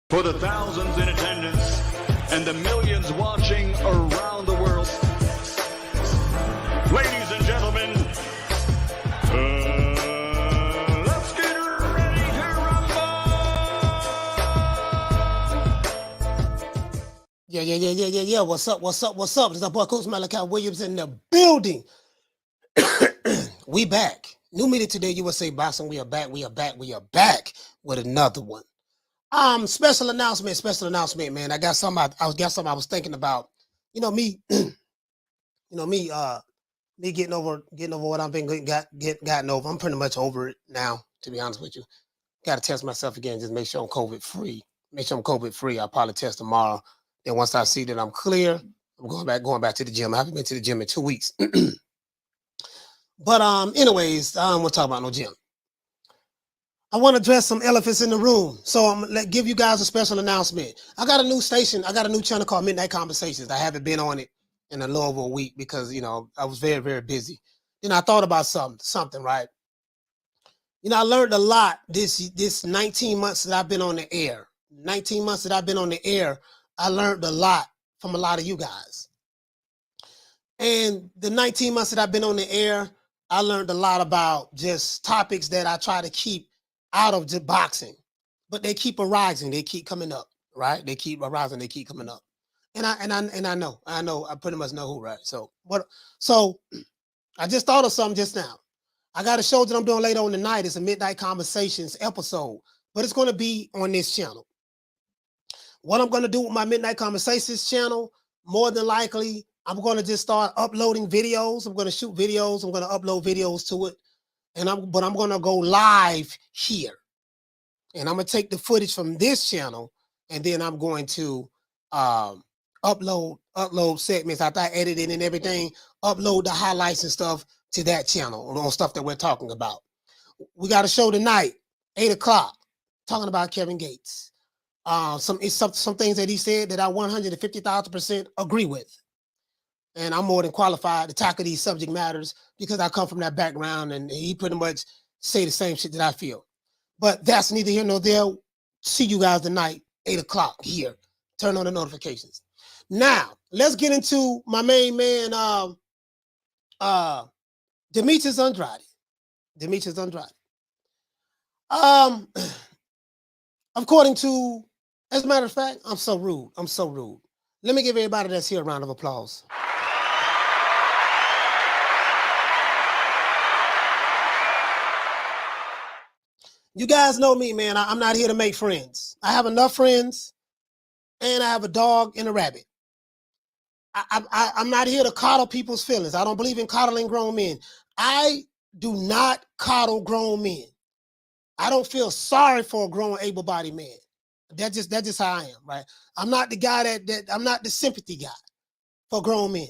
For the thousands in attendance and the millions watching around the world, ladies and gentlemen, let's get ready to rumble! Yeah. What's up? It's our boy Coach Malachi Williams in the building. We back. New media today, USA Boxing. We are back with another one. Special announcement, man. I got something I was thinking about. Me getting over what I've been gotten over. I'm pretty much over it now, to be honest with you. Got to test myself again, just make sure I'm COVID free. I'll probably test tomorrow. Then once I see that I'm clear, I'm going back to the gym. I haven't been to the gym in 2 weeks. But anyways, I don't want to talk about no gym. I want to address some elephants in the room. So I'm going to give you guys a special announcement. I got a new station. I got a new channel called Midnight Conversations. I haven't been on it in a little over a week because, I was very, very busy. Then I thought about something, right? I learned a lot this 19 months that I've been on the air. 19 months that I've been on the air, I learned a lot from a lot of you guys. And the 19 months that I've been on the air, I learned a lot about just topics that I try to keep out of the boxing, but they keep arising. They keep coming up, right? They keep arising. They keep coming up. And I know, I pretty much know who, right? So I just thought of something just now. I got a show that I'm doing later on tonight. It's a Midnight Conversations episode, but it's going to be on this channel. What I'm going to do with my Midnight Conversations channel, more than likely, I'm going to just start uploading videos. I'm going to shoot videos. I'm going to upload videos to it. But I'm going to go live here. And I'm going to take the footage from this channel, and then I'm going to upload segments after I edit it and everything, upload the highlights and stuff to that channel on stuff that we're talking about. We got a show tonight, 8 o'clock, talking about Kevin Gates. Some things that he said that I 150,000% agree with. And I'm more than qualified to tackle these subject matters because I come from that background, and he pretty much say the same shit that I feel. But that's neither here nor there. See you guys tonight, 8 o'clock here. Turn on the notifications. Now, let's get into my main man, Demetrius Andrade. According to, as a matter of fact, I'm so rude. Let me give everybody that's here a round of applause. You guys know me, man. I'm not here to make friends. I have enough friends, and I have a dog and a rabbit. I'm not here to coddle people's feelings. I don't believe in coddling grown men. I do not coddle grown men. I don't feel sorry for a grown, able-bodied man. That's just how I am, right? I'm not the guy I'm not the sympathy guy for grown men.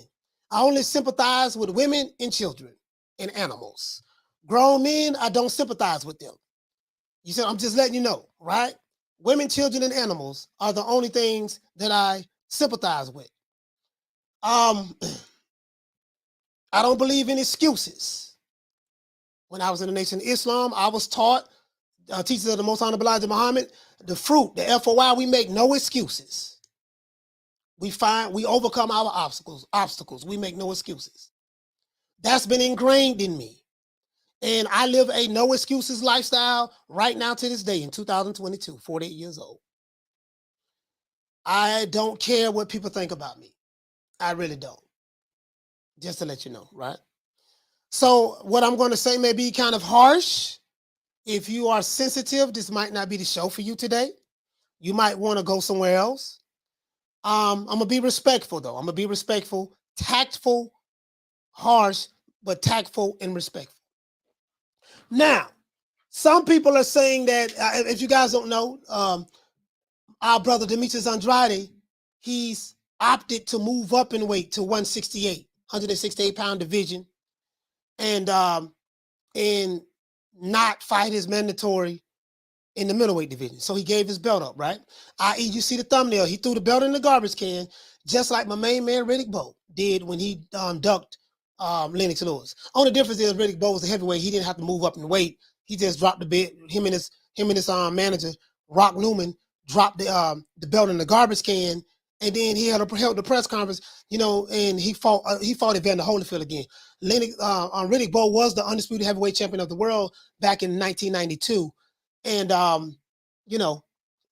I only sympathize with women and children and animals. Grown men, I don't sympathize with them. You said, I'm just letting you know, right? Women, children, and animals are the only things that I sympathize with. I don't believe in excuses. When I was in the Nation of Islam, I was taught, teachers of the Most Honorable Elijah Muhammad, the fruit, the FOI, we make no excuses. We overcome our obstacles. We make no excuses. That's been ingrained in me. And I live a no excuses lifestyle right now to this day in 2022, 48 years old. I don't care what people think about me. I really don't. Just to let you know, right? So what I'm going to say may be kind of harsh. If you are sensitive, this might not be the show for you today. You might want to go somewhere else. I'm going to be respectful, though. I'm going to be respectful, tactful, harsh, but tactful and respectful. Now, some people are saying that, if you guys don't know, our brother Demetrius Andrade, he's opted to move up in weight to 168-pound division, and not fight his mandatory in the middleweight division. So he gave his belt up, right? I.e., you see the thumbnail. He threw the belt in the garbage can, just like my main man Riddick Bowe did when he ducked Lennox Lewis. Only difference is Riddick Bowe was a heavyweight. He didn't have to move up in weight. He just dropped the bit. Him and his manager Rock Newman dropped the belt in the garbage can, and then he held the press conference, and he fought Evander Holyfield again. Riddick Bowe was the undisputed heavyweight champion of the world back in 1992, and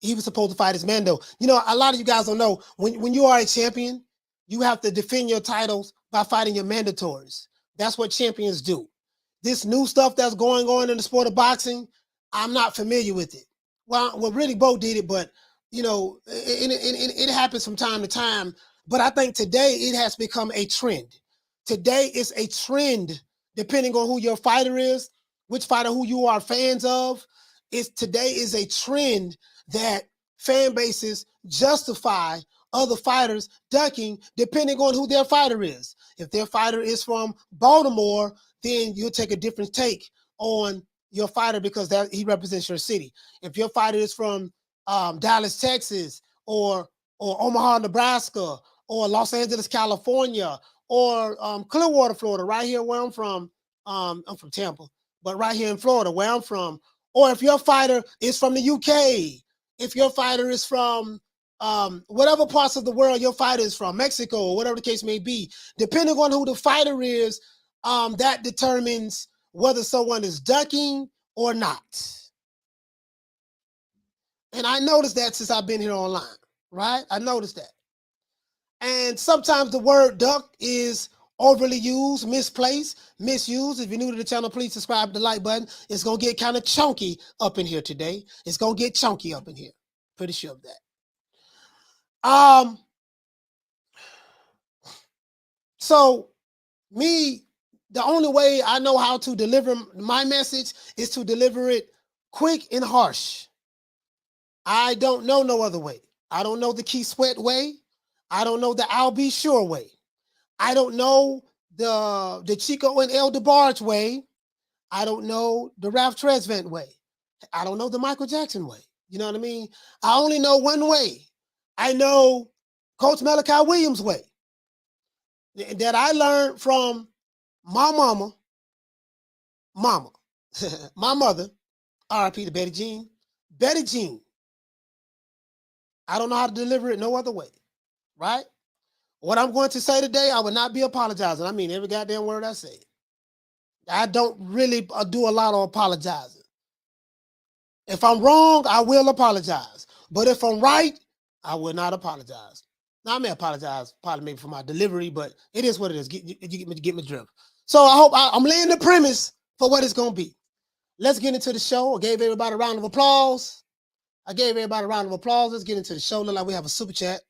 he was supposed to fight his Mando. A lot of you guys don't know, when you are a champion, you have to defend your titles by fighting your mandatories. That's what champions do. This new stuff that's going on in the sport of boxing, I'm not familiar with it. Well, Riddick Bowe did it, but it happens from time to time. But I think today it has become a trend. Today it's a trend, depending on who your fighter is, which fighter who you are fans of. Today is a trend that fan bases justify other fighters ducking depending on who their fighter is. If their fighter is from Baltimore, then you'll take a different take on your fighter because he represents your city. If your fighter is from Dallas, Texas, or Omaha, Nebraska, or Los Angeles, California, or Clearwater, Florida, right here where I'm from Tampa, but right here in Florida where I'm from, or if your fighter is from the UK, if your fighter is from whatever parts of the world your fighter is from, Mexico, or whatever the case may be, depending on who the fighter is, that determines whether someone is ducking or not. And I noticed that since I've been here online, right? I noticed that. And sometimes the word duck is overly used, misplaced, misused. If you're new to the channel, please subscribe to the like button. It's going to get kind of chunky up in here today. It's going to get chunky up in here. Pretty sure of that. So me, the only way I know how to deliver my message is to deliver it quick and harsh. I don't know no other way. I don't know the Keith Sweat way. I don't know the I'll Be Sure way. I don't know the Chico and El DeBarge way. I don't know the Ralph Tresvant way. I don't know the Michael Jackson way. You know what I mean? I only know one way. I know Coach Malachi Williams' way that I learned from my mama, my mother, R.I.P. to Betty Jean. Betty Jean. I don't know how to deliver it no other way, right? What I'm going to say today, I will not be apologizing. I mean every goddamn word I say. I don't really do a lot of apologizing. If I'm wrong, I will apologize. But if I'm right, I will not apologize. Now, I may apologize probably maybe for my delivery, but it is what it is. Get me drift. So I hope I'm laying the premise for what it's going to be. Let's get into the show. I gave everybody a round of applause. Let's get into the show. Look like we have a super chat.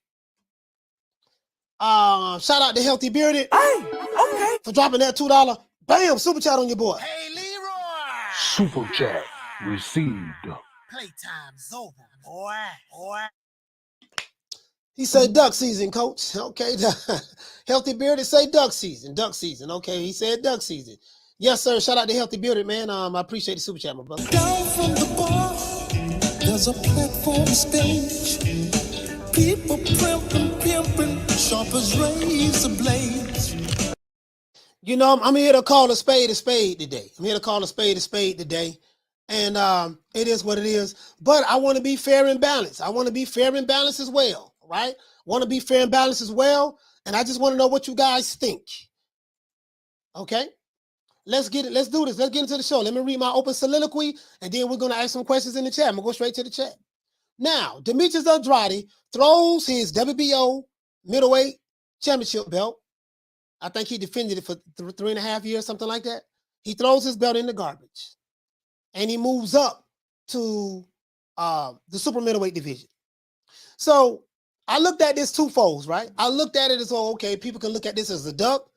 Shout out to Healthy Bearded. Hey, okay. For dropping that $2. Bam, super chat on your boy. Hey, Leroy. Super chat received. Playtime's over, boy. He said duck season, coach. Okay. Healthy Bearded say duck season. Okay, he said duck season. Yes, sir. Shout out to Healthy Bearded, man. I appreciate the super chat, my brother. Down from the bar, there's a platform stage. People pimping, sharp as razor blades. I'm here to call a spade today. And it is what it is. But I want to be fair and balanced. As well, right? And I just want to know what you guys think. Okay? Let's get it. Let's do this. Let's get into the show. Let me read my open soliloquy, and then we're going to ask some questions in the chat. I'm going to go straight to the chat. Now, Demetrius Andrade throws his WBO middleweight championship belt. I think he defended it for 3.5 years, something like that. He throws his belt in the garbage, and he moves up to the super middleweight division. So I looked at this twofold, right? I looked at it as, okay, people can look at this as a duck,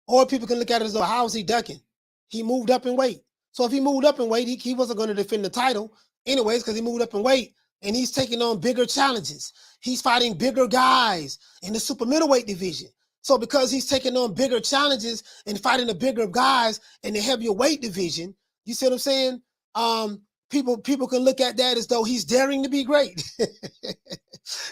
or people can look at it as, how is he ducking? He moved up in weight. So if he moved up in weight, he wasn't going to defend the title anyways because he moved up in weight. and he's taking on bigger challenges. He's fighting bigger guys in the super middleweight division. So because he's taking on bigger challenges and fighting the bigger guys in the heavier weight division, you see what I'm saying? People can look at that as though he's daring to be great.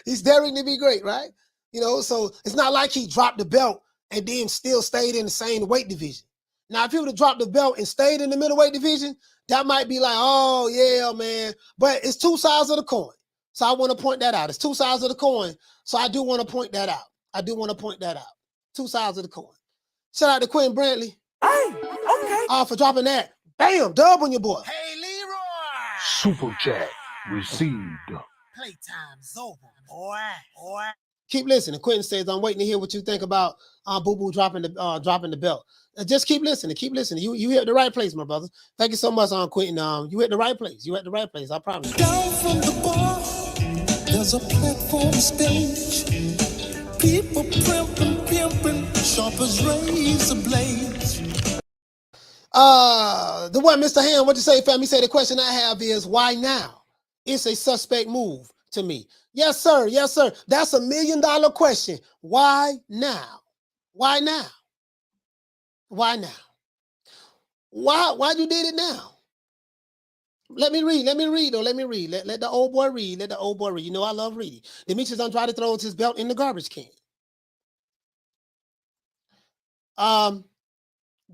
He's daring to be great, right? You know, so it's not like he dropped the belt and then still stayed in the same weight division. Now, if he would have dropped the belt and stayed in the middleweight division, that might be like, oh, yeah, man. But it's two sides of the coin. So I want to point that out. It's two sides of the coin. So I do want to point that out. Two sides of the coin. Shout out to Quinn Brantley. Hey, okay. For dropping that. Bam, dub on your boy. Hey, Leroy. Super chat received. Playtime's over, boy. Keep listening. Quentin says, I'm waiting to hear what you think about Boo Boo dropping the belt. Just keep listening. You hit the right place, my brother. Thank you so much, Quentin. You hit the right place. I promise you. Down from the bar, there's a platform stage. People pimping, sharp as razor blades. The one, Mr. Ham, what you say, fam? He said the question I have is, why now? It's a suspect move to me. Yes, sir. That's $1 million question. Why now? Why you did it now? Let me read. Let the old boy read. You know I love reading. Demetrius Andrade throws his belt in the garbage can.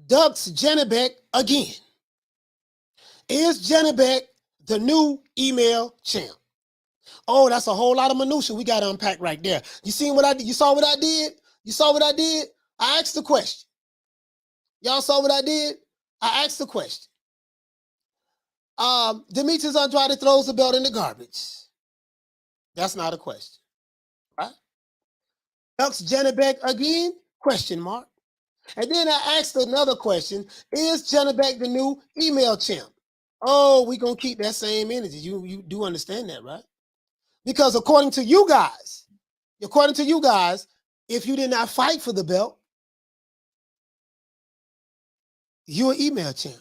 Ducks Janibek again. Is Janibek the new email champ? Oh, that's a whole lot of minutia we got to unpack right there. You saw what I did? I asked the question. Y'all saw what I did? I asked the question. Demetrius Andrade throws the belt in the garbage. That's not a question, right? Ducks Janibek again? Question mark. And then I asked another question. Is Janibek the new email champ? Oh, we're going to keep that same energy. You do understand that, right? Because according to you guys, if you did not fight for the belt, you're an email champ.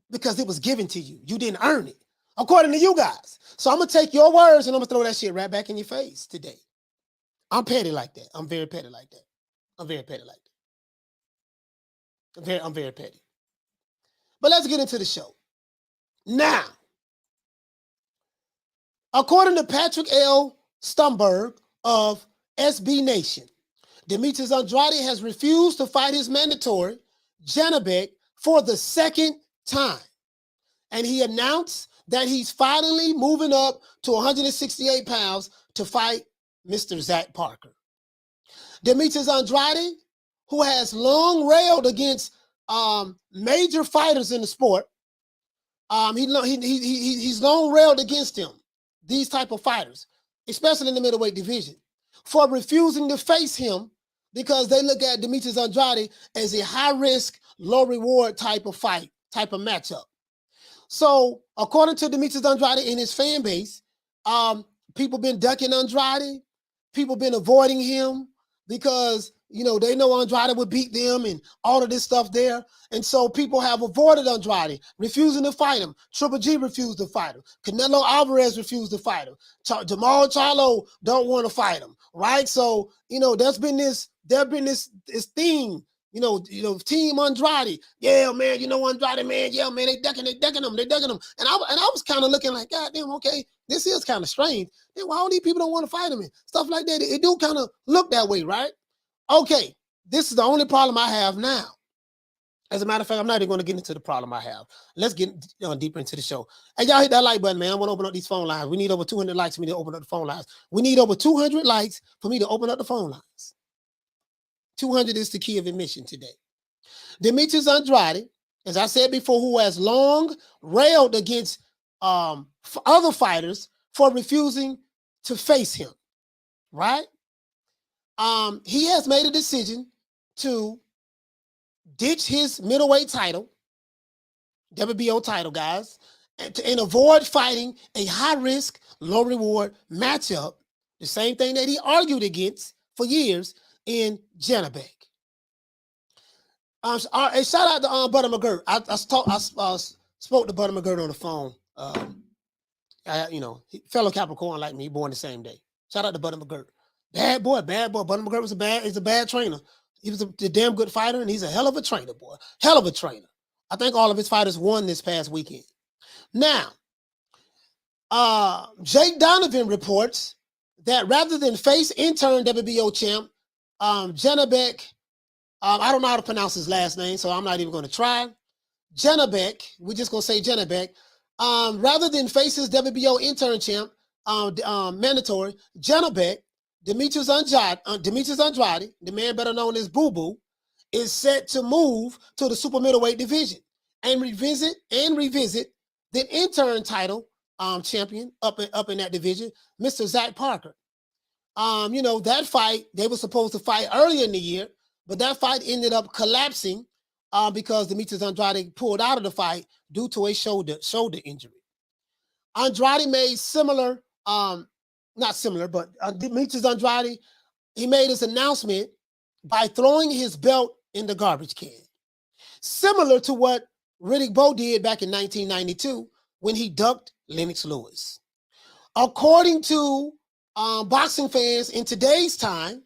Because it was given to you. You didn't earn it. According to you guys. So I'm going to take your words and I'm going to throw that shit right back in your face today. I'm petty like that. I'm very petty like that. I'm very petty. But let's get into the show. Now, according to Patrick L. Stumberg of SB Nation, Demetrius Andrade has refused to fight his mandatory, Janibek, for the second time. And he announced that he's finally moving up to 168 pounds to fight Mr. Zach Parker. Demetrius Andrade, who has long railed against major fighters in the sport, he's long railed against him, these type of fighters, especially in the middleweight division, for refusing to face him because they look at Demetrius Andrade as a high-risk, low-reward type of fight, type of matchup. So, according to Demetrius Andrade and his fan base, people been ducking Andrade, people been avoiding him because, you know, they know Andrade would beat them and all of this stuff there. And so people have avoided Andrade, refusing to fight him. Triple G refused to fight him. Canelo Alvarez refused to fight him. Jamal Charlo don't want to fight him, right? So, you know, there's been this theme, you know, Team Andrade. Yeah, man, you know Andrade, man. Yeah, man, they ducking him. And I was kind of looking like, God damn, okay, this is kind of strange. Then why all these people don't want to fight him and stuff like that? It do kind of look that way, right? Okay, this is the only problem I have now. As a matter of fact, I'm not even going to get into the problem I have. Let's get deeper into the show. Hey, y'all hit that like button, man. I want to open up these phone lines. We need over 200 likes for me to open up the phone lines. We need over 200 likes for me to open up the phone lines. 200 is the key of admission today. Demetrius Andrade, as I said before, who has long railed against other fighters for refusing to face him, right? He has made a decision to ditch his middleweight title, WBO title, guys, and avoid fighting a high-risk, low-reward matchup, the same thing that he argued against for years in Janibek. A shout out to Butter McGirt. I spoke to Butter McGirt on the phone Fellow Capricorn like me, born the same day. Shout out to Buddy McGirt. Bad boy. Buddy McGirt is a bad trainer. He was a damn good fighter, and he's a hell of a trainer, boy. Hell of a trainer. I think all of his fighters won this past weekend. Now, Jake Donovan reports that rather than face interim WBO champ, Janibek, I don't know how to pronounce his last name, so I'm not even going to try. Janibek, we're just going to say Janibek. Rather than face his WBO interim champ, mandatory, Janibek, Demetrius Andrade, the man better known as Boo Boo, is set to move to the super middleweight division and revisit the interim title champion up in that division, Mr. Zach Parker. That fight, they were supposed to fight earlier in the year, but that fight ended up collapsing because Demetrius Andrade pulled out of the fight due to a shoulder injury. Andrade made Demetrius Andrade, he made his announcement by throwing his belt in the garbage can, similar to what Riddick Bowe did back in 1992 when he ducked Lennox Lewis. According to boxing fans in today's time,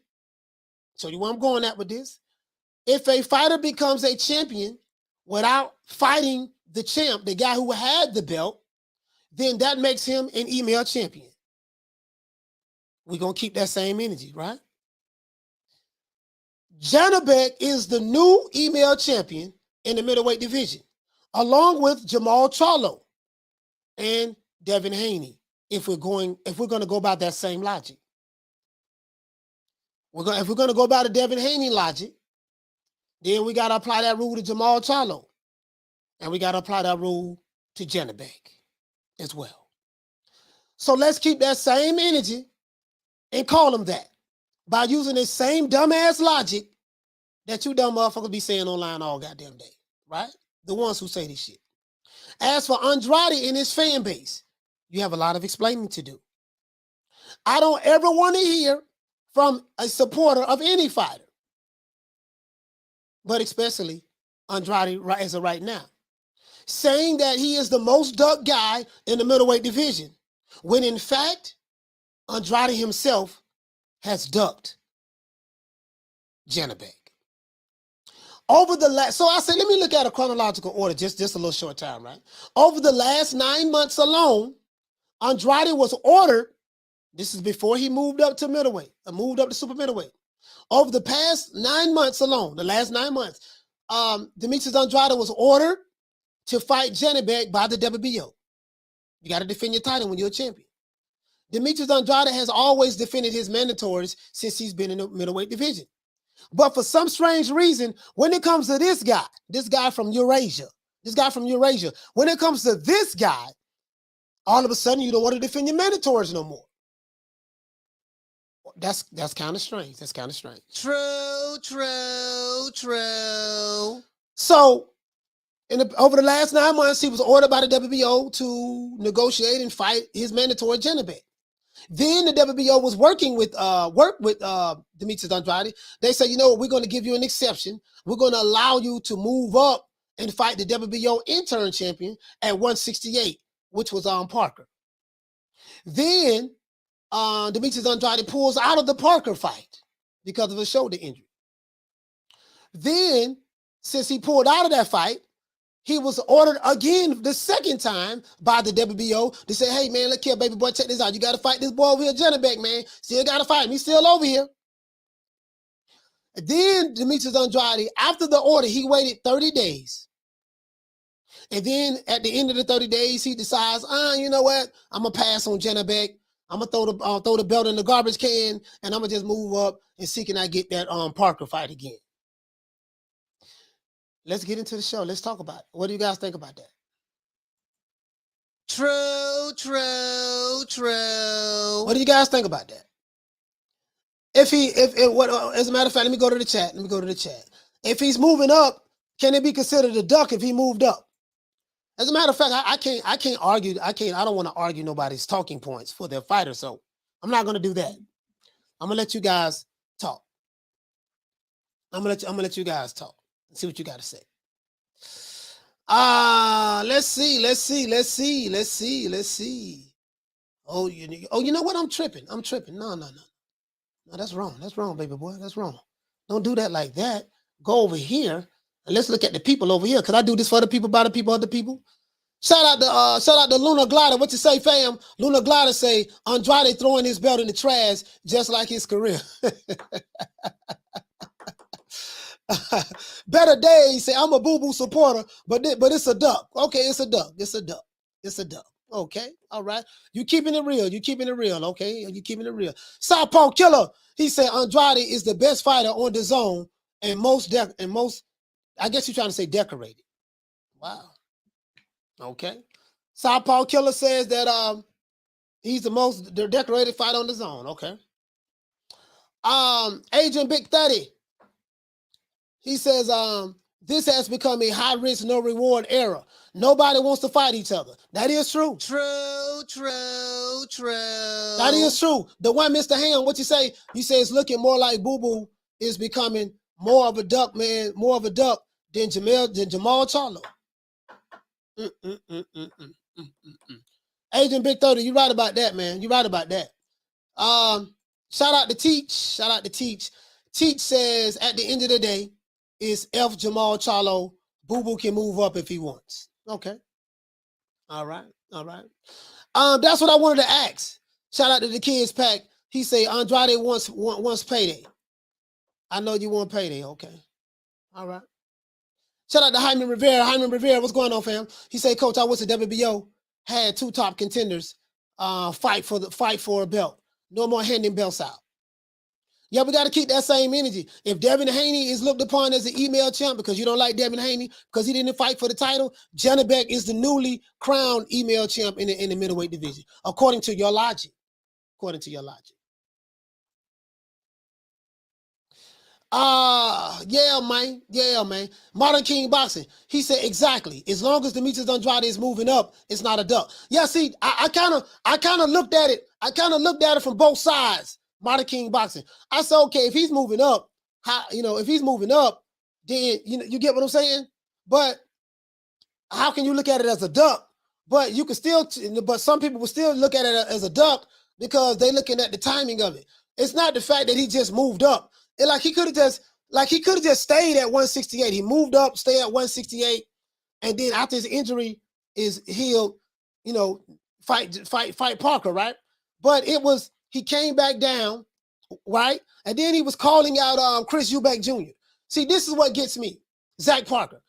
show you where I'm going at with this, if a fighter becomes a champion without fighting the champ, the guy who had the belt, then that makes him an email champion. We're going to keep that same energy, right? Janibek is the new email champion in the middleweight division, along with Jamal Charlo and Devin Haney, if we're going to go by that same logic. If we're going to go by the Devin Haney logic, then we got to apply that rule to Jamal Charlo. And we got to apply that rule to Janibek as well. So let's keep that same energy and call them that by using this same dumbass logic that you dumb motherfuckers be saying online all goddamn day, right? The ones who say this shit. As for Andrade and his fan base, you have a lot of explaining to do. I don't ever want to hear from a supporter of any fighter, but especially Andrade as of right now, saying that he is the most ducked guy in the middleweight division, when in fact, Andrade himself has ducked Janibek. So I said, let me look at a chronological order, just a little short time, right? Over the last 9 months alone, Andrade was ordered, this is before he moved up to middleweight, moved up to super middleweight. Over the past 9 months alone, the last 9 months, Demetrius Andrade was ordered to fight Janibek by the WBO. You got to defend your title when you're a champion. Demetrius Andrade has always defended his mandatories since he's been in the middleweight division. But for some strange reason, when it comes to this guy from Eurasia, when it comes to this guy, all of a sudden you don't want to defend your mandatories no more. That's kind of strange. True. So, over the last 9 months, he was ordered by the WBO to negotiate and fight his mandatory Janibek. Then the WBO was working with Demetrius Andrade. They said, we're going to give you an exception. We're going to allow you to move up and fight the WBO interim champion at 168, which was Parker. Then Demetrius Andrade pulls out of the Parker fight because of a shoulder injury. Then, since he pulled out of that fight, he was ordered again the second time by the WBO to say, hey, man, look here, baby boy, check this out. You got to fight this boy over here, Janibek, man. Still got to fight him. He's still over here. And then Demetrius Andrade, after the order, he waited 30 days. And then at the end of the 30 days, he decides, you know what? I'm going to pass on Janibek. I'm going to throw the belt in the garbage can, and I'm going to just move up and see can I get that Parker fight again. Let's get into the show. Let's talk about it. What do you guys think about that? True. What do you guys think about that? As a matter of fact, let me go to the chat. If he's moving up, can it be considered a duck if he moved up? As a matter of fact, I can't argue. I don't want to argue nobody's talking points for their fighter, so I'm not going to do that. I'm going to let you guys talk. I'm going to let you guys talk. See what you got to say. Let's see. Oh, you know what? I'm tripping. No, that's wrong. That's wrong, baby boy. That's wrong. Don't do that like that. Go over here and let's look at the people over here. Cause I do this for the people, by the people, other people. Shout out to Luna Glider. What you say, fam? Luna Glider say Andrade throwing his belt in the trash just like his career. Better Days say I'm a boo-boo supporter, but it's a duck. Okay, it's a duck. It's a duck. It's a duck. Okay, all right. You keeping it real. You keeping it real. Okay, you keeping it real. Southpaw Killer. He said Andrade is the best fighter on the zone and most. I guess you're trying to say decorated. Wow. Okay. Southpaw Killer says that he's the most decorated fighter on the zone. Okay. Agent Big 30. He says this has become a high risk, no reward era. Nobody wants to fight each other. That is true. True. That is true. The one, Mr. Ham, what you say? You say it's looking more like Boo Boo is becoming more of a duck, man, more of a duck than Jamal Charlo. Agent Big 30, you right about that, man. You right about that. Shout out to Teach. Shout out to Teach. Teach says at the end of the day, it's F Jamal Charlo. Boo Boo can move up if he wants. Okay. All right. All right. That's what I wanted to ask. Shout out to the Kids Pack. He say Andrade wants payday. I know you want payday. Okay. All right. Shout out to Hyman Rivera. Hyman Rivera, what's going on, fam? He say, Coach, I wish the WBO had two top contenders fight for a belt. No more handing belts out. Yeah, we got to keep that same energy. If Devin Haney is looked upon as an email champ because you don't like Devin Haney because he didn't fight for the title, Janibek is the newly crowned email champ in the middleweight division, according to your logic. According to your logic. Yeah, man. Yeah, man. Modern King Boxing. He said exactly. As long as Demetrius Andrade is moving up, it's not a duck. Yeah, see, I kind of looked at it. I kind of looked at it from both sides. Modern King Boxing. I said, okay, if he's moving up, if he's moving up, then you get what I'm saying? But how can you look at it as a duck? But you can still, but some people will still look at it as a duck because they're looking at the timing of it. It's not the fact that he just moved up. He could have just stayed at 168. He moved up, stayed at 168, and then after his injury is healed, fight Parker, right? But he came back down, right? And then he was calling out Chris Eubank Jr. See, this is what gets me. Zach Parker.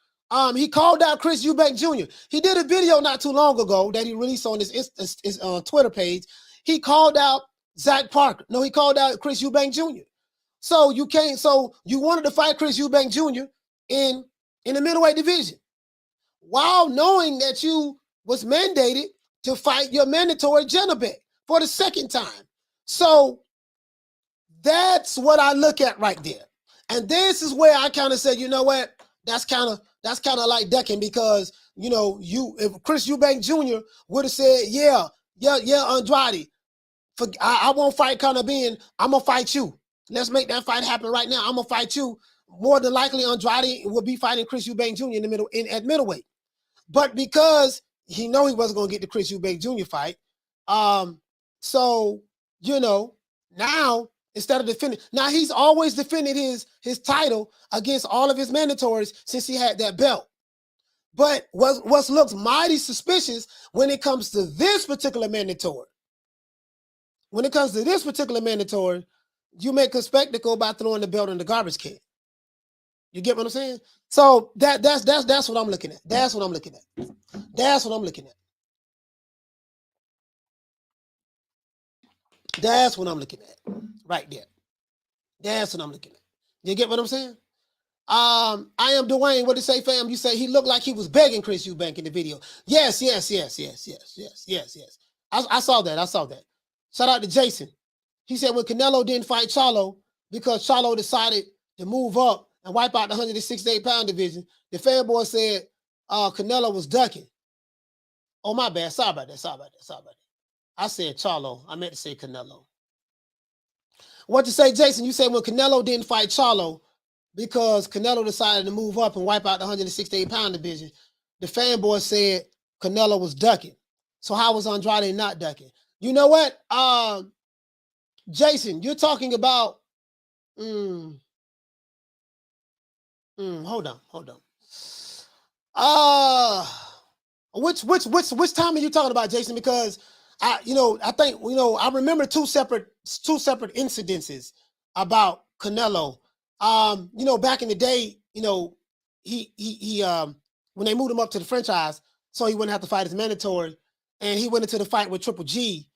He called out Chris Eubank Jr. He did a video not too long ago that he released on his Twitter page. He called out Zach Parker. No, he called out Chris Eubank Jr. So you wanted to fight Chris Eubank Jr. in the middleweight division, while knowing that you was mandated to fight your mandatory Janibek for the second time. So that's what I look at right there. And this is where I kind of said, you know what? That's kind of like ducking because, if Chris Eubank Jr. would have said, yeah, Andrade, I won't fight Conor Ben. I'm going to fight you. Let's make that fight happen right now. I'm going to fight you. More than likely, Andrade will be fighting Chris Eubank Jr. at middleweight. But because he know he wasn't going to get the Chris Eubank Jr. fight, now instead of defending, now he's always defended his title against all of his mandatories since he had that belt. But what looks mighty suspicious when it comes to this particular mandatory. When it comes to this particular mandatory, you make a spectacle by throwing the belt in the garbage can. You get what I'm saying? So that's what I'm looking at. That's what I'm looking at. That's what I'm looking at. That's what I'm looking at. Right there. That's what I'm looking at. You get what I'm saying? I am Dwayne. What did you say, fam? You say he looked like he was begging Chris Eubank in the video. Yes. I saw that. Shout out to Jason. He said when Canelo didn't fight Charlo because Charlo decided to move up and wipe out the 168-pound division, the fanboy said Canelo was ducking. Oh, my bad. Sorry about that. I said Charlo. I meant to say Canelo. What you say, Jason? You said when Canelo didn't fight Charlo because Canelo decided to move up and wipe out the 168-pound division, the fanboy said Canelo was ducking. So how was Andrade not ducking? You know what? Jason, you're talking about. Hold on. Which time are you talking about, Jason? Because I think I remember two separate incidences about Canelo. Back in the day, he when they moved him up to the franchise, so he wouldn't have to fight as mandatory, and he went into the fight with Triple G.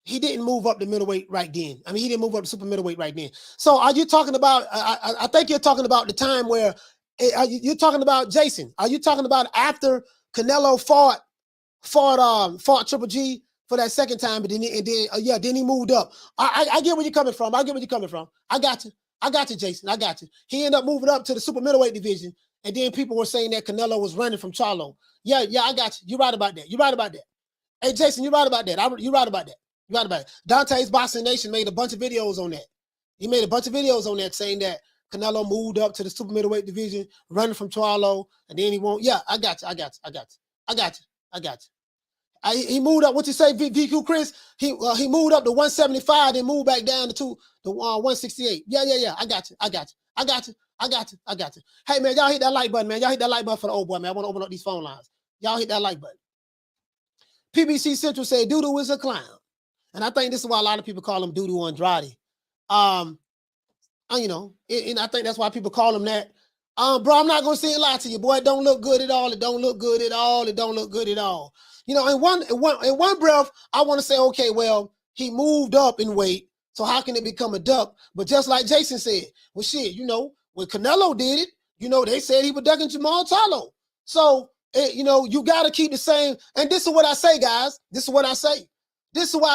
He didn't move up the middleweight right then. I mean, he didn't move up the super middleweight right then. So are you talking about, I think you're talking about the time where, you're talking about, Jason, are you talking about after Canelo fought Triple G for that second time, but then he moved up. I get where you're coming from. I got you, Jason. I got you. He ended up moving up to the super middleweight division, and then people were saying that Canelo was running from Charlo. Yeah, I got you. You're right about that. Hey, Jason, you're right about that. You're right about that. Dante's Boxing Nation made a bunch of videos on that. He made a bunch of videos on that saying that Canelo moved up to the super middleweight division, running from Charlo, and then he won't. Yeah, I got you. He moved up. What you say, VQ Chris? He moved up to 175, then moved back down to 168. Yeah. I got you. Hey man, y'all hit that like button, man. Y'all hit that like button for the old boy, man. I want to open up these phone lines. Y'all hit that like button. PBC Central said Doodoo is a clown. And I think this is why a lot of people call him Doodoo Andrade. And I think that's why people call him that. Bro, I'm not gonna say a lie to you, boy. It don't look good at all. It don't look good at all. In one breath, I want to say, okay, well, he moved up in weight, so how can it become a duck? But just like Jason said, well, shit, when Canelo did it, they said he was ducking Jamal Charlo. So, you got to keep the same. And this is what I say, guys. This is why I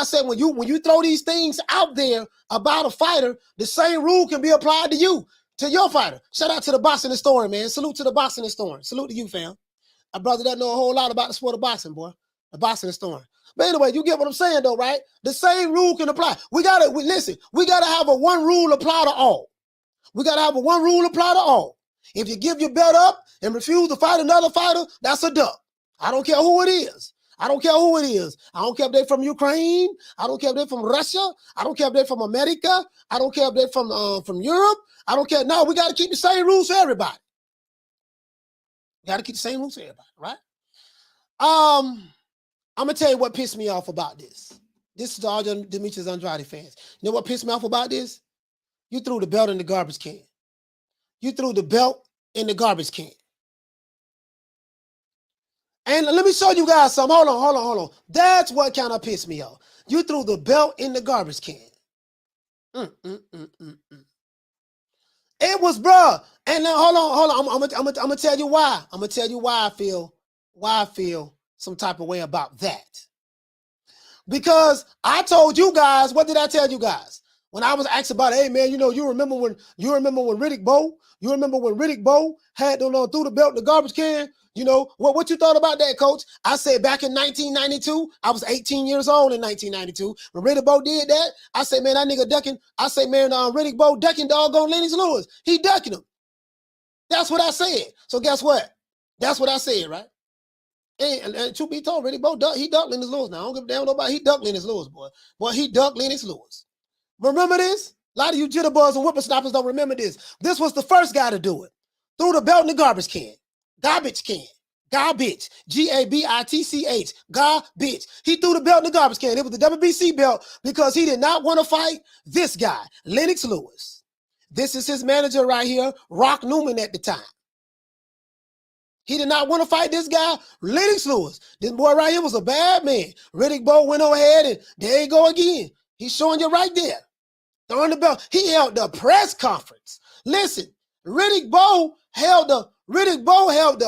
said when you throw these things out there about a fighter, the same rule can be applied to you, to your fighter. Shout out to the boxing historian, man. Salute to the boxing historian. Salute to you, fam. A brother that know a whole lot about the sport of boxing, boy. A boxing historian. But anyway, you get what I'm saying, though, right? The same rule can apply. We gotta have a one rule apply to all. If you give your belt up and refuse to fight another fighter, that's a duck. I don't care who it is. I don't care if they're from Ukraine. I don't care if they're from Russia. I don't care if they're from America. I don't care if they're from Europe. I don't care. No, we got to keep the same rules for everybody. Right? I'm going to tell you what pissed me off about this. This is to all your Demetrius Andrade fans. You know what pissed me off about this? You threw the belt in the garbage can. And let me show you guys something. Hold on. That's what kind of pissed me off. You threw the belt in the garbage can. It was, bruh. And now, hold on. I'm gonna tell you why. I feel some type of way about that. Because I told you guys, what did I tell you guys? When I was asked about, hey man, you remember when Riddick Bowe? You remember when Riddick Bowe had threw the belt in the garbage can? What you thought about that, coach? I said back in 1992, I was 18 years old in 1992. When Riddick Bowe did that, I said, man, that nigga ducking. I said, man, Riddick Bowe ducking doggone Lennox Lewis. He ducking him. That's what I said. So guess what? That's what I said, right? And truth be told, Riddick Bowe, he ducked Lennox Lewis. Now, I don't give a damn nobody. He ducked Lennox Lewis, boy. Boy, he ducked Lennox Lewis. Remember this? A lot of you jitterbugs and whippersnappers don't remember this. This was the first guy to do it. Threw the belt in the garbage can. Garbage can. Garbage. Gabitch. Garbage. He threw the belt in the garbage can. It was the WBC belt because he did not want to fight this guy, Lennox Lewis. This is his manager right here, Rock Newman at the time. He did not want to fight this guy, Lennox Lewis. This boy right here was a bad man. Riddick Bowe went ahead and there you go again. He's showing you right there. Throwing the belt. He held the press conference. Listen, Riddick Bowe held the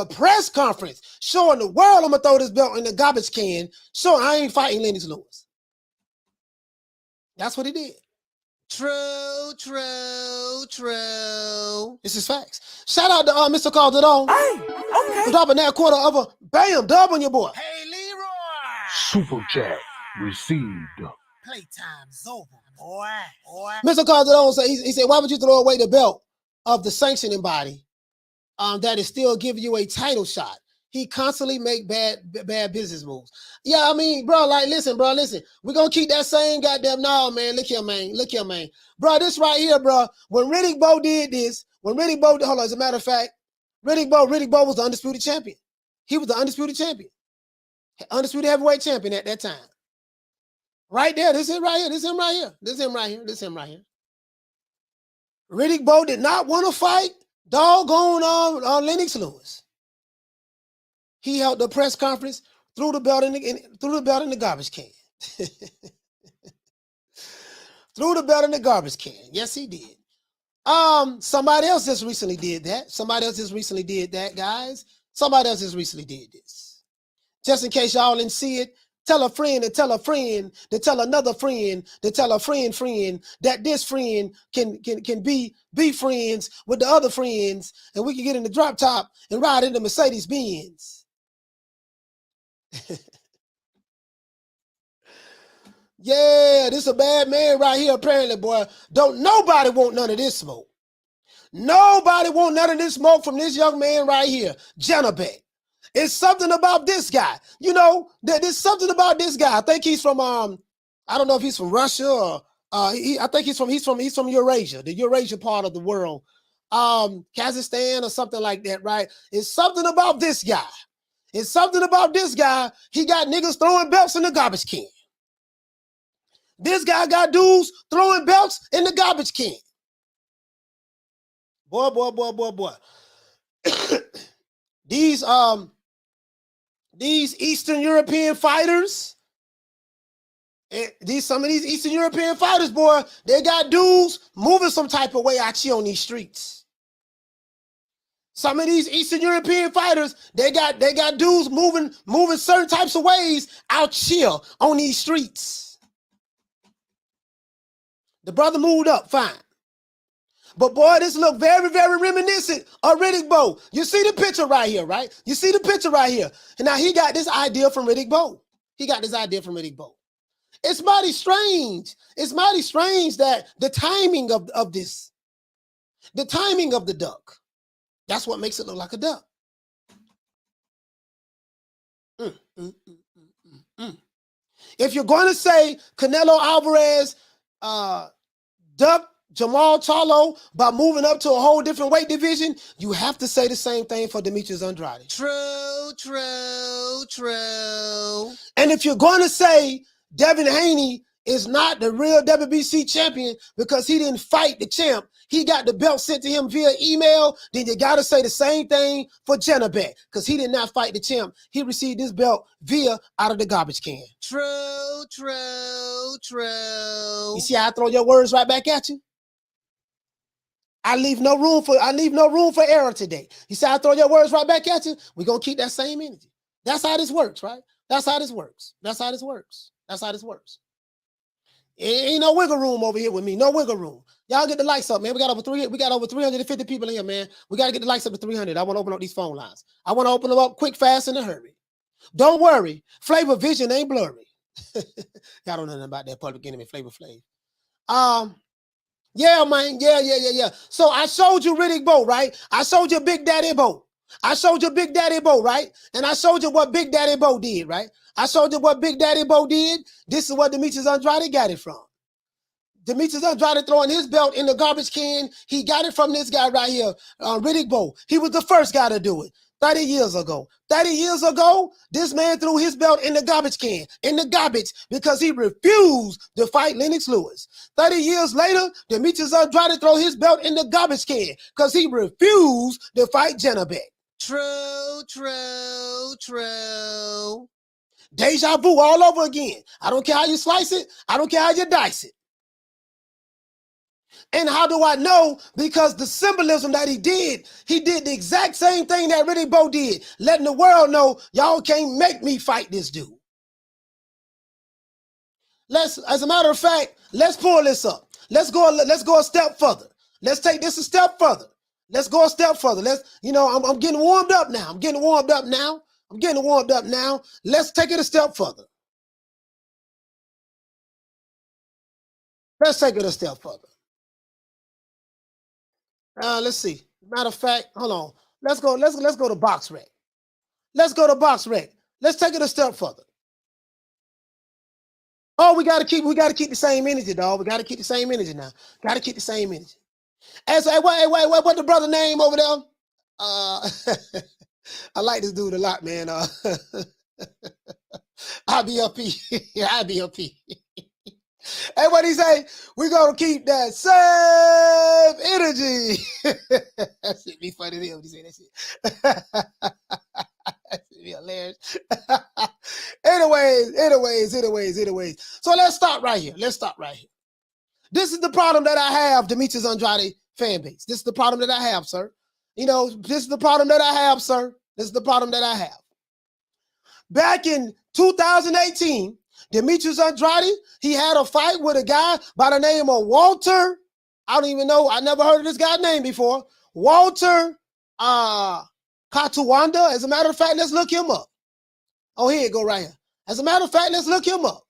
press conference showing the world I'm going to throw this belt in the garbage can showing I ain't fighting Lennox Lewis. That's what he did. True. This is facts. Shout out to Mr. Calderon. Hey, okay. For dropping that quarter of a bam dub on your boy. Hey, Leroy. Super chat received. Playtime's over, boy. Mr. Calderon said, he said, why would you throw away the belt of the sanctioning body that is still giving you a title shot? He constantly make bad business moves. Yeah, I mean, bro, like, listen. We're going to keep that same goddamn, no, man. Look here, man. Bro, this right here, bro. When Riddick Bowe did this, hold on, as a matter of fact, Riddick Bowe was the undisputed champion. He was the undisputed champion. Undisputed heavyweight champion at that time. Right there. This is him right here. Riddick Bowe did not want to fight doggone on Lennox Lewis. He held the press conference, threw the belt in the garbage can. Threw the belt in the garbage can. Yes, he did. Somebody else just recently did that, guys. Somebody else just recently did this. Just in case y'all didn't see it, tell a friend to tell a friend to tell another friend to tell a friend that this friend can be friends with the other friends, and we can get in the drop top and ride in the Mercedes Benz. Yeah, this is a bad man right here, apparently, boy. Don't nobody want none of this smoke. Nobody want none of this smoke from this young man right here, Janibek. It's something about this guy. You know, there's something about this guy. I think he's from I don't know if he's from Russia or I think he's from Eurasia, the Eurasia part of the world. Kazakhstan or something like that, right? It's something about this guy. He got niggas throwing belts in the garbage can. This guy got dudes throwing belts in the garbage can. Boy. These Eastern European fighters, some of these Eastern European fighters, boy, they got dudes moving some type of way out here on these streets. Some of these Eastern European fighters, they got dudes moving certain types of ways out here on these streets. The brother moved up, fine. But boy, this look very, very reminiscent of Riddick Bowe. You see the picture right here, right? And now he got this idea from Riddick Bowe. It's mighty strange. That the timing of this, the timing of the duck, that's what makes it look like a duck. If you're going to say Canelo Alvarez duck Jamal Charlo by moving up to a whole different weight division, you have to say the same thing for Demetrius Andrade. True. And if you're going to say Devin Haney is not the real WBC champion because he didn't fight the champ, he got the belt sent to him via email, then you got to say the same thing for Janibek because he did not fight the champ. He received this belt out of the garbage can. True. You see how I throw your words right back at you? I leave no room for error today. You see how I throw your words right back at you? We're going to keep that same energy. That's how this works, right? That's how this works. Ain't no wiggle room over here with me. No wiggle room. Y'all get the lights up, man. We got over 350 people in here, man. We got to get the lights up to 300. I want to open up these phone lines. I want to open them up quick, fast, in a hurry. Don't worry. Flavor vision ain't blurry. Y'all don't know nothing about that Public Enemy, Flavor Flav. Yeah, man. Yeah. So I showed you Riddick Bowe, right? I showed you Big Daddy Bowe. Right? And I showed you what Big Daddy Bowe did, right? This is what Demetrius Andrade got it from. Demetrius Andrade throwing his belt in the garbage can. He got it from this guy right here, Riddick Bowe. He was the first guy to do it 30 years ago. 30 years ago, this man threw his belt in the garbage can, because he refused to fight Lennox Lewis. 30 years later, Demetrius Andrade throw his belt in the garbage can because he refused to fight Janibek. True. Deja vu all over again. I don't care how you slice it. I don't care how you dice it. And how do I know? Because the symbolism that he did the exact same thing that Riddick Bowe did, letting the world know y'all can't make me fight this dude. As a matter of fact, let's pull this up. Let's go a step further. Let's take this a step further. Let's go a step further. I'm getting warmed up now. Let's take it a step further. Let's see. Matter of fact, hold on. Let's go to BoxRec. Let's go to box rec. Let's take it a step further. Oh, we gotta keep the same energy, dog. We gotta keep the same energy now. Gotta keep the same energy. And so, what the brother name over there? I like this dude a lot, man. IBLP. IBLP. Hey, what he say? We're gonna keep that same energy. That shit be funny to him when he say that shit. That should be hilarious. anyways. So let's stop right here. This is the problem that I have, Demetrius Andrade fan base. This is the problem that I have, sir. This is the problem that I have, sir. This is the problem that I have. Back in 2018, Demetrius Andrade, he had a fight with a guy by the name of Walter. I don't even know. I never heard of this guy's name before. Walter Katuwanda. As a matter of fact, let's look him up. Oh, here you go right here. As a matter of fact, let's look him up.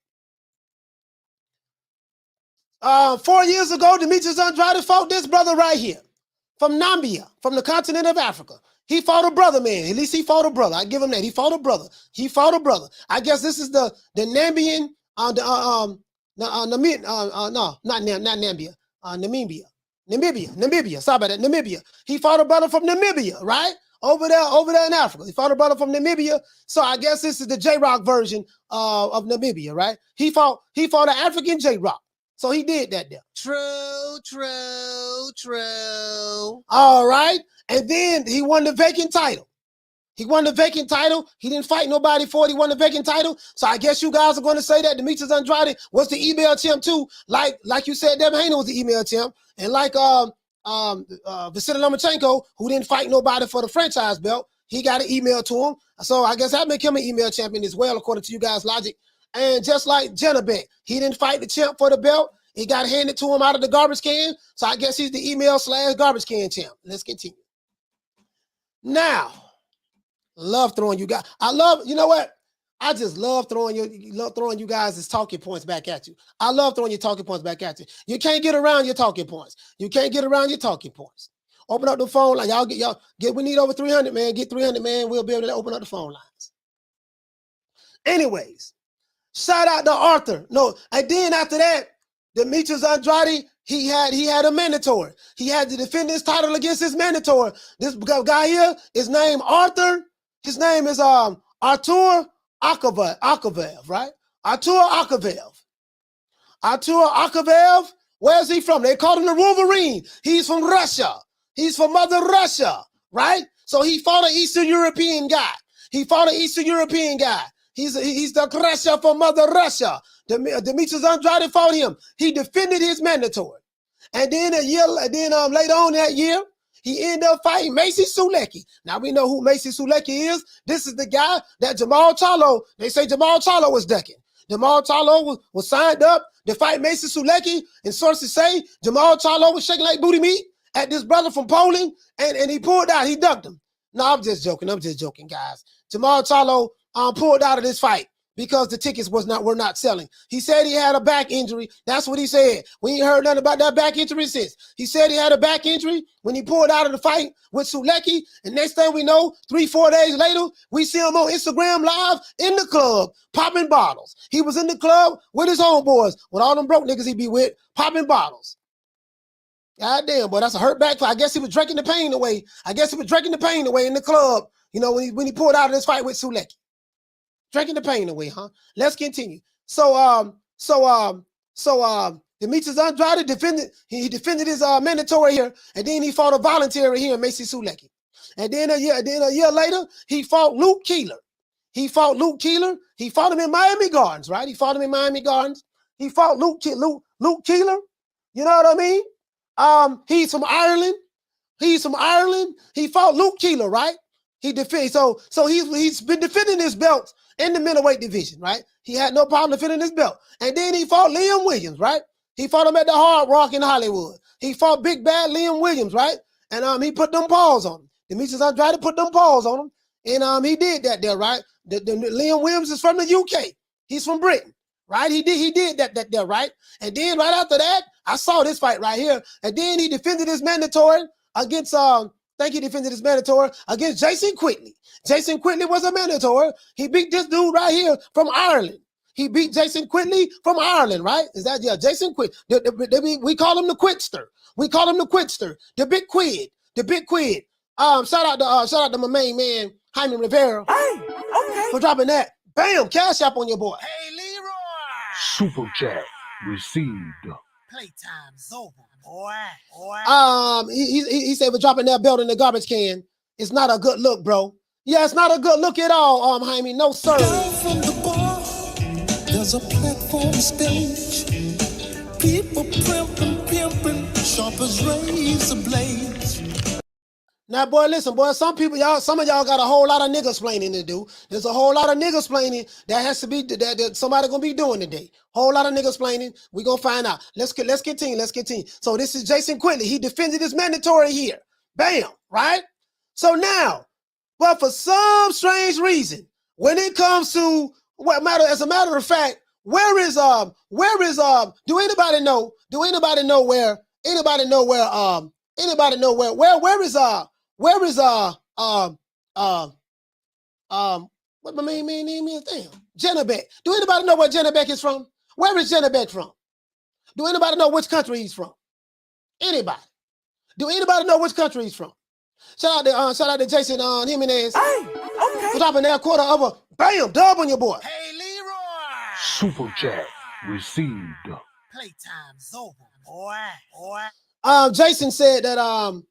4 years ago, Demetrius Andrade fought this brother right here from Namibia, from the continent of Africa. He fought a brother, man. At least he fought a brother. I give him that. He fought a brother. I guess this is the Namibian, not Nambia, Namibia. Sorry about that, Namibia. He fought a brother from Namibia, right? Over there in Africa. He fought a brother from Namibia. So I guess this is the J-Rock version of Namibia, right? He fought an African J-Rock. So he did that there. True. All right. And then he won the vacant title. He didn't fight nobody for it. He won the vacant title. So I guess you guys are going to say that Demetrius Andrade was the email champ too. Like you said, Devin Haney was the email champ. And like Vasily Lomachenko, who didn't fight nobody for the franchise belt, he got an email to him. So I guess that make him an email champion as well, according to you guys' logic. And just like Janibek, he didn't fight the champ for the belt. He got handed to him out of the garbage can. So I guess he's the email/garbage can champ. Let's continue. Now, love throwing you guys. You know what? I just love throwing you guys' talking points back at you. I love throwing your talking points back at you. You can't get around your talking points. Open up the phone line. We need over 300, man. Get 300, man. We'll be able to open up the phone lines. Anyways, shout out to Arthur. No, and then after that, Demetrius Andrade, he had a mandatory. He had to defend his title against his mandatory. This guy here is named Arthur. His name is Artur Akavev, right? Artur Akavev. Where's he from? They called him the Wolverine. He's from Russia. He's from Mother Russia, right? So he fought an Eastern European guy. He's the Russia from Mother Russia. Demetrius Andrade fought him. He defended his mandatory. And then later on that year, he ended up fighting Macy Sulecki. Now we know who Macy Sulecki is. This is the guy that Jamal Charlo, they say Jamal Charlo was ducking. Jamal Charlo was signed up to fight Macy Sulecki, and sources say Jamal Charlo was shaking like booty meat at this brother from Poland, and he pulled out. He ducked him. No, I'm just joking, guys. Jamal Charlo pulled out of this fight because the tickets were not selling. He said he had a back injury. That's what he said. We ain't heard nothing about that back injury since. He said he had a back injury when he pulled out of the fight with Sulecki. And next thing we know, 3-4 days later, we see him on Instagram Live in the club popping bottles. He was in the club with his homeboys, with all them broke niggas he be with, popping bottles. God damn, boy, that's a hurt back fight. I guess he was drinking the pain away. in the club, when he pulled out of this fight with Sulecki. Drinking the pain away, huh? Let's continue. So Demetrius Andrade defended his mandatory here, and then he fought a voluntary here in Macy Sulecki. And then a year later, he fought Luke Keeler. He fought him in Miami Gardens, right? He fought Luke Keeler. You know what I mean? He's from Ireland. He fought Luke Keeler, right? He's been defending his belts in the middleweight division, right? He had no problem defending his belt. And then he fought Liam Williams, right? He fought him at the Hard Rock in Hollywood. He fought big bad Liam Williams, right? And he put them paws on him. Demetrius Andrade put them paws on him. And he did that there, right? The Liam Williams is from the UK. He's from Britain, right? He did that there, right? And then right after that, I saw this fight right here. And then he defended his mandatory against think he defended his mandatory against Jason Quigley. Jason Quigley was a mandatory. He beat this dude right here from Ireland. He beat Jason Quigley from Ireland, right? Is that, yeah, Jason Quigley. We call him the Quidster. We call him the Quidster. The Big Quid. The Big Quid. Shout out to my main man, Jaime Rivera. Hey, okay. For dropping that. Bam, cash app on your boy. Hey, Leroy. Super chat received. Playtime's over, boy. He said for dropping that belt in the garbage can. It's not a good look, bro. Yeah, it's not a good look at all, Jaime. No, sir. Down from the bar, there's a platform stage. People pimping, sharp as razor blades. Now, boy, listen, boy, some of y'all got a whole lot of nigga explaining to do. There's a whole lot of nigga explaining that has to be, that somebody gonna be doing today. Whole lot of nigga explaining. We gonna find out. Let's continue. So this is Jason Quigley. He defended his mandatory here. Bam, right? So now, but for some strange reason, when it comes to as a matter of fact, where is do anybody know where what my main man name is? Damn, Janibek. Do anybody know where Janibek is from? Where is Janibek from? Do anybody know which country he's from? Anybody? Do anybody know which country he's from? Shout out to Jason Jimenez. Hey, okay. For dropping that quarter of a bam dub on your boy. Hey, Leroy. Super chat received. Playtime's over, boy. Jason said that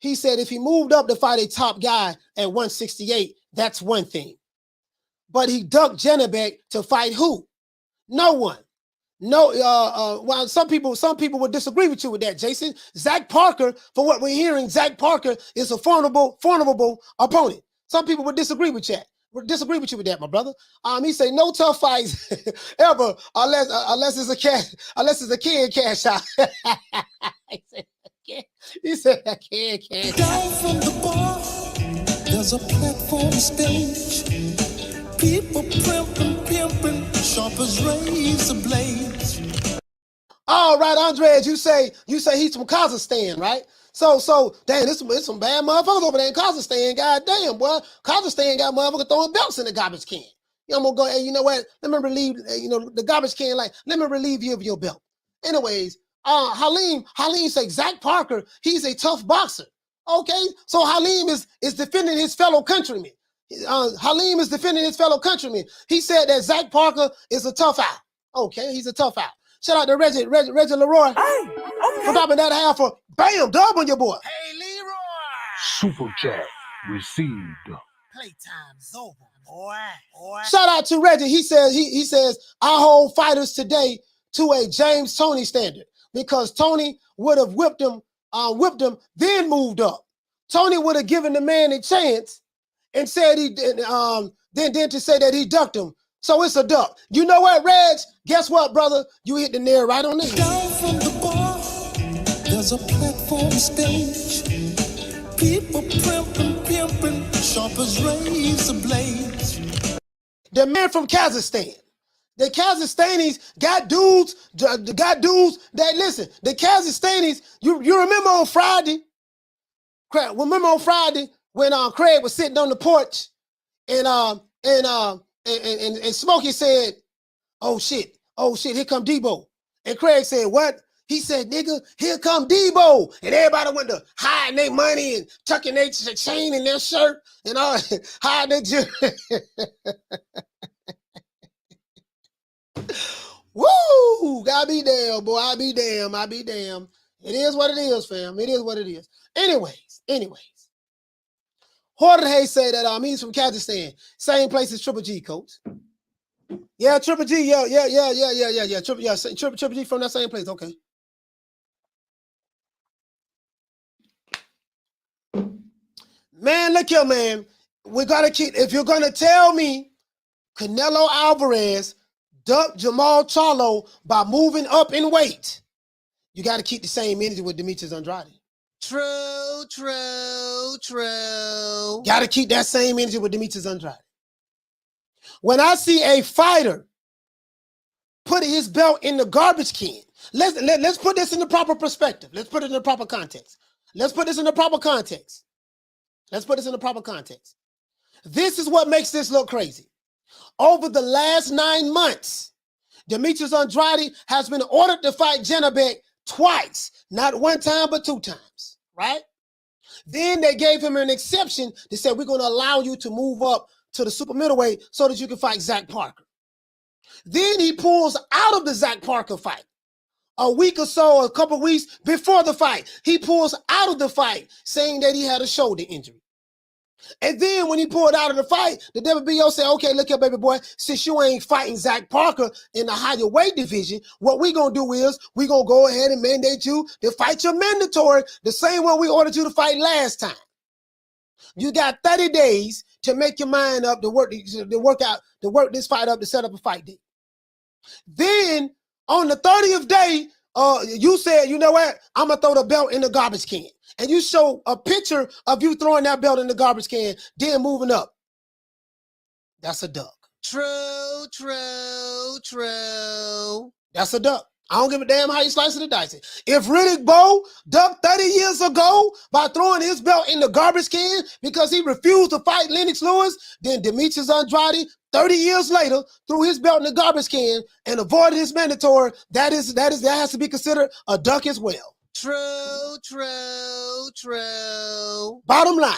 he said if he moved up to fight a top guy at 168, that's one thing. But he ducked Janibek to fight who? No one. No, well, some people would disagree with you with that, Jason. Zach Parker, for what we're hearing, Zach Parker is a formidable opponent. Some people would disagree with that. Would disagree with you with that, my brother. He say no tough fights ever unless it's a kid cash out. He said I can't cash out. Down from the bar, there's a platform stage. People pimping, sharp as razor blades. All right, Andrade, you say he's from Kazakhstan, right? So damn, it's some bad motherfuckers over there in Kazakhstan. God damn, boy. Kazakhstan got motherfuckers throwing belts in the garbage can. I'm gonna go, hey, you know what? Let me relieve, the garbage can, let me relieve you of your belt. Anyways, Halim say Zach Parker, he's a tough boxer. Okay, so Halim is defending his fellow countrymen. Halim is defending his fellow countrymen. He said that Zach Parker is a tough out. Okay, he's a tough out. Shout out to Reggie Leroy. Hey, okay. For dropping that half for bam, dub on your boy. Hey, Leroy. Super chat received. Playtime's over, boy. Shout out to Reggie. He says I hold fighters today to a James Toney standard because Toney would have whipped him, then moved up. Toney would have given the man a chance and said then to say that he ducked him. So it's a duck. You know what, Reg? Guess what, brother? You hit the nail right on the head. Down from the bar, there's a platform stage. People pimping, sharp as razor blades. The man from Kazakhstan. The Kazakhstanis got dudes that listen. The Kazakhstanis, you remember on Friday? Remember on Friday when Craig was sitting on the porch and Smokey said, oh shit, here come Debo. And Craig said, what? He said, nigga, here come Debo. And everybody went to hiding their money and tucking their chain in their shirt and all, hiding their jewelry. Woo! God be damn, boy. I be damn. It is what it is, fam. It is what it is. Anyways. Jorge said that he's from Kazakhstan. Same place as Triple G, coach. Yeah, Triple G. Yeah. Triple G from that same place. Okay. Man, look here, man. We gotta keep. If you're gonna tell me Canelo Alvarez ducked Jamal Charlo by moving up in weight, you got to keep the same energy with Demetrius Andrade. True. Got to keep that same energy with Demetrius Andrade. When I see a fighter putting his belt in the garbage can, let's put this in the proper perspective. Let's put it in the proper context. Let's put this in the proper context. This is what makes this look crazy. Over the last 9 months, Demetrius Andrade has been ordered to fight Janibek twice. Not one time, but 2 times, right? Then they gave him an exception. They said, we're going to allow you to move up to the super middleweight so that you can fight Zach Parker. Then he pulls out of the Zach Parker fight. A week or so, a couple weeks before the fight, he pulls out of the fight saying that he had a shoulder injury. And then when he pulled out of the fight, the WBO said, okay, look here, baby boy, since you ain't fighting Zach Parker in the higher weight division, what we going to do is we going to go ahead and mandate you to fight your mandatory the same one we ordered you to fight last time. You got 30 days to make your mind up to work this fight up to set up a fight date. Then on the 30th day, you said, you know what? I'm going to throw the belt in the garbage can. And you show a picture of you throwing that belt in the garbage can, then moving up. That's a duck. True. That's a duck. I don't give a damn how you slice it or dice it. If Riddick Bowe ducked 30 years ago by throwing his belt in the garbage can because he refused to fight Lennox Lewis, then Demetrius Andrade, 30 years later, threw his belt in the garbage can and avoided his mandatory. That has to be considered a duck as well. True. Bottom line,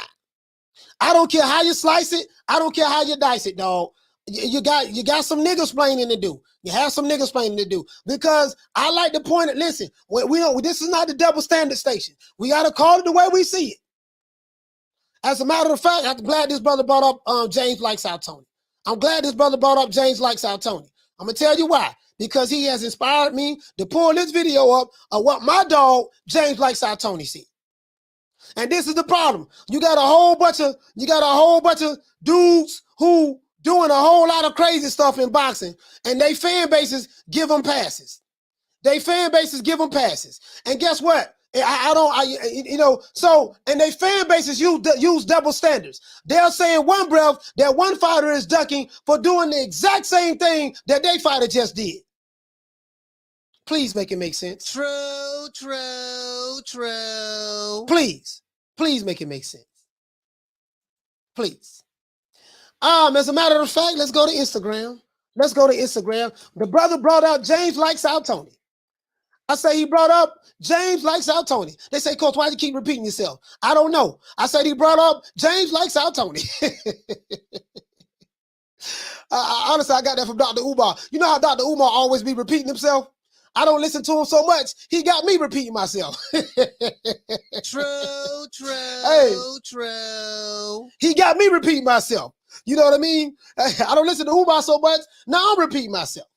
I don't care how you slice it. I don't care how you dice it, dog. You got some niggas explaining to do. You have some niggas explaining to do because I like to point it. Listen, we don't. This is not the double standard station. We got to call it the way we see it. As a matter of fact, I'm glad this brother brought up James Likes Out Tony. I'm glad this brother brought up James Likes Out Tony. I'm gonna tell you why. Because he has inspired me to pull this video up of what my dog James Likes Out Tony said. And this is the problem. You got a whole bunch of dudes who doing a whole lot of crazy stuff in boxing, and they fan bases give them passes. And guess what? And they fan bases use double standards. They're saying one breath that one fighter is ducking for doing the exact same thing that they fighter just did. Please make it make sense. True. Please make it make sense. Please. As a matter of fact, let's go to Instagram. The brother brought up James Likes Out Tony. I say he brought up James Likes Out Tony. They say, Coach, why do you keep repeating yourself? I don't know. I said he brought up James Likes Out Tony. Honestly, I got that from Dr. Umar. You know how Dr. Umar always be repeating himself? I don't listen to him so much. He got me repeating myself. True. He got me repeating myself. You know what I mean? I don't listen to Umar so much. Now I'm repeating myself.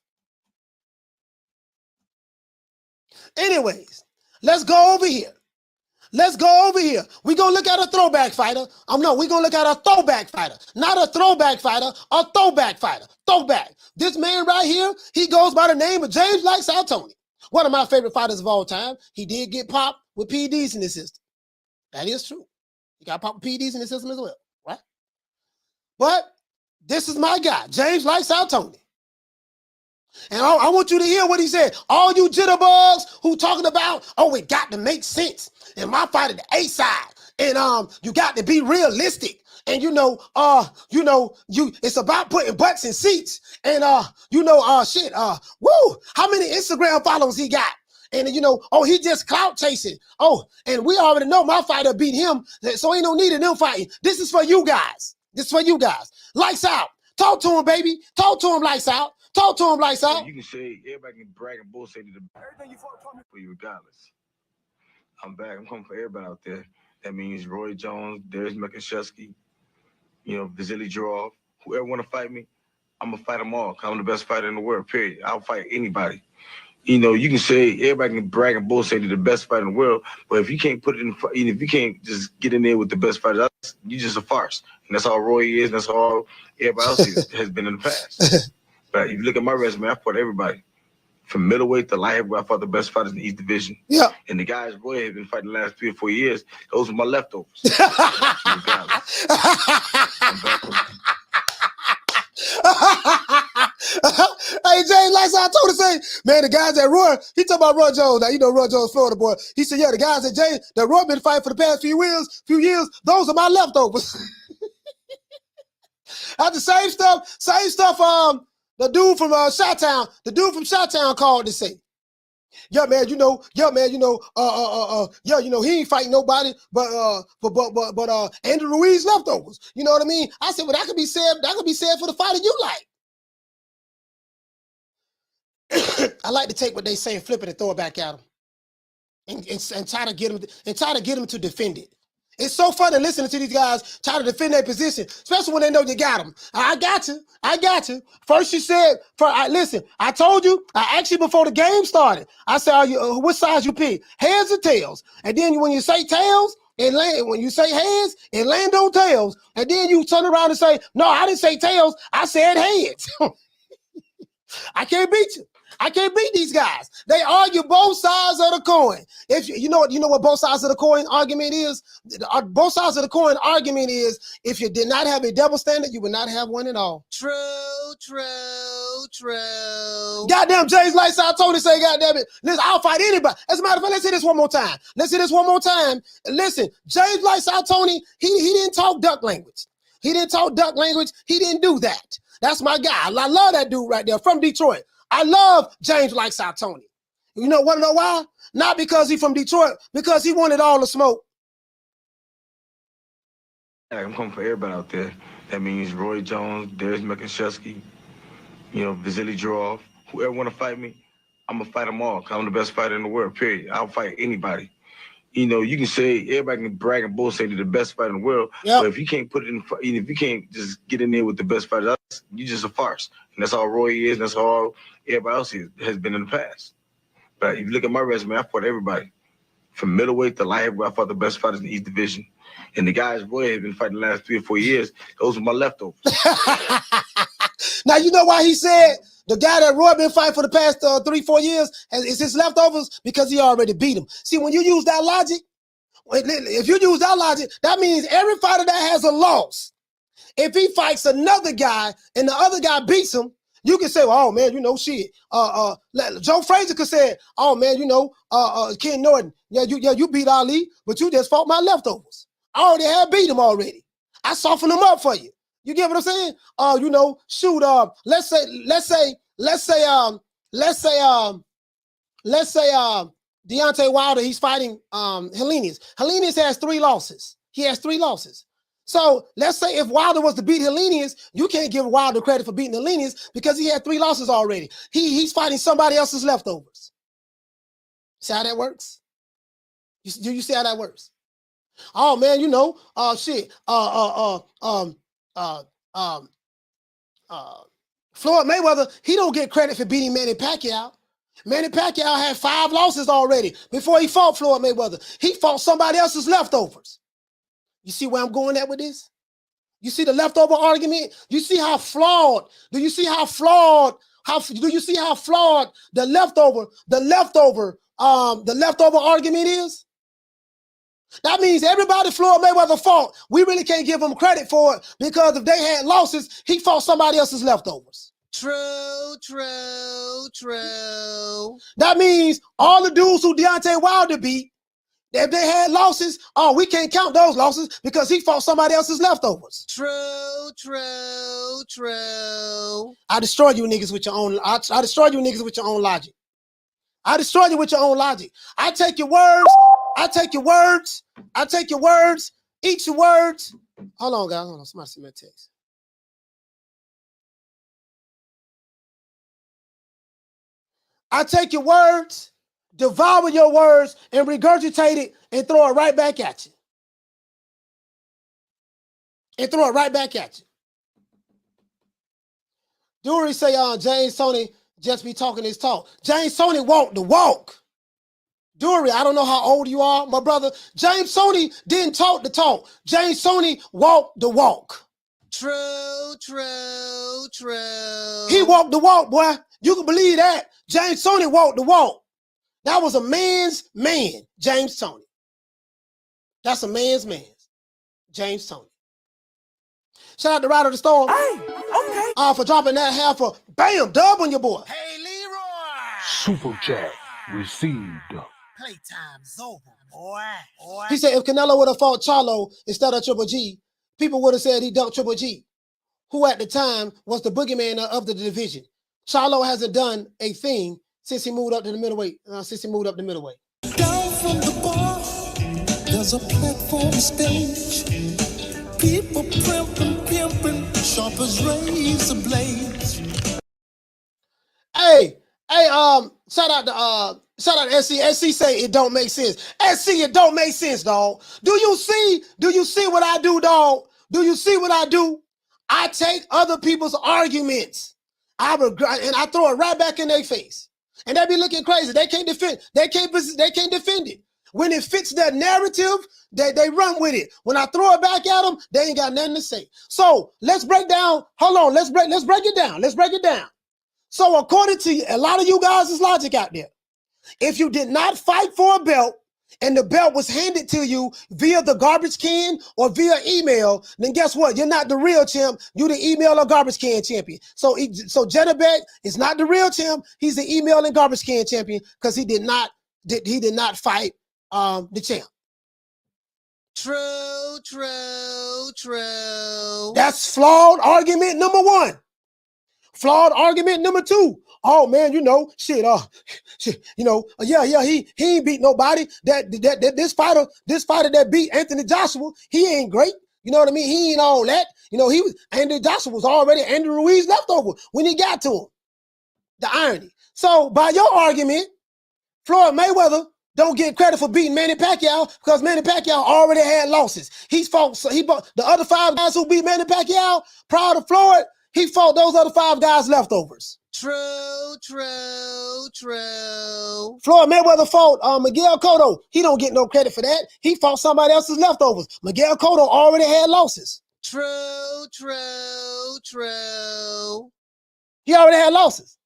Anyways, let's go over here. We're going to look at a throwback fighter. We're going to look at a throwback fighter. Not a throwback fighter, a throwback fighter. Throwback. This man right here, he goes by the name of James Likes Out Tony. One of my favorite fighters of all time. He did get popped with PEDs in his system. That is true. He got popped with PEDs in his system as well, right? But this is my guy, James Likes Out Tony. And I want you to hear what he said. All you jitterbugs who talking about, oh, it got to make sense. And my fight at the A side. And you got to be realistic. And it's about putting butts in seats. And woo, how many Instagram followers he got? And he just clout chasing. Oh, and we already know my fighter beat him, so ain't no need in them fighting. This is for you guys. Lights out. Talk to him, baby. Talk to him, lights out. Talk to him, lights out. You can say everybody can brag and bullshit everything you fought for you regardless. I'm back. I'm coming for everybody out there. That means Roy Jones, Darius McIntyre, Vasily Jarov, whoever want to fight me, I'm gonna fight them all. I'm the best fighter in the world. Period. I'll fight anybody. You can say everybody can brag and bullshit you're the best fighter in the world, but if you can't put it in, if you can't just get in there with the best fighters, you're just a farce. And that's all Roy is. And that's all everybody else has been in the past. But if you look at my resume, I fought everybody. From middleweight to light heavyweight, I fought the best fighters in the East Division. Yeah. And the guys Roy has been fighting the last 3 or 4 years, those were my leftovers. Hey, James, like I told him, say, man, the guys at Roy, he talking about Roy Jones. Now, you know Roy Jones, Florida boy. He said, yeah, the guys at James, that Roy been fighting for the past few years, those are my leftovers. That's the same stuff, the dude from Chi-Town called to say. Yeah, man, he ain't fighting nobody, but Andy Ruiz leftovers. You know what I mean? I said, well, that could be said for the fighter you like. I like to take what they say and flip it and throw it back at them, and try to get them to defend it. It's so funny listening to these guys try to defend their position, especially when they know you got them. I got you. First you said, listen, I told you, I asked you before the game started. I said, what size you pick, heads or tails? And then when you say tails, when you say heads, it land on tails. And then you turn around and say, no, I didn't say tails, I said heads. I can't beat you. I can't beat these guys. They argue both sides of the coin. If you know what both sides of the coin argument is? Both sides of the coin argument is if you did not have a double standard, you would not have one at all. True. Goddamn, James Lightside told me, say, goddamn it. Listen, I'll fight anybody. As a matter of fact, let's hear this one more time. Listen, James Lightside Tony, he didn't talk duck language. He didn't do that. That's my guy. I love that dude right there from Detroit. I love James Lightside Tony. You know why? Not because he's from Detroit, because he wanted all the smoke. I'm coming for everybody out there. That means Roy Jones, Darius McIntyre, Vasily Jurov. Whoever want to fight me, I'm going to fight them all because I'm the best fighter in the world, period. I'll fight anybody. You can say, everybody can brag and bull say they're the best fighter in the world, but if you can't put it in, if you can't just get in there with the best fighters, you're just a farce. And that's all Roy is, and that's all everybody else has been in the past. But if you look at my resume, I fought everybody. From middleweight to light heavyweight, I fought the best fighters in the East Division. And the guys Roy has been fighting the last 3 or 4 years, those are my leftovers. Now, you know why he said the guy that Roy been fighting for the past 3-4 years is his leftovers? Because he already beat him. See, when you use that logic, that means every fighter that has a loss, if he fights another guy and the other guy beats him, you can say, well, oh man, shit. Joe Frazier could say, oh man, Ken Norton, you beat Ali, but you just fought my leftovers. I already had beat him already. I softened them up for you. You get what I'm saying? Let's say Deontay Wilder, he's fighting Helenius. Helenius has 3 losses. He has 3 losses. So let's say if Wilder was to beat Helenius, you can't give Wilder credit for beating Helenius because he had 3 losses already. He's fighting somebody else's leftovers. See how that works? Do you see how that works? Oh man, Floyd Mayweather, he don't get credit for beating Manny Pacquiao. Manny Pacquiao had 5 losses already before he fought Floyd Mayweather. He fought somebody else's leftovers. You see where I'm going at with this? You see the leftover argument? You see how flawed? Do you see how flawed the leftover argument is? That means everybody Floyd Mayweather fought, we really can't give him credit for it because if they had losses, he fought somebody else's leftovers. True. That means all the dudes who Deontay Wilder beat, if they had losses, we can't count those losses because he fought somebody else's leftovers. True. I destroy you niggas with your own. I destroy you niggas with your own logic. I destroy you with your own logic. I take your words. Eat your words. Hold on, guys. Hold on. Somebody send me a text. I take your words, devour your words, and regurgitate it and throw it right back at you. Dury say, James Tony just be talking his talk. James Tony walked the walk. Dury, I don't know how old you are, my brother. James Tony didn't talk the talk. James Tony walked the walk. True. He walked the walk, boy. You can believe that. James Tony walked the walk. That was a man's man, James Tony. That's a man's man, James Tony. Shout out to Ride of the Storm. Hey, okay. for dropping that half bam, dub on your boy. Hey, Leroy. Super chat received. Playtime's over, boy. Boy. He said if Canelo would have fought Charlo instead of Triple G, people would have said he dunked Triple G, who at the time was the boogeyman of the division. Charlo hasn't done a thing since he moved up to the middleweight. Down from the bar, there's a platform stage. People pimping, sharp as razor blades. Hey, shout out to SC. SC say it don't make sense. SC, it don't make sense, dog. Do you see what I do, dog? Do you see what I do? I take other people's arguments. I throw it right back in their face. And they be looking crazy. They can't defend it. When it fits their narrative, they run with it. When I throw it back at them, they ain't got nothing to say. So let's break down. Hold on, let's break it down. Let's break it down. So according to a lot of you guys' logic out there, if you did not fight for a belt and the belt was handed to you via the garbage can or via email, then guess what? You're not the real champ. You're the email or garbage can champion. So Janibek is not the real champ. He's the email and garbage can champion because he did not fight the champ. True. That's flawed argument number one. Flawed argument number two. Oh man, he ain't beat nobody. This fighter that beat Anthony Joshua, he ain't great. You know what I mean? He ain't all that. Anthony Joshua was already Andy Ruiz leftover when he got to him. The irony. So by your argument, Floyd Mayweather don't get credit for beating Manny Pacquiao because Manny Pacquiao already had losses. He fought the other 5 guys who beat Manny Pacquiao prior to Floyd. He fought those other 5 guys leftovers. True. Floyd Mayweather fought Miguel Cotto. He don't get no credit for that. He fought somebody else's leftovers. Miguel Cotto already had losses. True. He already had losses.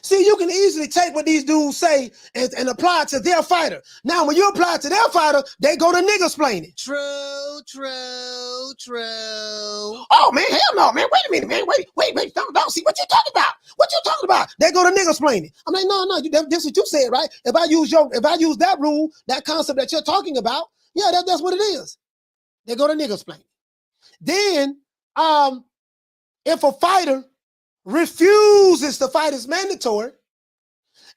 See, you can easily take what these dudes say and apply it to their fighter. Now, when you apply it to their fighter, they go to niggersplaining. True. Oh, man, hell no, man. Wait a minute, man. Wait. Don't see what you talking about. What you talking about? They go to niggersplaining. I'm like, no, this is what you said, right? If I use that rule, that concept that you're talking about, yeah, that's what it is. They go to niggersplaining. Then, if a fighter refuses to fight as mandatory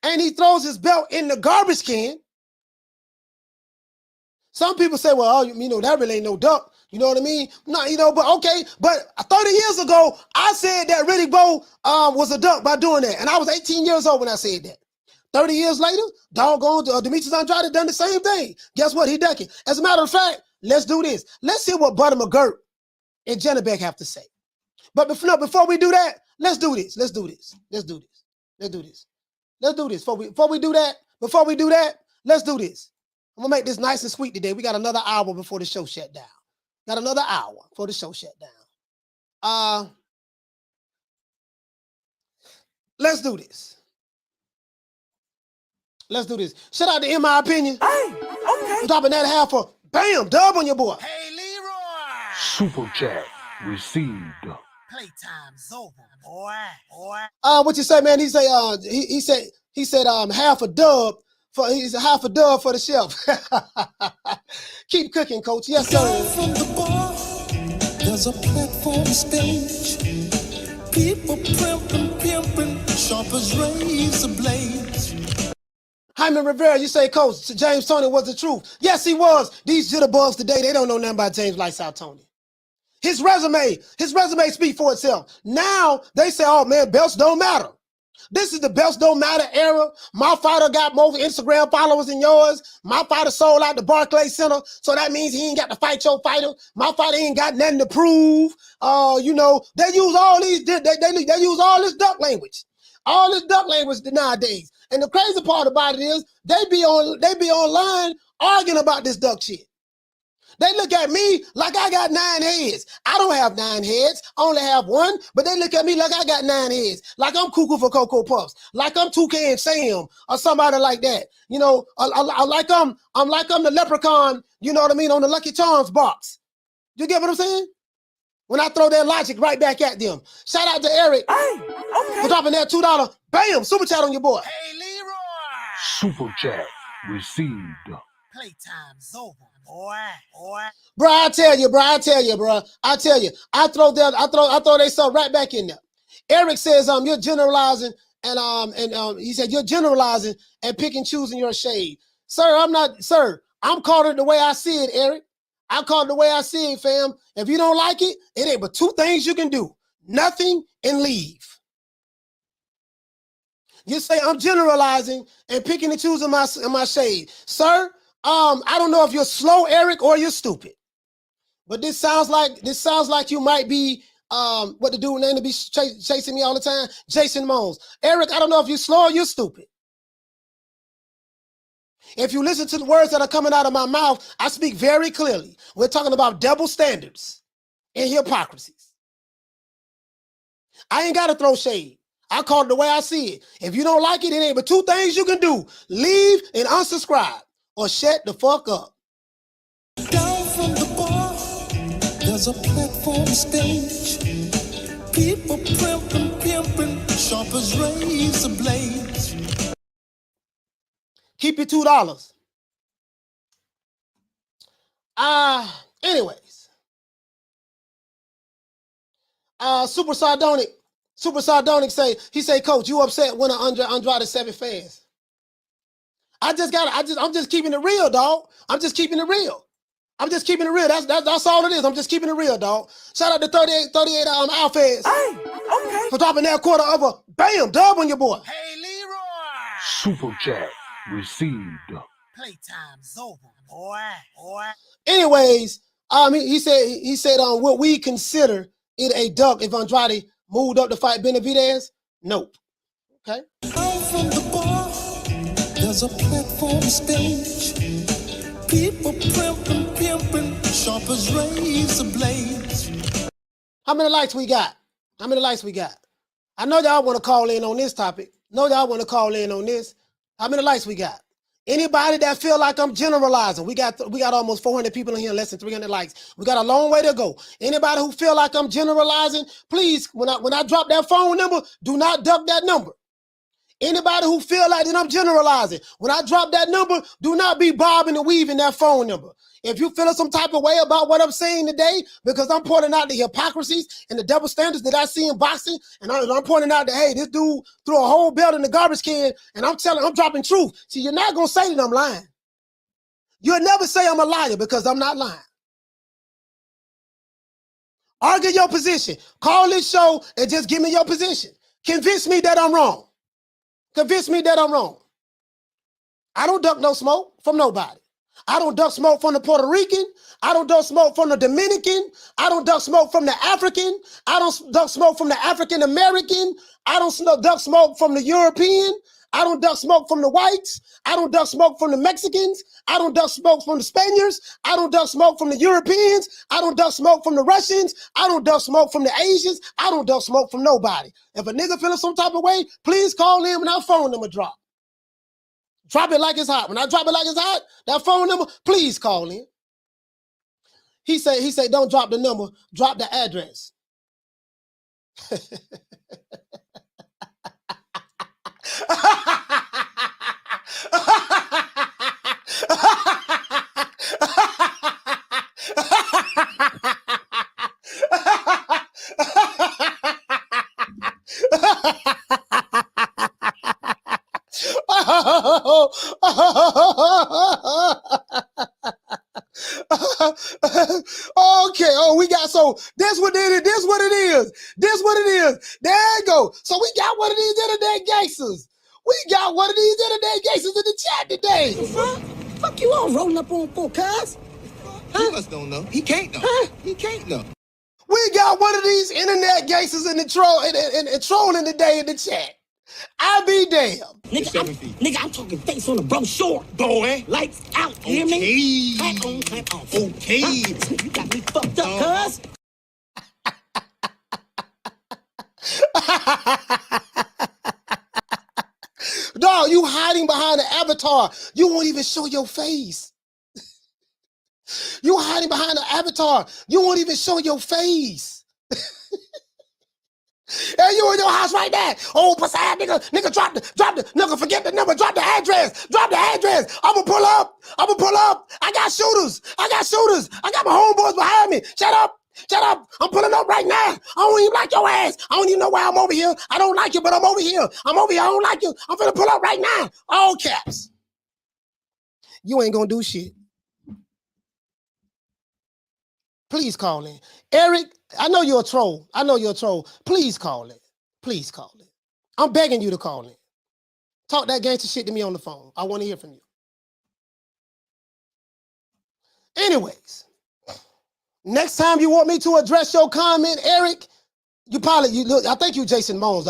and he throws his belt in the garbage can, some people say, well, that really ain't no duck. You know what I mean? No, but okay. But 30 years ago, I said that Riddick Bowe was a duck by doing that. And I was 18 years old when I said that. 30 years later, doggone Demetrius Andrade done the same thing. Guess what? He ducking. As a matter of fact, let's do this. Let's hear what Butter McGirt and Janibek have to say. But before we do that, let's do this. Before we do that, let's do this. I'm gonna make this nice and sweet today. We got another hour before the show shut down. Let's do this. Shout out to In My Opinion. Hey, okay. Dropping that half for bam, dub on your boy. Hey, Leroy. Super chat received. Playtime's over, boy. What you say, man? He said half a dub for the shelf. Keep cooking, coach. Yes, sir. Down from the bar, there's a platform stage. People pimping, sharp as razor blades. Hyman Rivera, you say, Coach, James Toney was the truth. Yes, he was. These jitterbugs today, they don't know nothing about James Lights Out Toney. His resume speaks for itself. Now they say, oh man, belts don't matter. This is the belts don't matter era. My fighter got more Instagram followers than yours. My fighter sold out the Barclays Center, so that means he ain't got to fight your fighter. My fighter ain't got nothing to prove. They use all these. They use all this duck language. All this duck language nowadays. And the crazy part about it is they be online arguing about this duck shit. They look at me like I got 9 heads. I don't have 9 heads. I only have 1, but they look at me like I got 9 heads. Like I'm Cuckoo for Cocoa Puffs. Like I'm Toucan Sam or somebody like that. Like I'm the leprechaun, you know what I mean, on the Lucky Charms box. You get what I'm saying? When I throw that logic right back at them. Shout out to Eric for dropping that $2. Bam! Super chat on your boy. Hey, Leroy. Super chat received. Playtime's over, boy. Bro, I tell you, bro. I throw they stuff right back in there. Eric says, you're generalizing and he said you're generalizing and pick and choosing your shade. Sir, I'm calling it the way I see it, Eric. I call it the way I see it, fam. If you don't like it, it ain't but two things you can do. Nothing and leave. You say I'm generalizing and picking and choosing my shade. Sir, I don't know if you're slow, Eric, or you're stupid. But this sounds like you might be what the dude name to be chasing me all the time, Jason Mones. Eric, I don't know if you're slow or you're stupid. If you listen to the words that are coming out of my mouth, I speak very clearly. We're talking about double standards and hypocrisies. I ain't got to throw shade. I call it the way I see it. If you don't like it, it ain't but two things you can do. Leave and unsubscribe or shut the fuck up. Down from the bar, there's a platform stage. People pimping, sharp as razor blades. Keep your $2. Anyways. Super Sardonic say, Coach, you upset when Andrade 7 fans. I'm just keeping it real, dog. I'm just keeping it real. That's all it is. I'm just keeping it real, dog. Shout out to 38 Alphas for dropping that quarter of a bam dub on your boy. Hey, Leroy. Super chat received. Playtime's over, boy. Anyways, he said would we consider it a duck if Andrade moved up to fight Benavidez? Nope. Okay. Down from the bar, there's a platform stage. People pimping, sharp as razor blades. How many likes we got? I know y'all want to call in on this topic. How many likes we got? Anybody that feel like I'm generalizing? We got almost 400 people in here, less than 300 likes. We got a long way to go. Anybody who feel like I'm generalizing, please, when I drop that phone number, do not duck that number. Anybody who feel like that I'm generalizing, when I drop that number, do not be bobbing and weaving that phone number. If you feeling some type of way about what I'm saying today, because I'm pointing out the hypocrisies and the double standards that I see in boxing, and I'm pointing out that, hey, this dude threw a whole belt in the garbage can, and I'm dropping truth. See, you're not going to say that I'm lying. You'll never say I'm a liar because I'm not lying. Argue your position. Call this show and just give me your position. Convince me that I'm wrong. I don't duck no smoke from nobody. I don't duck smoke from the Puerto Rican. I don't duck smoke from the Dominican. I don't duck smoke from the African. I don't duck smoke from the African American. I don't duck smoke from the European. I don't duck smoke from the whites. I don't duck smoke from the Mexicans. I don't duck smoke from the Spaniards. I don't duck smoke from the Europeans. I don't duck smoke from the Russians. I don't duck smoke from the Asians. I don't duck smoke from nobody. If a nigga feeling some type of way, please call in when our phone number drop. Drop it like it's hot. When I drop it like it's hot, that phone number, please call in. He said, don't drop the number, drop the address. Okay. Oh, we got this what it is. There you go. So we got one of these internet gangsters. In the chat today. Fuck you all rolling up on full cuz. He must don't know. He can't know. He can't know. We got one of these internet gangsters in the trolling today in the chat. I be damn. Nigga, I'm talking face on the brochure. Boy. Lights out, you hear me? Clap on, clap off. Okay. Huh? You got me fucked up, cuz. Dog, you hiding behind the avatar. You won't even show your face. You hiding behind the avatar. You won't even show your face. Hey, you in your house right now. Oh, beside nigga, drop the, nigga, forget the number, drop the address. I'ma pull up. I got shooters. I got my homeboys behind me. Shut up. I'm pulling up right now. I don't even like your ass. I don't even know why I'm over here. I don't like you, but I'm over here. I don't like you. I'm finna pull up right now. All caps. You ain't gonna do shit. Please call in. Eric, I know you're a troll. Please call in. I'm begging you to call in. Talk that gangster shit to me on the phone. I want to hear from you. Anyways, next time you want me to address your comment, Eric, I think you Jason Mones.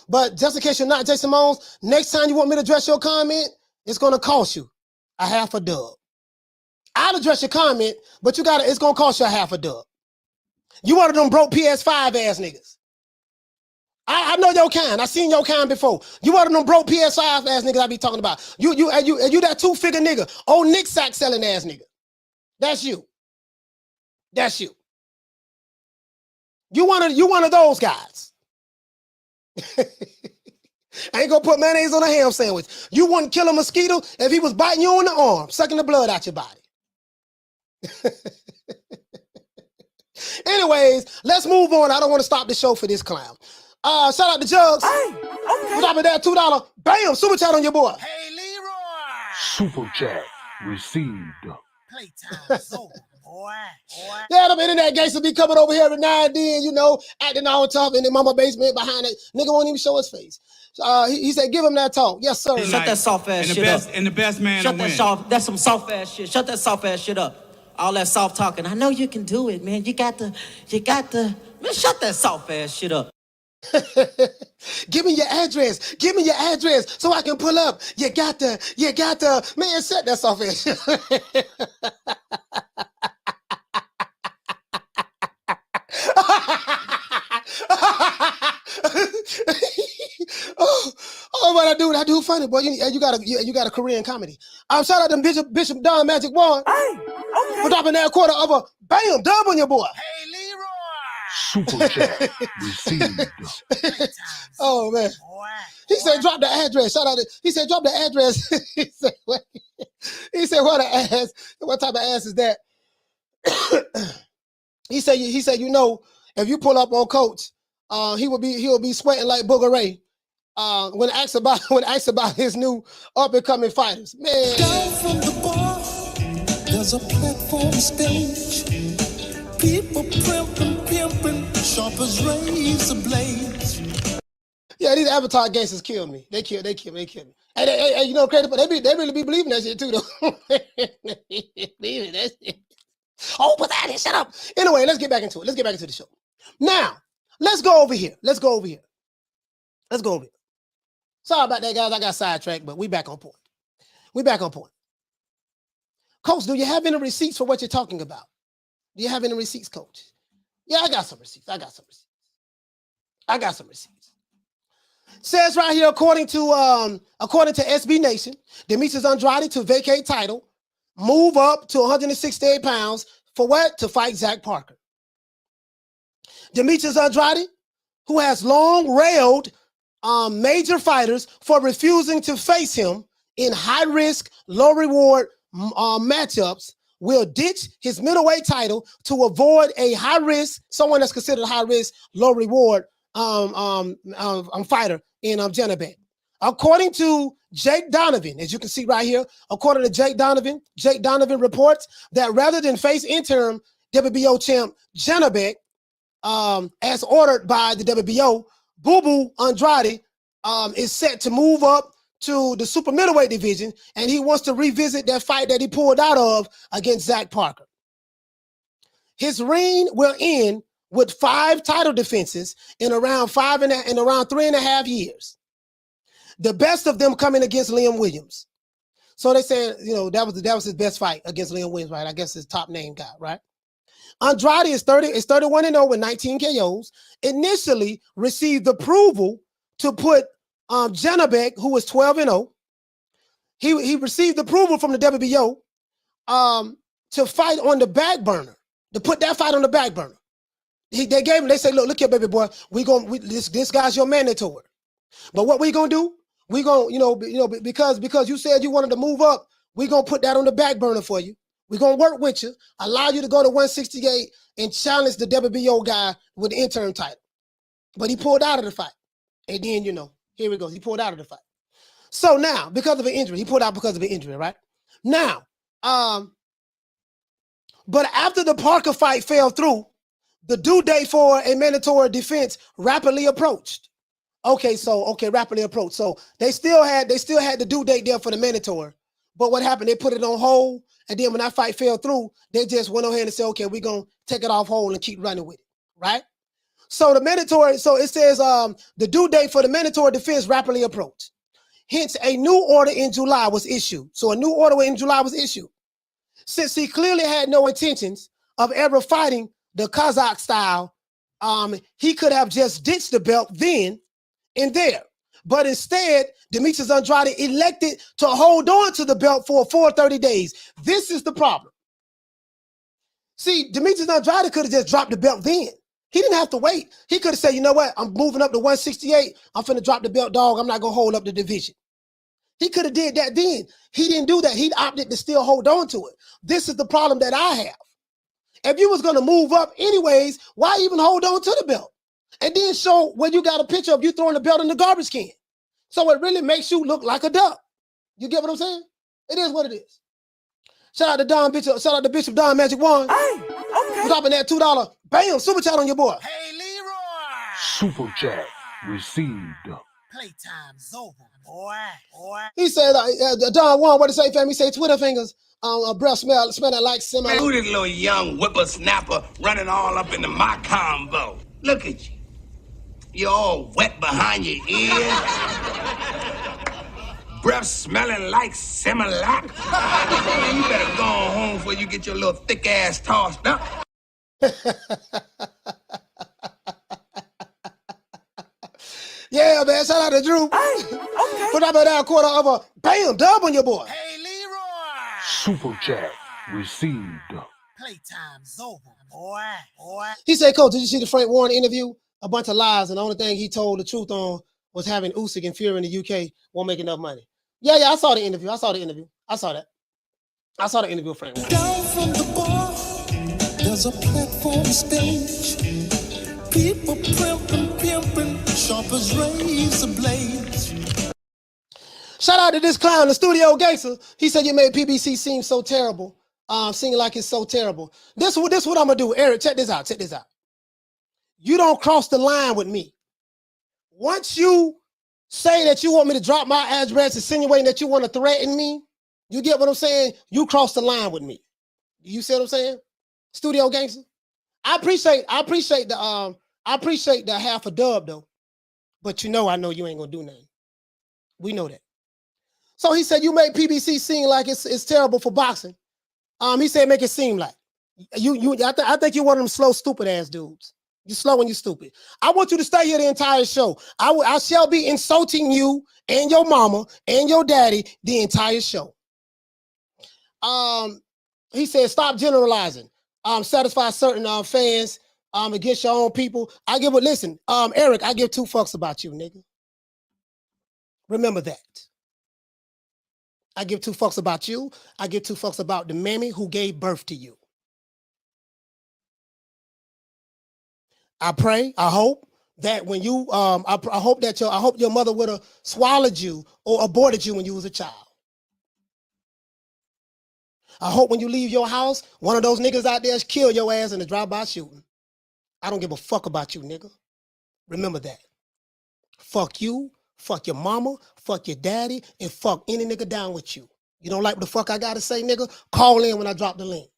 But just in case you're not Jason Mones, next time you want me to address your comment, it's gonna cost you a half a dub. I'll address your comment, but it's gonna cost you a half a dub. You one of them broke PS5 ass niggas. I know your kind. I seen your kind before. You one of them broke PS5 ass niggas I be talking about. You that 2-figure nigga. Old Nick sack selling ass nigga. That's you. You one of those guys. I ain't gonna put mayonnaise on a ham sandwich. You wouldn't kill a mosquito if he was biting you on the arm, sucking the blood out your body. Anyways, let's move on. I don't want to stop the show for this clown. Shout out to Jugs. Hey, okay. Drop it that $2. Bam, super chat on your boy. Hey, Leroy. Super chat received. Playtime's over, boy. Yeah, them internet gangsters be coming over here every now and then, acting all tough in the mama basement behind it. Nigga won't even show his face. He said, give him that talk. Yes, sir. Shut that soft ass shit up. And the best man Shut that that's some soft ass shit. Shut that soft ass shit up. All that soft talking. I know you can do it, man. You got the, man, shut that soft ass shit up. Give me your address so I can pull up. You got the, man, shut that soft ass shit. Oh, what I do funny, boy. You got a career in comedy. Shout out to Bishop Don Magic One. Hey, okay. For dropping that quarter of a bam dub on your boy. Hey, Leroy. Super chat received. Oh man. He said drop the address. Shout out he said drop the address. He said what an ass. What type of ass is that? He said if you pull up on Coach, he'll be sweating like Booger Ray. When asked about his new up and coming fighters, man. Down from the bar, there's a platform stage. People pimping, sharp as razor blades. Yeah, these Avatar gangsters killed me. They killed me. Hey, you know, crazy, but they really be believing that shit too, though. Believing that shit. Oh, but that is shut up. Anyway, let's get back into it. Let's get back into the show. Now, let's go over here. Sorry about that, guys. I got sidetracked, but we back on point. Coach, do you have any receipts for what you're talking about? Do you have any receipts, Coach? Yeah, I got some receipts. Says right here, according to SB Nation, Demetrius Andrade to vacate title, move up to 168 pounds for what? To fight Zach Parker. Demetrius Andrade, who has long railed major fighters for refusing to face him in high-risk, low-reward matchups, will ditch his middleweight title to avoid a someone that's considered high-risk, low-reward fighter in Janibek. According to Jake Donovan, as you can see right here, according to Jake Donovan reports that rather than face interim WBO champ Janibek, as ordered by the WBO, Boo Andrade is set to move up to the super middleweight division, and he wants to revisit that fight that he pulled out of against Zach Parker. His reign will end with 5 title defenses in around 3.5 years. The best of them coming against Liam Williams. So they said, that was his best fight against Liam Williams, right? I guess his top name guy, right? Andrade is 31-0 with 19 KOs. Initially received approval to put Janibek, who was 12-0. He received approval from the WBO to fight on the back burner, to put that fight on the back burner. They gave him. They say, look here, baby boy. This guy's your mandatory. But what we gonna do? We gonna because you said you wanted to move up. We gonna put that on the back burner for you. We gonna work with you, allow you to go to 168 and challenge the WBO guy with the interim title. But he pulled out of the fight, and then here we go. He pulled out of the fight. So now, because of an injury, he pulled out because of an injury, right? Now, but after the Parker fight fell through, the due date for a mandatory defense rapidly approached. Rapidly approached. So they still had the due date there for the mandatory. But what happened? They put it on hold, and then when that fight fell through, they just went ahead and said, okay, we're gonna take it off hold and keep running with it, right? So the mandatory, so it says the due date for the mandatory defense rapidly approached. Hence, a new order in July was issued. So a new order in July was issued. Since he clearly had no intentions of ever fighting the Kazakh style, he could have just ditched the belt then and there. But instead, Demetrius Andrade elected to hold on to the belt for a full 30 days. This is the problem. See, Demetrius Andrade could have just dropped the belt then. He didn't have to wait. He could have said, you know what? I'm moving up to 168. I'm finna drop the belt, dog. I'm not gonna hold up the division. He could have did that then. He didn't do that. He opted to still hold on to it. This is the problem that I have. If you was gonna move up anyways, why even hold on to the belt? And then show when you got a picture of you throwing the belt in the garbage can. So it really makes you look like a duck. You get what I'm saying? It is what it is. Shout out to Don Bishop. Shout out to Bishop Don Magic One. Hey, okay. Dropping that $2. Bam, super chat on your boy. Hey, Leroy. Super chat received. Playtime's over, boy. He said, Don Juan, what to say, fam? He said, Twitter fingers. Breath smell like semi. Man, who this little young whippersnapper running all up into my combo? Look at you. You're all wet behind your ears. Breath smelling like Similac. Man, you better go on home before you get your little thick ass tossed up. Yeah, man. Shout out to Drew. Hey, okay. Put up that quarter of a bam dub on your boy. Hey, Leroy. Super chat received. Playtime's over, boy. He said, Coach, did you see the Frank Warren interview? A bunch of lies, and the only thing he told the truth on was having Usyk and Fury in the UK won't make enough money. Yeah, I saw the interview. I saw that. I saw the interview with Frank Warren. Down from the bar, there's a platform stage. People pimping, sharp as razor blades. Shout out to this clown, the studio gangster. He said you made PBC seem so terrible. Singing like it's so terrible. This what I'm gonna do. Eric, check this out. You don't cross the line with me. Once you say that you want me to drop my address, insinuating that you want to threaten me, you get what I'm saying? You cross the line with me. You see what I'm saying? Studio gangster. I appreciate the half a dub though. But I know you ain't gonna do nothing. We know that. So he said you make PBC seem like it's terrible for boxing. He said make it seem like I think you're one of them slow, stupid ass dudes. You're slow and you're stupid. I want you to stay here the entire show. I shall be insulting you and your mama and your daddy the entire show. He said stop generalizing. Satisfy certain fans against your own people. Eric, I give 2 fucks about you, nigga. Remember that. I give 2 fucks about you. I give 2 fucks about the mammy who gave birth to you. I hope that when you, I hope your mother would have swallowed you or aborted you when you was a child. I hope when you leave your house, one of those niggas out there kill your ass in a drive-by shooting. I don't give a fuck about you, nigga. Remember that. Fuck you, fuck your mama, fuck your daddy, and fuck any nigga down with you. You don't like what the fuck I gotta say, nigga? Call in when I drop the link.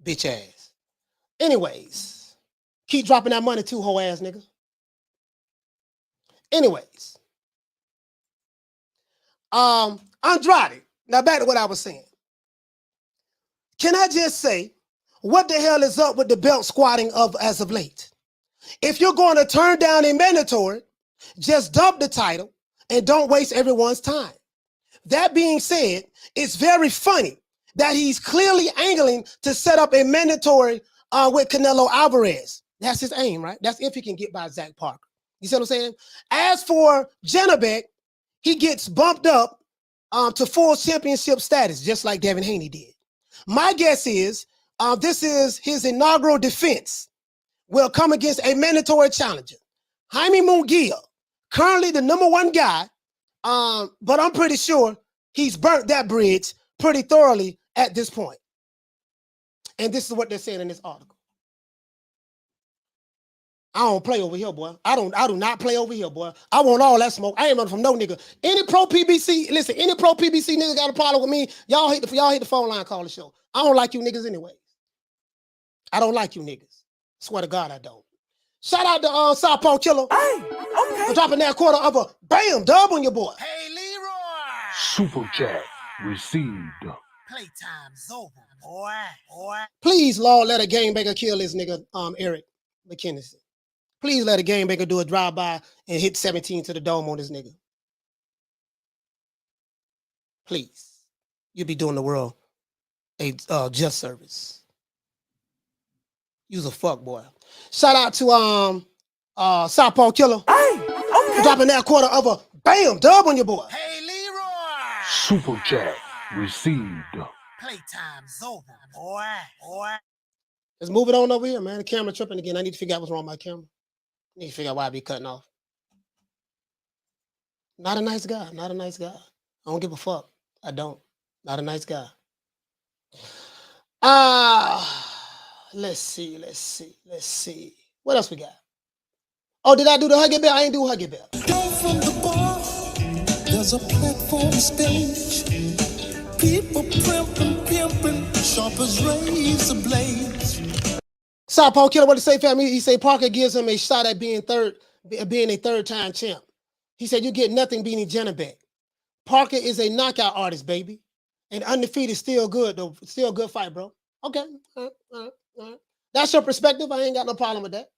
Bitch ass. Anyways, keep dropping that money too, hoe ass nigga. Anyways, Andrade. Now back to what I was saying. Can I just say, what the hell is up with the belt squatting as of late? If you're going to turn down a mandatory, just dump the title and don't waste everyone's time. That being said, it's very funny that he's clearly angling to set up a mandatory with Canelo Alvarez. That's his aim, right? That's if he can get by Zach Parker. You see what I'm saying? As for Janibek, he gets bumped up to full championship status, just like Devin Haney did. My guess is this is his inaugural defense. Will come against a mandatory challenger, Jaime Munguia, currently the #1 guy, but I'm pretty sure he's burnt that bridge pretty thoroughly at this point. And this is what they're saying in this article. I don't play over here, boy. I do not play over here, boy. I want all that smoke. I ain't running from no nigga. Any pro PBC, listen, any pro PBC nigga got a problem with me, y'all hate the phone line call the show. I don't like you niggas anyway. I don't like you niggas. Swear to God, I don't. Shout out to Southpaw Killer. Hey, okay. For dropping that quarter of a bam dub on your boy. Hey, Leroy. Super chat received. Playtime's over, boy. Please, Lord, let a game maker kill this nigga, Eric McKinnison. Please let a game maker do a drive-by and hit 17 to the dome on this nigga. Please. You'll be doing the world a just service. You's a fuck boy. Shout out to Southpaw Killer. Hey, okay. Dropping that quarter of a bam dub on your boy. Hey, Leroy. Super chat received. Playtime's over, boy. Let's move it on over here, man. The camera tripping again. I need to figure out what's wrong with my camera. I need to figure out why I be cutting off. Not a nice guy. Not a nice guy. I don't give a fuck. I don't. Not a nice guy. Let's see. What else we got? Oh, did I do the Huggy Bear? I ain't do Huggy Bear. Down from the bar, there's a platform stage. People pimping, sharp as razor blades. Southpaw Killer, what to say, family? He say Parker gives him a shot at being a third-time champ. He said you get nothing beating Janibek. Parker is a knockout artist, baby. And undefeated is still good, though. Still a good fight, bro. Okay. All right. That's your perspective. I ain't got no problem with that.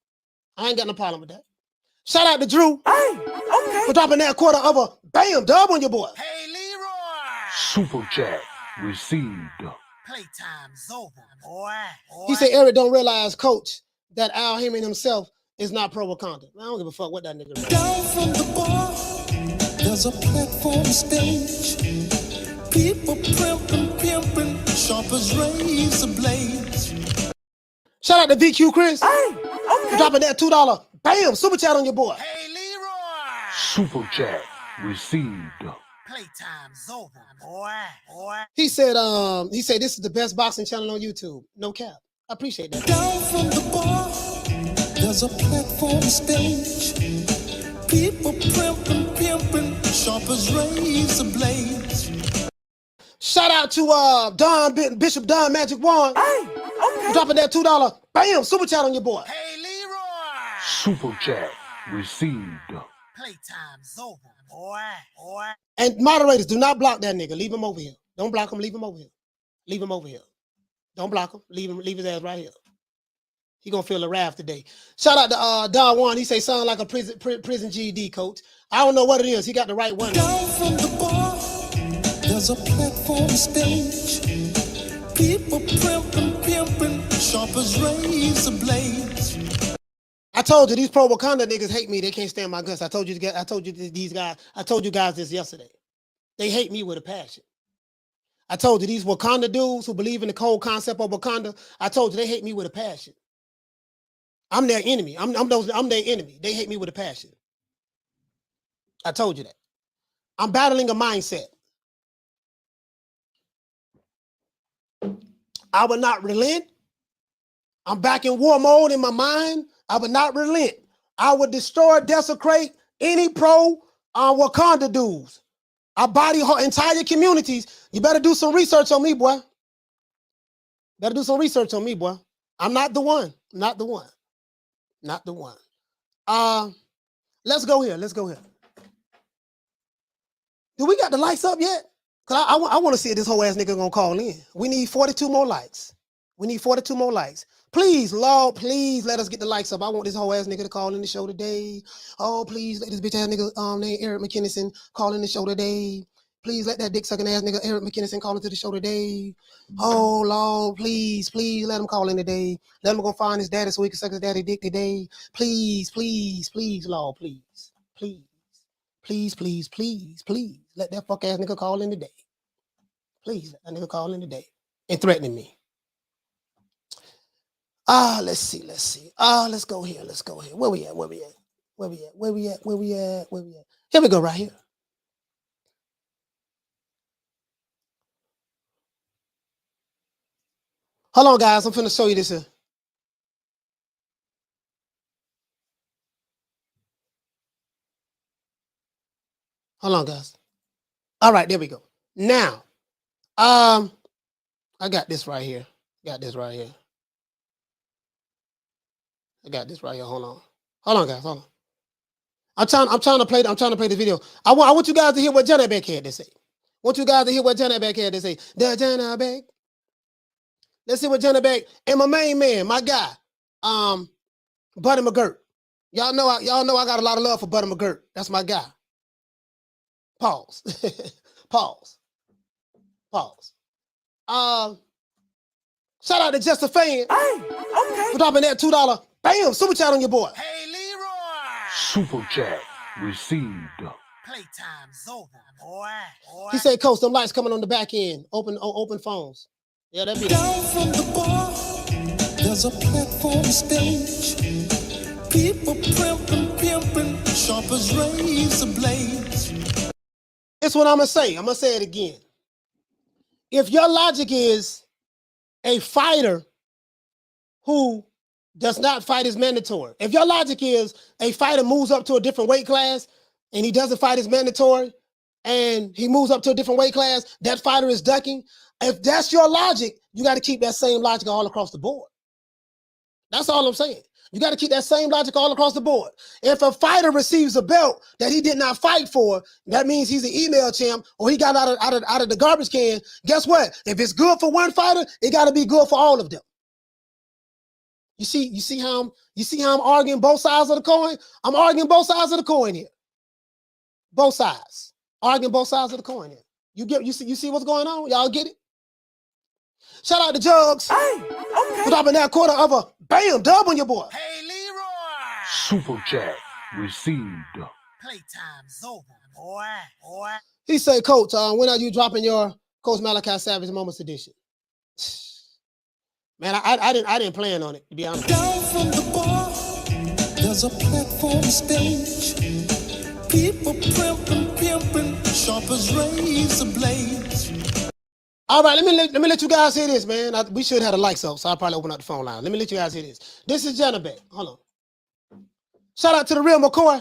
Shout out to Drew. Hey, okay. For dropping that quarter of a bam dub on your boy. Hey, Leroy. Super chat received. Playtime's over, boy. He said Eric don't realize, coach, that Al Heyman himself is not pro Wakanda. I don't give a fuck what that nigga does. Down from the bar, there's a platform stage. People pimping, sharp as razor blades. Shout out to VQ Chris. Hey, okay. For dropping that $2 bam super chat on your boy. Hey, Leroy. Super chat received. Playtime's over, boy. He said this is the best boxing channel on YouTube. No cap. I appreciate that. Down from the bar, there's a platform stage. People pimping, sharp as razor blades. Shout out to Bishop Don Magic Wand. Hey, okay. Dropping that $2 bam super chat on your boy. Hey, Leroy. Super chat received. Playtime's over, boy. And moderators, do not block that nigga. Leave him over here. Don't block him. Leave him over here. Don't block him. Leave his ass right here. He gonna feel the wrath today. Shout out to Don Juan. He say sound like a prison GED coach. I don't know what it is. He got the right one. Down from the bar, there's a platform stage. People pimping, sharp as razor blades. I told you these pro Wakanda niggas hate me. They can't stand my guts. I told you guys this yesterday. They hate me with a passion. I told you these Wakanda dudes who believe in the whole concept of Wakanda. I told you they hate me with a passion. I'm their enemy. I'm their enemy. They hate me with a passion. I told you that. I'm battling a mindset. I will not relent. I'm back in war mode in my mind. I would not relent. I would destroy, desecrate any pro Wakanda dudes. I body entire communities. You better do some research on me, boy. I'm not the one. Not the one. Let's go here. Do we got the lights up yet? Cause I want to see if this whole ass nigga gonna call in. We need 42 more likes. Please, Lord, please let us get the likes up. I want this whole ass nigga to call in the show today. Oh, please let this bitch ass nigga named Eric McKinnison call in the show today. Please let that dick sucking ass nigga Eric McKinnison call into the show today. Oh Lord, please let him call in today. Let him go find his daddy so he can suck his daddy dick today. Please, Lord, please. Please. Let that fuck ass nigga call in today. Please let that nigga call in today. And threatening me. Let's see. Let's go here. Where we at? Here we go, right here. Hold on, guys. I'm finna show you this here. Hold on, guys. All right, there we go. Now, I got this right here. I got this right here. Hold on, guys. Hold on. I'm trying to play the video. I want you guys to hear what Janibek had to say. The Janibek. Let's see what Janibek and my main man, my guy, Buddy McGirt. Y'all know I got a lot of love for Buddy McGirt. That's my guy. Pause. Shout out to Just a Fan. For dropping that $2. Bam, super chat on your boy. Hey, Leroy. Super chat received. Playtime's over, boy. He said, Coach, them lights coming on the back end. Open phones. Yeah, that'd be Down from the bar, there's a platform stage. People pimping, sharp as razor blades. That's what I'm gonna say. I'm gonna say it again. If your logic is a fighter who does not fight is mandatory, if your logic is a fighter moves up to a different weight class and he doesn't fight as mandatory and he moves up to a different weight class, that fighter is ducking. If that's your logic, you got to keep that same logic all across the board. That's all I'm saying. You got to keep that same logic all across the board. If a fighter receives a belt that he did not fight for, that means he's an email champ or he got out of the garbage can. Guess what? If it's good for one fighter, it got to be good for all of them. You see how I'm arguing both sides of the coin? I'm arguing both sides of the coin here. Both sides. Arguing both sides of the coin here. You see what's going on? Y'all get it? Shout out to Jugs. For dropping that quarter of a bam dub on your boy. Hey, Leroy. Super chat received. Playtime's over, boy. He said, Coach, when are you dropping your Coach Malachi Savage Moments edition? Man, I didn't plan on it, to be honest. Down from the bar, there's a platform stage. People pimping, sharp as razor blades. All right, let me let you guys hear this, man. We should have the lights up, so I'll probably open up the phone line. Let me let you guys hear this. This is Janibek. Hold on. Shout out to the real McCoy.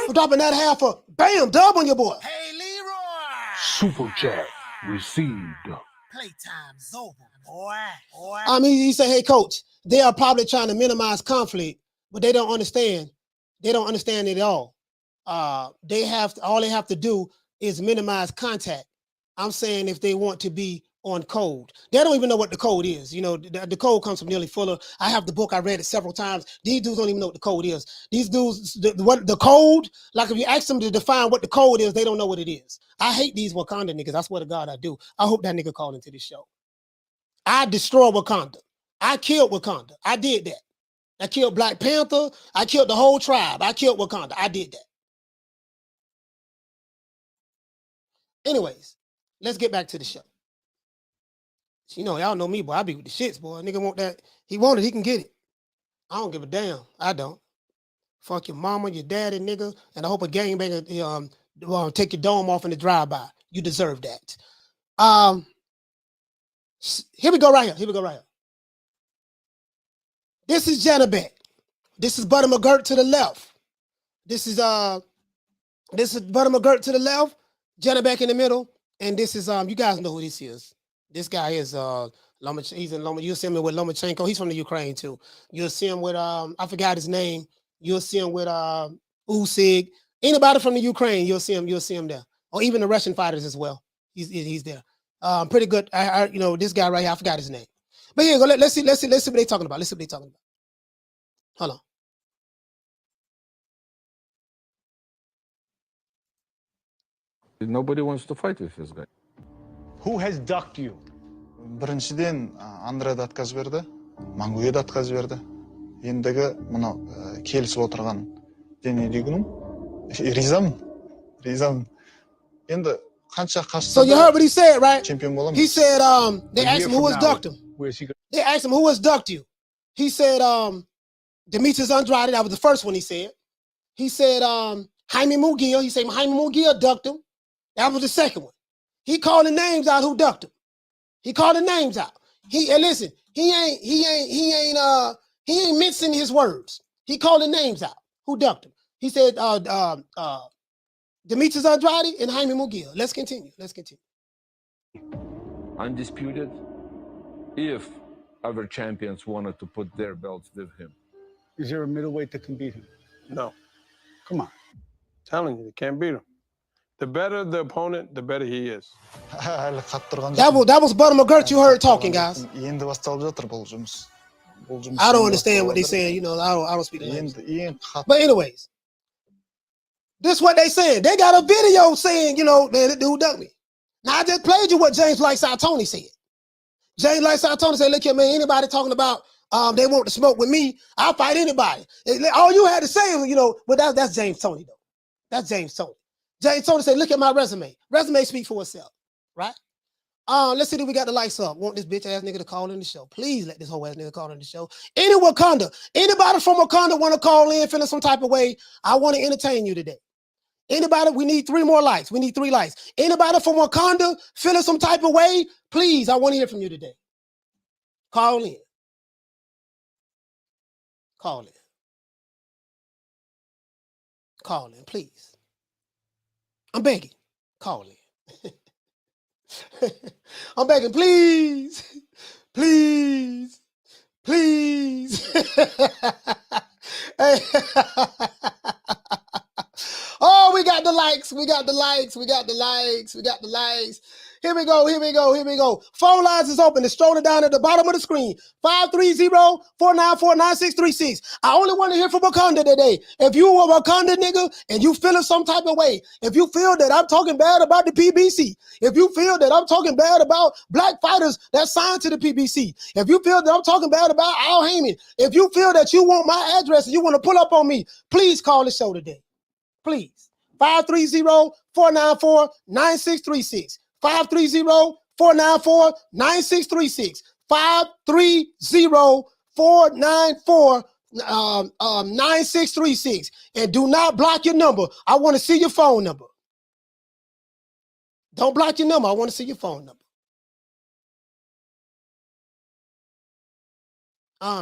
For dropping that half a bam dub on your boy. Hey, Leroy. Super chat received. Playtime's over, boy. He said, hey, Coach, they are probably trying to minimize conflict, but they don't understand. They don't understand it at all. All they have to do is minimize contact. I'm saying if they want to be on code, they don't even know what the code is. You know, the code comes from Nearly Fuller. I have the book. I read it several times. These dudes don't even know what the code is. These dudes, the code, like if you ask them to define what the code is, they don't know what it is. I hate these Wakanda niggas. I swear to God, I do. I hope that nigga called into this show. I destroyed Wakanda. I killed Wakanda. I did that. I killed Black Panther. I killed the whole tribe. I killed Wakanda. I did that. Anyways, let's get back to the show. You know, y'all know me, boy. I be with the shits, boy. Nigga want that. He want it, he can get it. I don't give a damn. I don't. Fuck your mama, your daddy, nigga. And I hope a gangbanger take your dome off in the drive-by. You deserve that. Here we go right here. This is Janibek. This is Buddy McGirt to the left. This is Buddy McGirt to the left. Janibek in the middle. And this is you guys know who this is. This guy is he's in Lomachenko. You'll see him with Lomachenko. He's from the Ukraine too. You'll see him with I forgot his name. You'll see him with Usyk. Anybody from the Ukraine, you'll see him there. Or even the Russian fighters as well. He's there. Pretty good. You know, this guy right here, I forgot his name. But here you go. Let's see what they're talking about. Hold on. Nobody wants to fight with this guy. Who has ducked you? Birinchiden Andrade отказ berdi, Manguya da отказ berdi. Endigi mana kelishib o'tirgan Denedigunum rizam. Endi qancha qashsa. So you heard what he said, right? Champion bo'lamiz. He said they asked him who has ducked him. They asked him who has ducked you. He said Demetrius Andrade, that was the first one he said. He said Jaime Munguia. He said Jaime Munguia ducked him. That was the second one. He called the names out who ducked him. He called the names out. And listen, he ain't mixing his words. He called the names out who ducked him. He said Demetrius Andrade and Jaime Munguia. Let's continue. Undisputed. If other champions wanted to put their belts with him. Is there a middleweight that can beat him? No. Come on. I'm telling you, they can't beat him. The better the opponent, the better he is. That was Butter McGirt you heard talking, guys. Endi boshlab жатыр бұл жұмыс. I don't understand what they saying. You know, I don't speak the language. But anyways, this is what they said. They got a video saying, you know, man, the dude ducked me. Now I just played you what James Lightside Tony said. James Lightside Tony said, look here, man, anybody talking about they want to smoke with me, I'll fight anybody. All you had to say was, you know, but that's James Tony, though. That's James Tony. James Tony said, look at my resume. Resume speaks for itself, right? Let's see if we got the lights up. Want this bitch ass nigga to call in the show. Please let this whole ass nigga call in the show. Anybody from Wakanda want to call in, feeling some type of way? I want to entertain you today. Anybody, we need 3 more lights. We need 3 lights. Anybody from Wakanda feeling some type of way? Please, I want to hear from you today. Call in. Call in. Call in, please. I'm begging. Call in. I'm begging, please. Please. Please. Hey. Oh, we got the likes. We got the likes. We got the likes. We got the likes. Here we go. Here we go. Here we go. Phone lines is open. It's strolling down at the bottom of the screen. 530-494-9636. I only want to hear from Wakanda today. If you a Wakanda nigga and you feeling some type of way, if you feel that I'm talking bad about the PBC, if you feel that I'm talking bad about black fighters that signed to the PBC, if you feel that I'm talking bad about Al Heyman, if you feel that you want my address and you want to pull up on me, please call the show today. Please. 530-494-9636. 530-494-9636. 530-494-9636. And do not block your number. I want to see your phone number. Don't block your number. I want to see your phone number.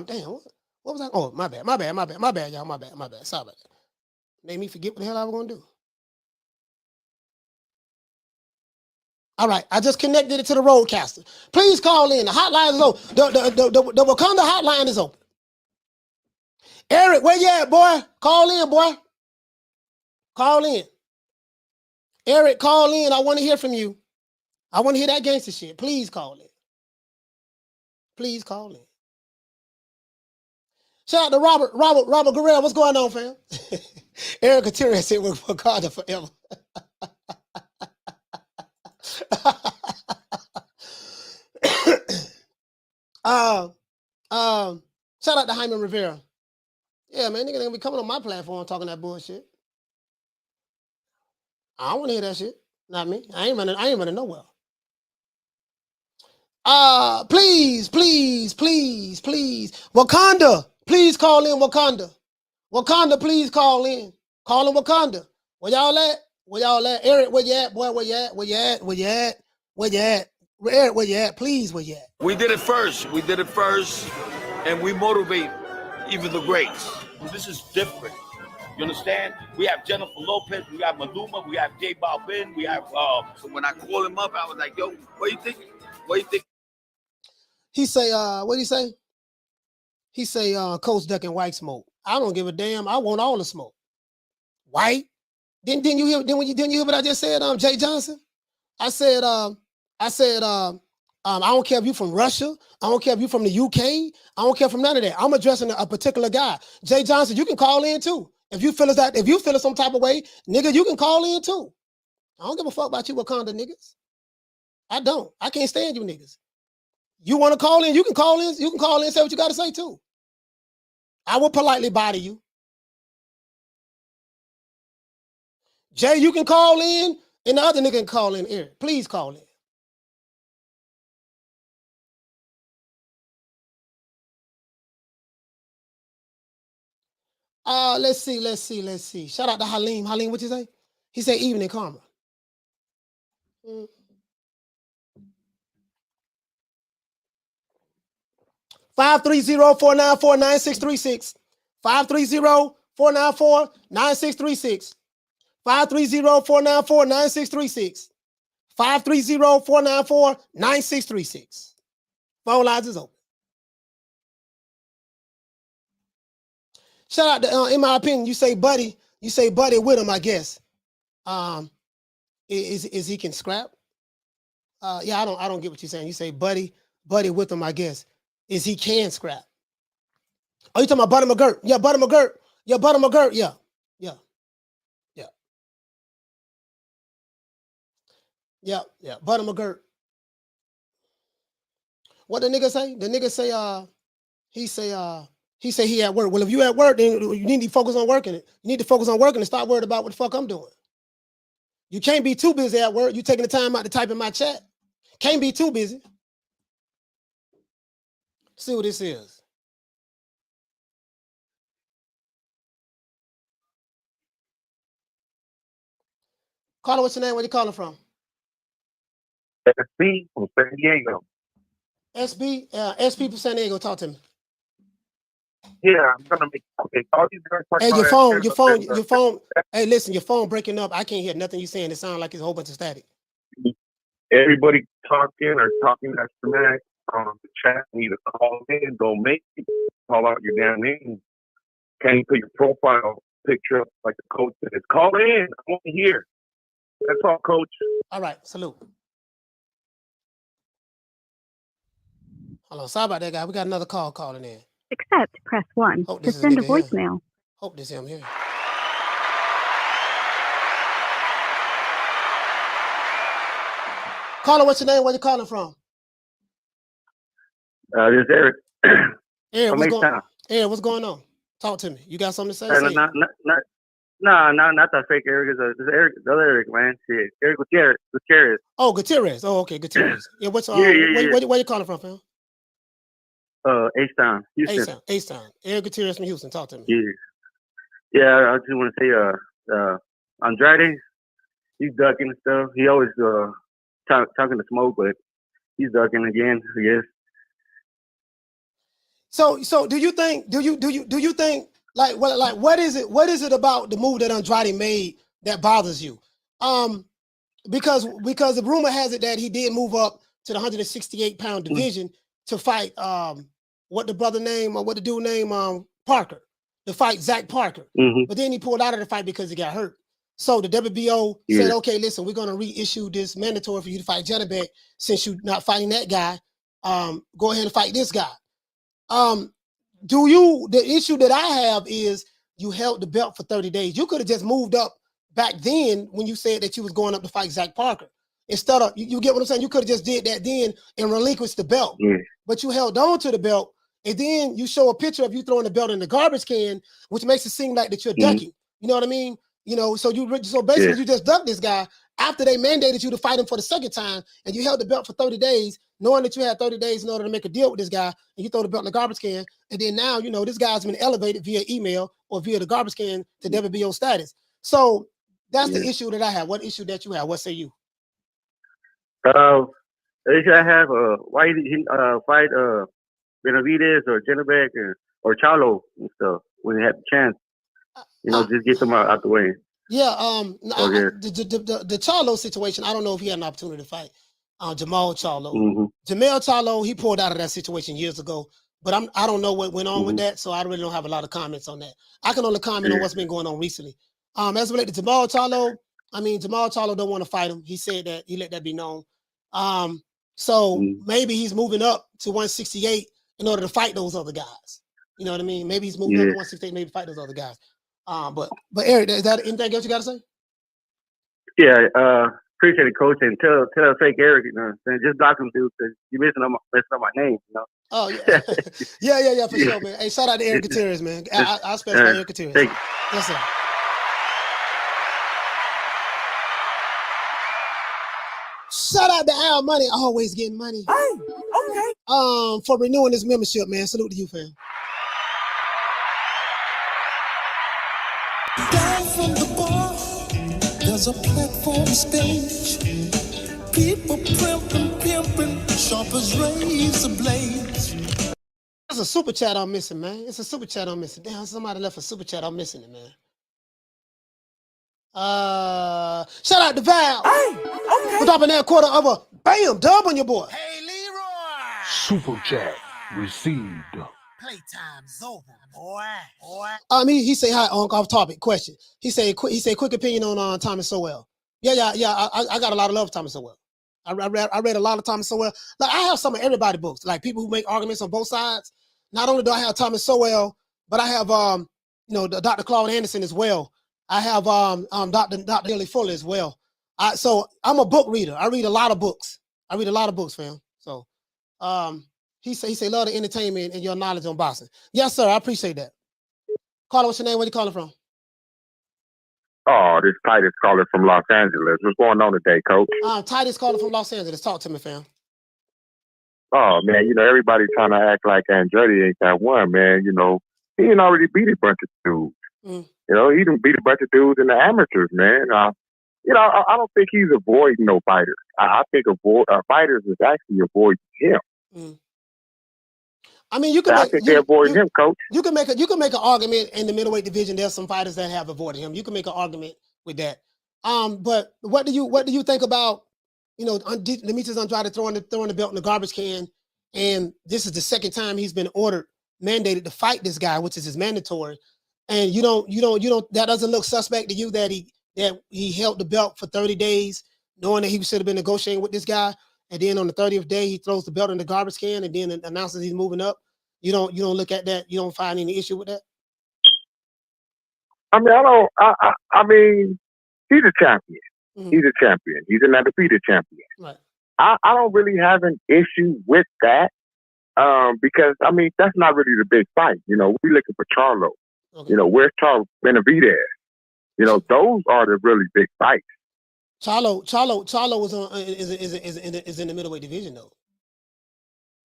Damn, what was that? Oh, my bad, y'all. My bad. Sorry about that. Made me forget what the hell I was going to do. All right, I just connected it to the roadcaster. Please call in. The hotline is open. The Wakanda hotline is open. Eric, where you at, boy? Call in, boy. Call in. Eric, call in. I want to hear from you. I want to hear that gangster shit. Please call in. Please call in. Shout out to Robert Guerrero. What's going on, fam? Eric Gutierrez said we're Wakanda forever. Shout out to Jaime Rivera. Yeah, man, nigga gonna be coming on my platform talking that bullshit. I don't want to hear that shit. Not me. I ain't running nowhere. Please. Wakanda, please call in Wakanda. Wakanda, please call in. Call in Wakanda. Where y'all at? Eric, where you at, boy? Where you at? Eric, where you at? Please, where you at? We did it first, and we motivate even the greats. This is different. You understand? We have Jennifer Lopez, we have Maluma, we have J Balvin, we have, so when I called him up, I was like, yo, what do you think? He say, what did he say? He say, Coach ducking white smoke. I don't give a damn. I want all the smoke. White? Didn't you hear what I just said, Jay Johnson? I said, I don't care if you're from Russia. I don't care if you're from the UK. I don't care from none of that. I'm addressing a particular guy. Jay Johnson, you can call in too. If you feel some type of way, nigga, you can call in too. I don't give a fuck about you Wakanda niggas. I don't. I can't stand you niggas. You want to call in? You can call in. You can call in and say what you got to say too. I will politely body you. Jay, you can call in, and the other nigga can call in. Eric, please call in. Let's see. Shout out to Halim. Halim, what you say? He said evening karma. 530-494-9636. 530-494-9636. 530-494-9636. 530-494-9636. Phone lines is open. Shout out to, in my opinion, you say buddy with him, I guess. Is he can scrap? Yeah, I don't get what you're saying. You say buddy with him, I guess. Is he can scrap? Oh, you talking about Buddy McGirt? Yeah, Buddy McGirt. Yeah, Buddy McGirt. Yeah. Buddy McGirt. What the nigga say? The nigga say, he say he at work. Well, if you at work, then you need to focus on working it. You need to focus on working and stop worried about what the fuck I'm doing. You can't be too busy at work. You taking the time out to type in my chat. Can't be too busy. See what this is. Caller, what's your name? Where you calling from? SB from San Diego. SB from San Diego. Talk to me. Yeah, I'm gonna make all these guys. Hey, your phone. Hey, listen, your phone breaking up. I can't hear nothing you're saying. It sounds like it's a whole bunch of static. Everybody talking that smack on the chat. Need to call in. Don't make it. Call out your damn name. Can't you put your profile picture up like the coach says? Call in. I want to hear. That's all, coach. All right, salute. Hold on, sorry about that, guy. We got another call calling in. Except press 1 to send a voicemail. Hope this is him here. Caller, what's your name? Where you calling from? This is Eric. Eric, what's going on? Talk to me. You got something to say? Not that fake Eric. It's Eric, the other Eric, man. Shit. Eric Gutierrez. Oh, Gutierrez. Oh, okay, Gutierrez. Yeah, where you calling from, fam? H-Town, Houston. H-Town. Eric Gutierrez from Houston. Talk to me. Yeah, I just want to say, Andrade, he's ducking and stuff. He always talking to smoke, but he's ducking again, I guess. So do you think like what is it about the move that Andrade made that bothers you? Because the rumor has it that he did move up to the 168-pound division to fight what the dude named Parker, to fight Zach Parker. But then he pulled out of the fight because he got hurt. So the WBO said, okay, listen, we're gonna reissue this mandatory for you to fight Janibek since you're not fighting that guy. Go ahead and fight this guy. The issue that I have is you held the belt for 30 days. You could have just moved up back then when you said that you was going up to fight Zach Parker. Instead of, you get what I'm saying? You could have just did that then and relinquished the belt. But you held on to the belt, and then you show a picture of you throwing the belt in the garbage can, which makes it seem like that you're ducking. You know what I mean? You know, so basically you just ducked this guy after they mandated you to fight him for the second time, and you held the belt for 30 days, knowing that you had 30 days in order to make a deal with this guy, and you throw the belt in the garbage can, and then now, you know, this guy's been elevated via email or via the garbage can to WBO status. So that's the issue that I have. What issue that you have? What say you? The issue I have, why did he fight Benavidez or Janibek or Charlo and stuff when he had the chance? You know, just get them out the way. Yeah, the Charlo situation, I don't know if he had an opportunity to fight Jamal Charlo. Jamal Charlo, he pulled out of that situation years ago, but I don't know what went on with that, so I really don't have a lot of comments on that. I can only comment on what's been going on recently. As related to Jamal Charlo, I mean, Jamal Charlo don't want to fight him. He said that, he let that be known. So maybe he's moving up to 168 in order to fight those other guys. You know what I mean? Maybe he's moving up to 168, maybe fight those other guys. But Eric, is that anything else you got to say? Yeah, appreciate it, Coach, and tell fake Eric, you know what I'm saying? Just block him, dude, because you're messing up my name, you know? Oh, yeah. yeah, for sure, man. Hey, shout out to Eric Gutierrez, man. I'll specify Eric Gutierrez. Thank you. Yes, sir. Shout out to Al Money, always getting money. Oh, okay. For renewing his membership, man. Salute to you, fam. Down from the bar, there's a platform stage. People pimping, sharp as razor blades. That's a super chat I'm missing, man. It's a super chat I'm missing. Damn, somebody left a super chat. I'm missing it, man. Shout out to Val. Hey, okay. For dropping that quarter of a bam dub on your boy. Hey, Leroy. Super chat received. Playtime's over, boy. He say hi on off topic question. He say quick opinion on Thomas Sowell. Yeah. I got a lot of love for Thomas Sowell. I read a lot of Thomas Sowell. Like I have some of everybody's books. Like people who make arguments on both sides. Not only do I have Thomas Sowell, but I have Dr. Claude Anderson as well. I have Dr. Neely Fuller as well. So I'm a book reader. I read a lot of books. Fam. So he say love the entertainment and your knowledge on boxing. Yes, sir. I appreciate that. Caller, what's your name? Where you calling from? Oh, this Titus calling from Los Angeles. What's going on today, Coach? Titus calling from Los Angeles. Talk to me, fam. Oh, man, everybody trying to act like Andrade ain't that one, man. He ain't already beat a bunch of dudes. He done beat a bunch of dudes in the amateurs, man. I don't think he's avoiding no fighters. I think fighters is actually avoiding him. I mean, you can. I think they're avoiding him, Coach. You can make an argument in the middleweight division. There's some fighters that have avoided him. You can make an argument with that. But what do you think about Demetrius Andrade throwing the belt in the garbage can, and this is the second time he's been mandated to fight this guy, which is his mandatory, and you don't that doesn't look suspect to you that he held the belt for 30 days, knowing that he should have been negotiating with this guy. And then on the 30th day, he throws the belt in the garbage can and then announces he's moving up. You don't look at that. You don't find any issue with that? I mean, he's a champion. Mm-hmm. He's a champion. He's an undefeated champion. Right. I don't really have an issue with that because, that's not really the big fight. We're looking for Charlo. Okay. Where's Charlo Benavidez? Those are the really big fights. Charlo is in the middleweight division though.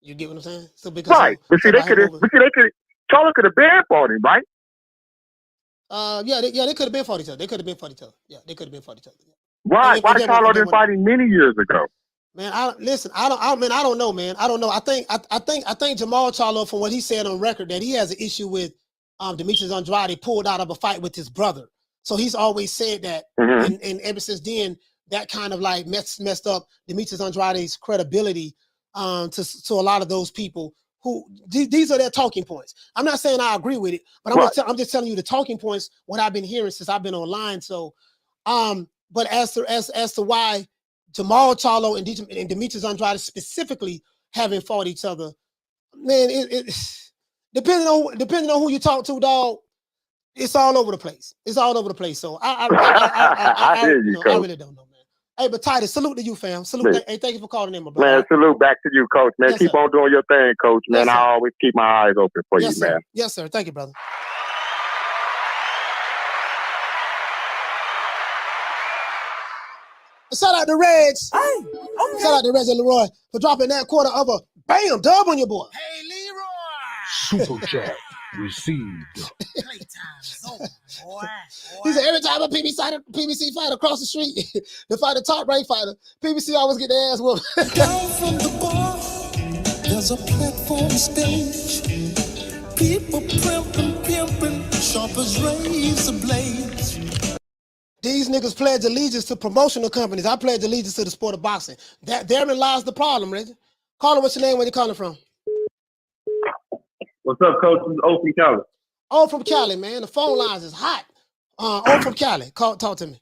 You get what I'm saying? So because right, but see, Charlo could have been fought him, right? They could have been fought each other. Yeah, they could have been fought each other. Why Charlo didn't fight him many years ago? Man, I don't know, man. I don't know. I think Jamal Charlo, from what he said on record, that he has an issue with Demetrius Andrade pulled out of a fight with his brother. So he's always said that, and ever since then, that kind of like messed up Demetrius Andrade's credibility to a lot of those people who these are their talking points. I'm not saying I agree with it, but I'm just telling you the talking points, what I've been hearing since I've been online. So, but as to why Jamal Charlo and Demetrius Andrade specifically haven't fought each other, man, it depending on who you talk to, dog. It's all over the place. So I really don't know, man. Hey, but Titus, salute to you, fam. Salute. Hey, thank you for calling in, my brother. Man, salute back to you, Coach. Man, keep on doing your thing, Coach. Man, Yes, I always keep my eyes open for you, sir. man. Yes, sir. Thank you, brother. Shout out to Reds. Hey, okay. Shout out to Reds and Leroy for dropping that quarter of a bam dub on your boy. Hey, Leroy. Super chat received. Playtime's over, boy. He said every time a PBC fighter across the street to fight a top ranked fighter, PBC always get their ass whooped. Down from the bar, there's a platform stage. People pimping, sharp as razor blades. These niggas pledge allegiance to promotional companies. I pledge allegiance to the sport of boxing. Therein lies the problem, Reggie. Caller, what's your name? Where you calling from? What's up, Coach? This is O from Cali. O from Cali, man. The phone lines is hot. O from Cali. Talk to me.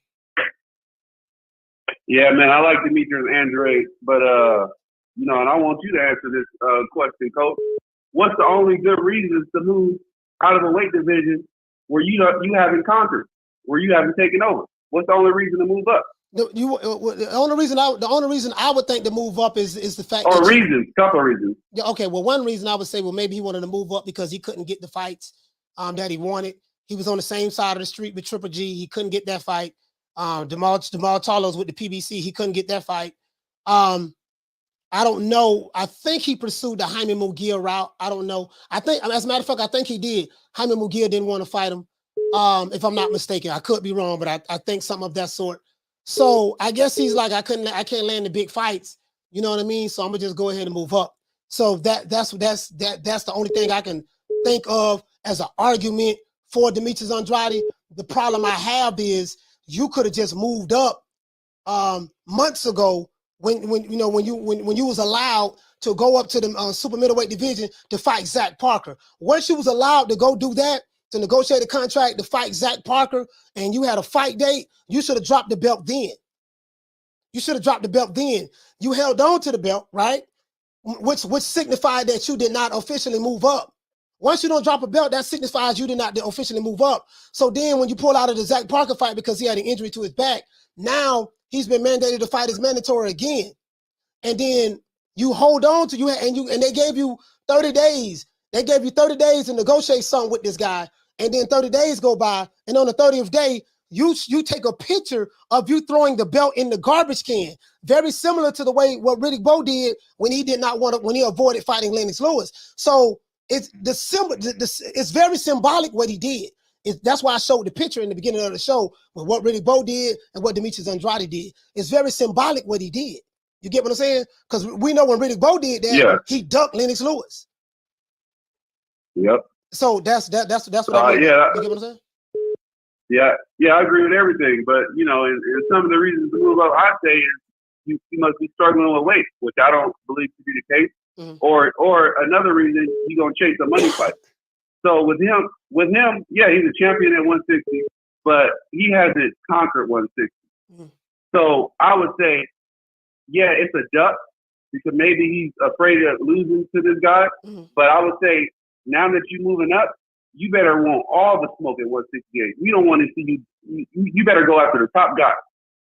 Yeah, man, I like Demetrius Andrade, but and I want you to answer this question, Coach. What's the only good reasons to move out of the weight division where you haven't conquered, where you haven't taken over? What's the only reason to move up? The only reason I would think to move up is the fact. Or reasons, couple reasons. Yeah. Okay. Well, one reason I would say, well, maybe he wanted to move up because he couldn't get the fights that he wanted. He was on the same side of the street with Triple G. He couldn't get that fight. Jamal Charlo's with the PBC. He couldn't get that fight. I don't know. I think he pursued the Jaime Munguia route. I don't know. I think, as a matter of fact, I think he did. Jaime Munguia didn't want to fight him. If I'm not mistaken, I could be wrong, but I think something of that sort. So I guess he's like, I can't land the big fights. You know what I mean? So I'm gonna just go ahead and move up. So that's the only thing I can think of as an argument for Demetrius Andrade. The problem I have is you could have just moved up months ago when you was allowed to go up to the super middleweight division to fight Zach Parker. Once you was allowed to go do that, to negotiate a contract to fight Zach Parker, and you had a fight date, you should have dropped the belt then. You should have dropped the belt then. You held on to the belt, right? Which signified that you did not officially move up. Once you don't drop a belt, that signifies you did not officially move up. So then when you pull out of the Zach Parker fight because he had an injury to his back, now he's been mandated to fight his mandatory again. And then you hold on to and they gave you 30 days. They gave you 30 days to negotiate something with this guy. And then 30 days go by, and on the 30th day, you take a picture of you throwing the belt in the garbage can. Very similar to the way what Riddick Bowe did when he did not want to, when he avoided fighting Lennox Lewis. So it's it's very symbolic what he did. That's why I showed the picture in the beginning of the show with what Riddick Bowe did and what Demetrius Andrade did. It's very symbolic what he did. You get what I'm saying? Because we know when Riddick Bowe did that, he ducked Lennox Lewis. Yep. So that's what I mean. Yeah. You get what I'm saying? Yeah, I agree with everything. But and some of the reasons to move up, I say, is you must be struggling with weight, which I don't believe to be the case. Mm-hmm. Or another reason, you're gonna chase a money fight. So with him, yeah, he's a champion at 160, but he hasn't conquered 160. Mm-hmm. So I would say, yeah, it's a duck because maybe he's afraid of losing to this guy. Mm-hmm. But I would say, now that you're moving up, you better want all the smoke at 168. We don't want to see you. You better go after the top guy.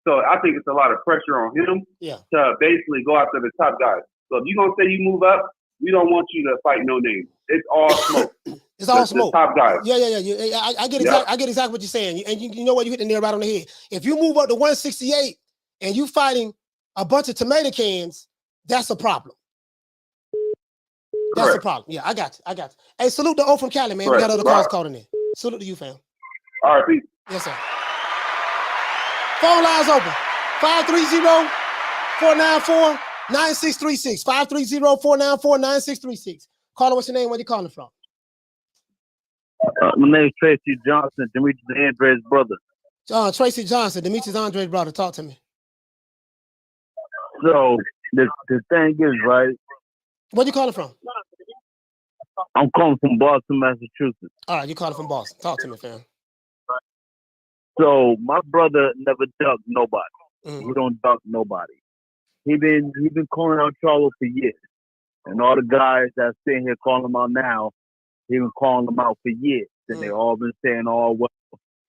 So I think it's a lot of pressure on him to basically go after the top guys. So if you're going to say you move up, we don't want you to fight no names. It's all smoke. It's all smoke. The top guys. Yeah. I get exactly what you're saying. And you know what? You hit the nail right on the head. If you move up to 168 and you fighting a bunch of tomato cans, that's a problem. That's the problem. Yeah, I got you. Hey, salute to O from Cali, man. We got other calls calling in. Salute to you, fam. All right, peace. Yes, sir. Phone lines open. 530-494-9636. 530-494-9636. Caller, what's your name? Where you calling from? My name is Tracy Johnson, Demetrius Andrade's brother. Tracy Johnson, Demetrius Andrade's brother. Talk to me. So the thing is, right? Where you calling from? I'm calling from Boston, Massachusetts. All right, you calling from Boston. Talk to me, fam. So my brother never ducked nobody. Mm-hmm. He don't duck nobody. He been calling out Charlo for years. And all the guys that's sitting here calling him out now, he been calling them out for years. And they all been saying, oh, well,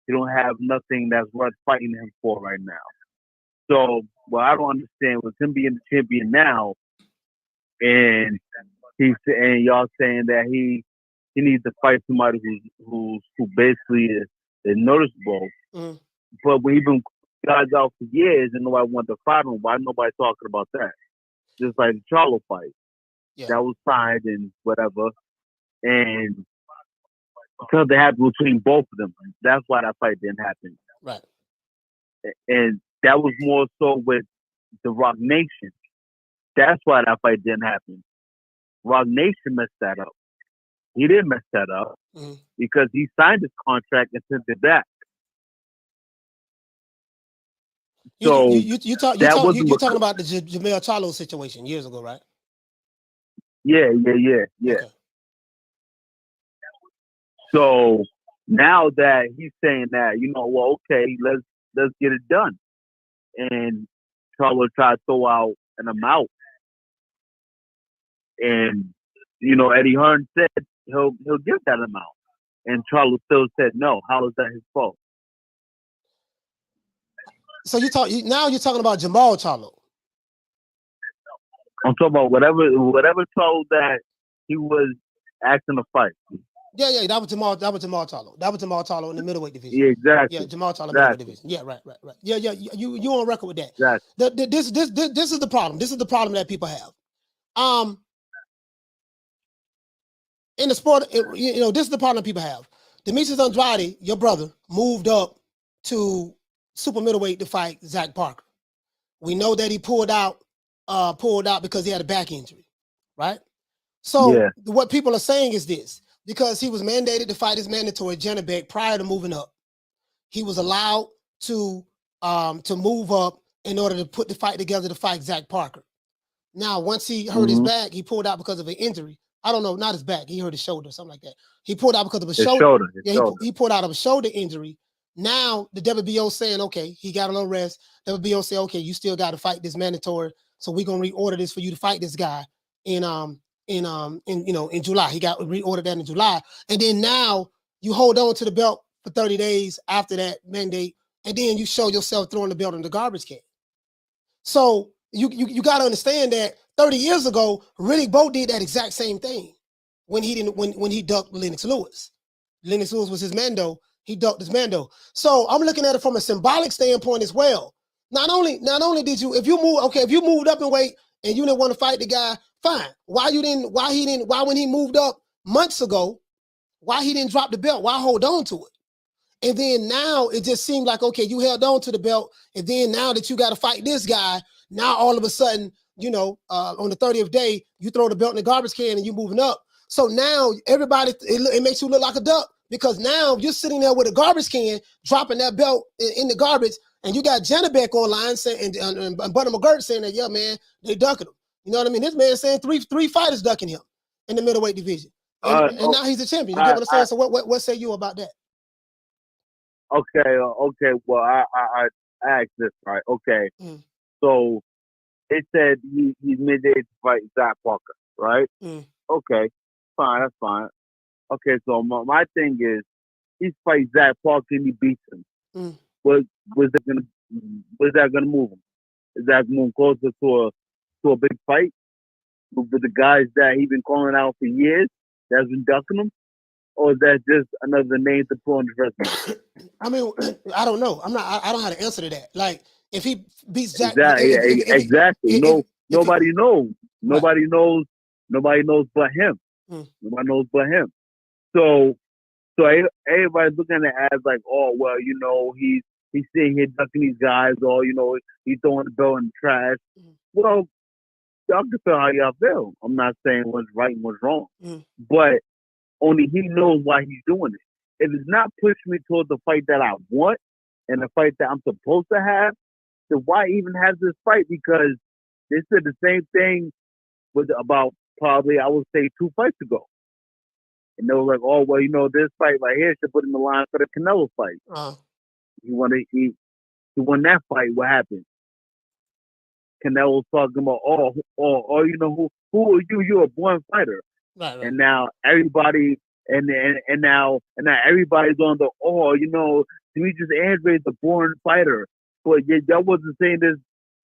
you don't have nothing that's worth fighting him for right now. So what I don't understand was him being the champion now, and y'all saying that he needs to fight somebody who basically is noticeable. Mm-hmm. But when he been guys out for years and nobody wanted to fight him, why nobody talking about that? Just like the Charlo fight. Yeah. That was signed and whatever. And because it happened between both of them, that's why that fight didn't happen. Right. And that was more so with the Rock Nation. That's why that fight didn't happen. Rock Nation messed that up. He didn't mess that up because he signed his contract and sent it back. You talking about the Jamel Charlo situation years ago, right? Yeah. Okay. So now that he's saying that, okay, let's get it done. And Charlo tried to throw out an amount. And, Eddie Hearn said he'll give that amount. And Charlo still said no. How is that his fault? So now you're talking about Jamal Charlo. I'm talking about whatever Charlo that he was asking to fight. Yeah, that was Jamal Charlo. That was Jamal Charlo in the middleweight division. Yeah, exactly. Yeah, Jamal Charlo middleweight division. Yeah, right. Yeah, you on record with that. Exactly. This is the problem. This is the problem that people have. In the sport, this is the problem people have. Demetrius Andrade, your brother, moved up to super middleweight to fight Zach Parker. We know that he pulled out because he had a back injury, right? So what people are saying is this: because he was mandated to fight his mandatory Janibek prior to moving up, he was allowed to move up in order to put the fight together to fight Zach Parker. Now, once he hurt his back, he pulled out because of an injury. I don't know, not his back. He hurt his shoulder, something like that. He pulled out because of a shoulder. He pulled out of a shoulder injury. Now the WBO saying, okay, he got a little rest. WBO say, okay, you still got to fight this mandatory, so we're gonna reorder this for you to fight this guy in July. He got reordered that in July, and then now you hold on to the belt for 30 days after that mandate, and then you show yourself throwing the belt in the garbage can. So you got to understand that 30 years ago, Riddick Bowe did that exact same thing when he ducked Lennox Lewis. Lennox Lewis was his mando. He ducked his mando. So I'm looking at it from a symbolic standpoint as well. Not only did you, if you moved up in weight and you didn't want to fight the guy, fine. Why when he moved up months ago, why he didn't drop the belt? Why hold on to it? And then now it just seemed like, okay, you held on to the belt. And then now that you got to fight this guy, now all of a sudden, on the 30th day, you throw the belt in the garbage can and you're moving up. So now everybody, it makes you look like a duck, because now you're sitting there with a garbage can, dropping that belt in the garbage, and you got Janibek online saying, and Butter McGirt saying that, yeah, man, they ducking him. You know what I mean? This man saying three fighters ducking him in the middleweight division. And now he's a champion. You get what I'm saying? So what say you about that? Okay. Well, I asked this, right? Okay. So it said he's midday to fight Zach Parker, right? Okay, fine, that's fine. Okay, so my thing is, he fights Zach Parker and he beats him. Was that gonna move him? Is that move closer to a big fight with the guys that he's been calling out for years that's been ducking him? Or is that just another name to put on the resume? I mean, I don't know. I don't know how to answer to that. Like, if he beats Jack, exactly. Nobody knows. Nobody knows but him. Nobody knows but him. So everybody's looking at it as like, oh well, he's sitting here ducking these guys, or he's throwing the belt in the trash. Well, y'all can feel how y'all feel. I'm not saying what's right and what's wrong, but only he knows why he's doing it. If it's not pushing me towards the fight that I want and the fight that I'm supposed to have, then why even have this fight? Because they said the same thing about probably, I would say, 2 fights ago. And they were like, oh, well, this fight right here should put him in line for the Canelo fight. He won that fight. What happened? Canelo was talking about, who are you? You're a born fighter. Right. And now everybody, and now everybody's on the, Demetrius Andrade is a born fighter. But y'all wasn't saying this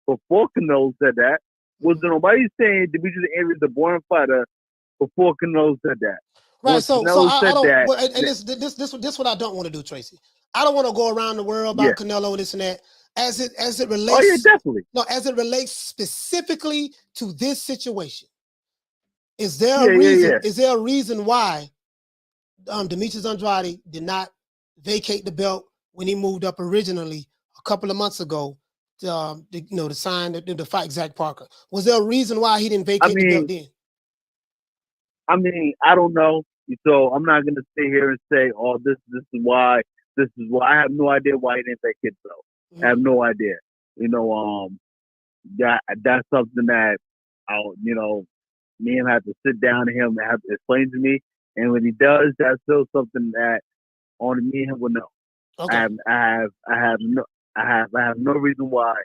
before Canelo said that. Was nobody saying Demetrius Andrade is a born fighter before Canelo said that? Right. So I don't. And this what I don't want to do, Tracy. I don't want to go around the world about Canelo and this and that. As it relates. Oh yeah, definitely. No, as it relates specifically to this situation. Is there a reason? Yeah. Is there a reason why Demetrius Andrade did not vacate the belt when he moved up originally a couple of months ago to sign to fight Zach Parker? Was there a reason why he didn't vacate the belt then? I mean, I don't know. So I'm not going to sit here and say, "Oh, this is why." This is why. I have no idea why he didn't vacate the belt. I have no idea. That's something that me and him have to sit down to him and have to explain to me. And when he does, that's still something that only me and him will know. Okay. I have no reason why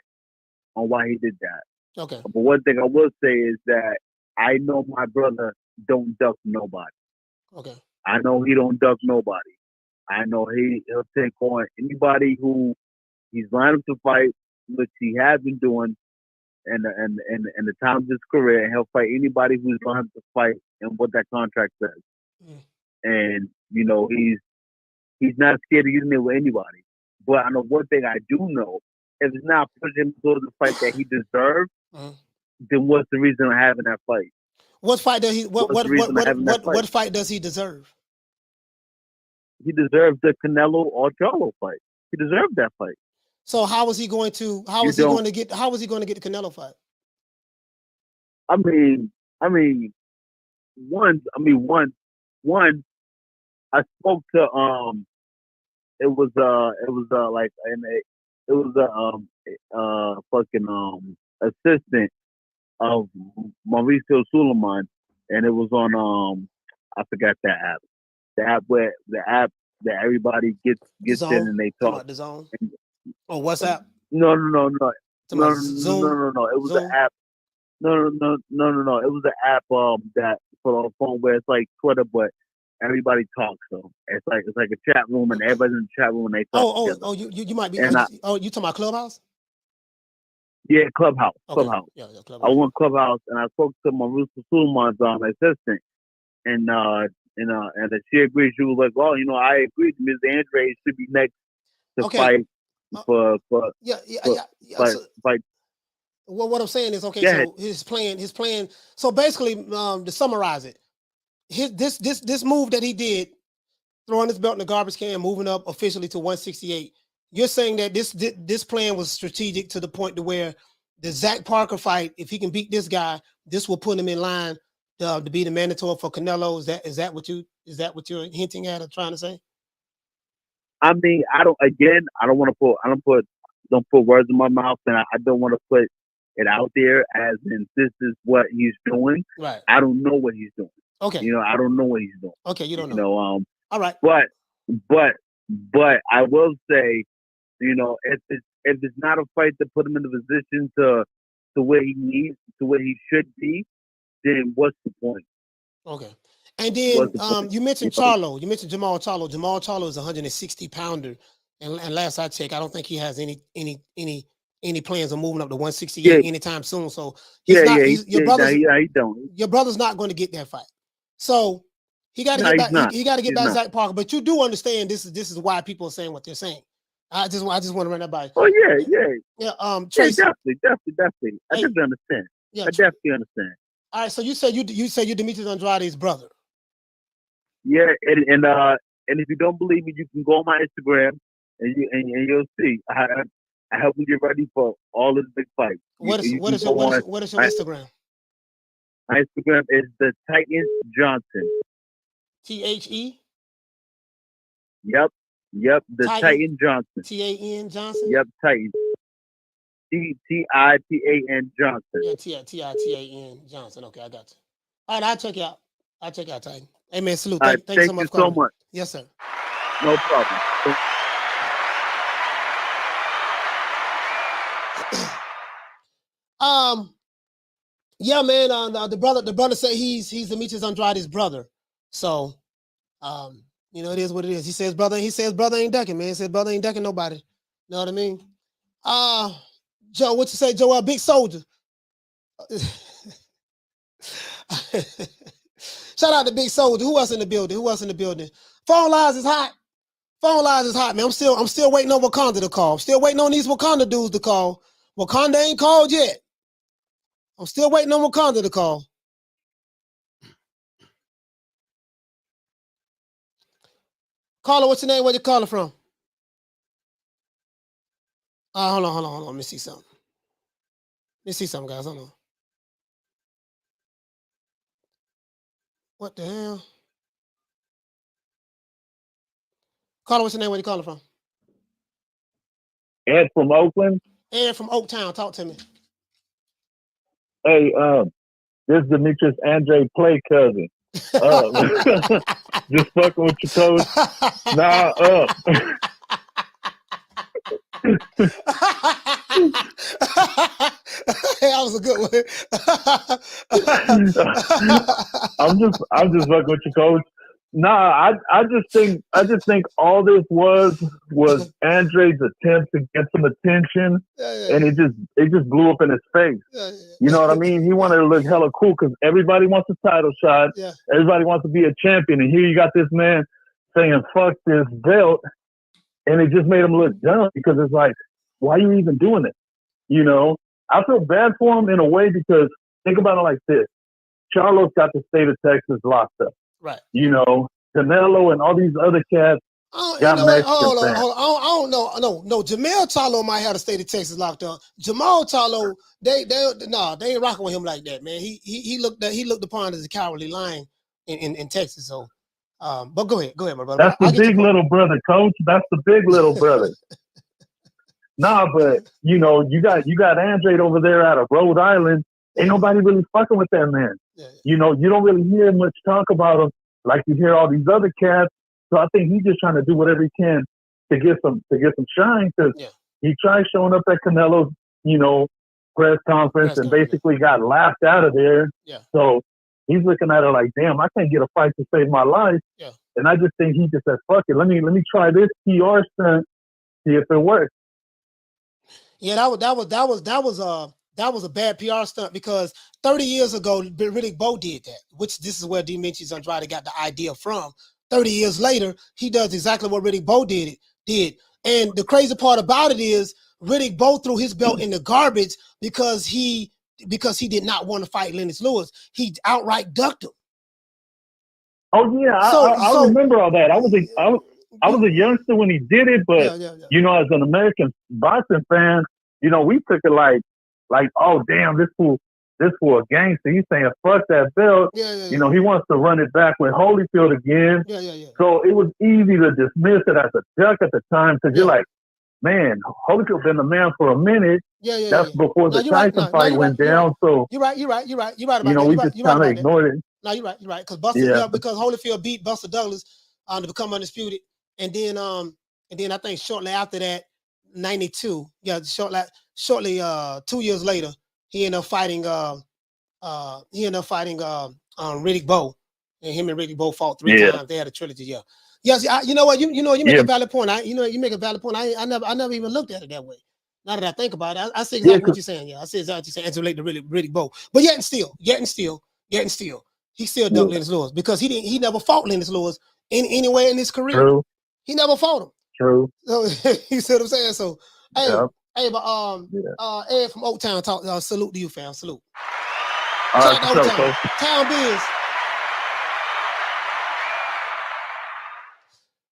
he did that. Okay. But one thing I will say is that I know my brother don't duck nobody. Okay. I know he don't duck nobody. I know he'll take on anybody who he's lined up to fight. which he has been doing, and the time of his career, and he'll fight anybody who's going to have to fight and what that contract says. And you know, he's not scared to get in there with anybody. But I know one thing I do know: if it's not pushing him to go to the fight that he deserves, then what's the reason of having that fight? What fight does he? What fight does he deserve? He deserves the Canelo or Charlo fight. He deserved that fight. So how is he going to? How is he going to get the Canelo fight? I mean, one. I spoke to it was assistant of Mauricio Suleiman, and it was on I forgot that app. The app that everybody gets in and they talk. The Zone. Oh, WhatsApp? No. It was Zoom? an app. No. It was an app that put on the phone where it's like Twitter, but everybody talks. So it's like a chat room, and everybody's in the chat room and they talk. You might be. And you talking about Clubhouse? Yeah, Clubhouse. Okay. Clubhouse. Yeah, Clubhouse. I went Clubhouse and I spoke to Mauricio Suleiman's assistant, and she agreed. She was like, "Oh, you know, I agree. Ms. Andrade should be next to fight for fight." Well, what I'm saying is, okay, Yeah. so his plan. So basically, to summarize it, this move that he did, throwing his belt in the garbage can, moving up officially to 168. You're saying that this plan was strategic to the point to where the Zach Parker fight, if he can beat this guy, this will put him in line to be the mandatory for Canelo. Is that what you're hinting at or trying to say? I mean, don't put words in my mouth, and I don't want to put it out there as in this is what he's doing. Right. I don't know what he's doing. Okay. You know, I don't know what he's doing. Okay, you don't know. You know, all right. But I will say, you know, if it's not a fight to put him in the position to where he needs, to where he should be, then what's the point? Okay. And then you mentioned Charlo. You mentioned Jamal Charlo. Jamal Charlo is a 160 pounder, and last I checked, I don't think he has any plans on moving up to 168 anytime soon. So your brother's not going to get that fight. So he got to get back. He got to get back Zach Parker. But you do understand this is why people are saying what they're saying. I just want to run that by. Oh yeah. Tracy, definitely. I definitely understand. Yeah, I definitely understand. All right, so you said you're Demetrius Andrade's brother. Yeah, and if you don't believe me, you can go on my Instagram and you'll see. I help you get ready for all of the big fights. What is your Instagram? My Instagram is the Titan Johnson. THE? Yep. The Titan Johnson. TAN Johnson? Yep, Titan. TITAN Johnson. Yeah, TITAN Johnson. Okay, I got you. All right, I'll check you out. Titan. Hey man, salute. Thank you so much. Yes, sir. No problem. Yeah, man. The brother said he's Demetrius Andrade's brother. So, you know, it is what it is. He says brother ain't ducking, man. He says brother ain't ducking nobody. Know what I mean? Joe, what you say, Joe? Big soldier. Shout out to Big Soldier. Who else in the building? Phone lines is hot. Man. I'm still waiting on Wakanda to call. I'm still waiting on these Wakanda dudes to call. Wakanda ain't called yet. I'm still waiting on Wakanda to call. Caller, what's your name? Where you calling from? Hold on. Let me see something. Guys. Hold on. What the hell? Caller, what's your name? Where you calling from? Ed from Oakland. Ed from Oaktown. Talk to me. Hey, this is Demetrius Andrade play cousin. Just fucking with your coach. Nah, That was a good one. I'm just fucking with your coach. Nah, I just think all this was Andre's attempt to get some attention, and it just blew up in his face. You know what I mean? He wanted to look hella cool because everybody wants a title shot. Yeah. Everybody wants to be a champion, and here you got this man saying "fuck this belt," and it just made him look dumb because it's like, why are you even doing it? You know, I feel bad for him in a way because think about it like this: Charlo's got the state of Texas locked up. Right. You know, Canelo and all these other cats got Mexican fans. I don't know. No. Jamel Charlo might have the state of Texas locked up. Jamal Charlo, they ain't rocking with him like that, man. He looked upon as a cowardly lion in Texas. So, but go ahead, my brother. That's the big little brother, coach. That's the big little brother. Nah, but you know, you got Andrade over there out of Rhode Island. Ain't nobody really fucking with that man. Yeah. You know, you don't really hear much talk about him like you hear all these other cats. So I think he's just trying to do whatever he can to get some shine because he tried showing up at Canelo's, you know, press conference and basically got laughed out of there. Yeah. So he's looking at it like, damn, I can't get a fight to save my life. Yeah. And I just think he just said, fuck it, let me try this PR stunt, see if it works. Yeah, that was a bad PR stunt because 30 years ago, Riddick Bowe did that, which this is where Demetrius Andrade got the idea from. 30 years later, he does exactly what Riddick Bowe did. And the crazy part about it is Riddick Bowe threw his belt in the garbage because he did not want to fight Lennox Lewis. He outright ducked him. Oh yeah, I remember all that. I was a youngster when he did it, but you know, as an American boxing fan, you know, we took it like, oh damn, this fool a gangster. He's saying fuck that belt. You know, he wants to run it back with Holyfield again. So it was easy to dismiss it as a duck at the time because you're like, man, Holyfield been the man for a minute. That's before the Tyson fight went down. So you're right about that. You know, we just kind of ignored it. No, you're right. Because Holyfield beat Buster Douglas to become undisputed, and then I think shortly after that, 92. Yeah, shortly 2 years later, he ended up fighting Riddick Bowe, and him and Riddick Bowe fought 3 times. They had a trilogy. Yeah. Yes, you know what? You make a valid point. You make a valid point. I never even looked at it that way. Now that I think about it, I see exactly what you're saying. Yeah, I see exactly what you're saying as it relates to Riddick Bowe. But yet and still, he still ducked Lennox Lewis because he never fought Lennox Lewis anywhere in his career. True. He never fought him. True. So you see what I'm saying? So hey, but Ed from Oaktown, salute to you, fam. Salute. All right, Town Biz.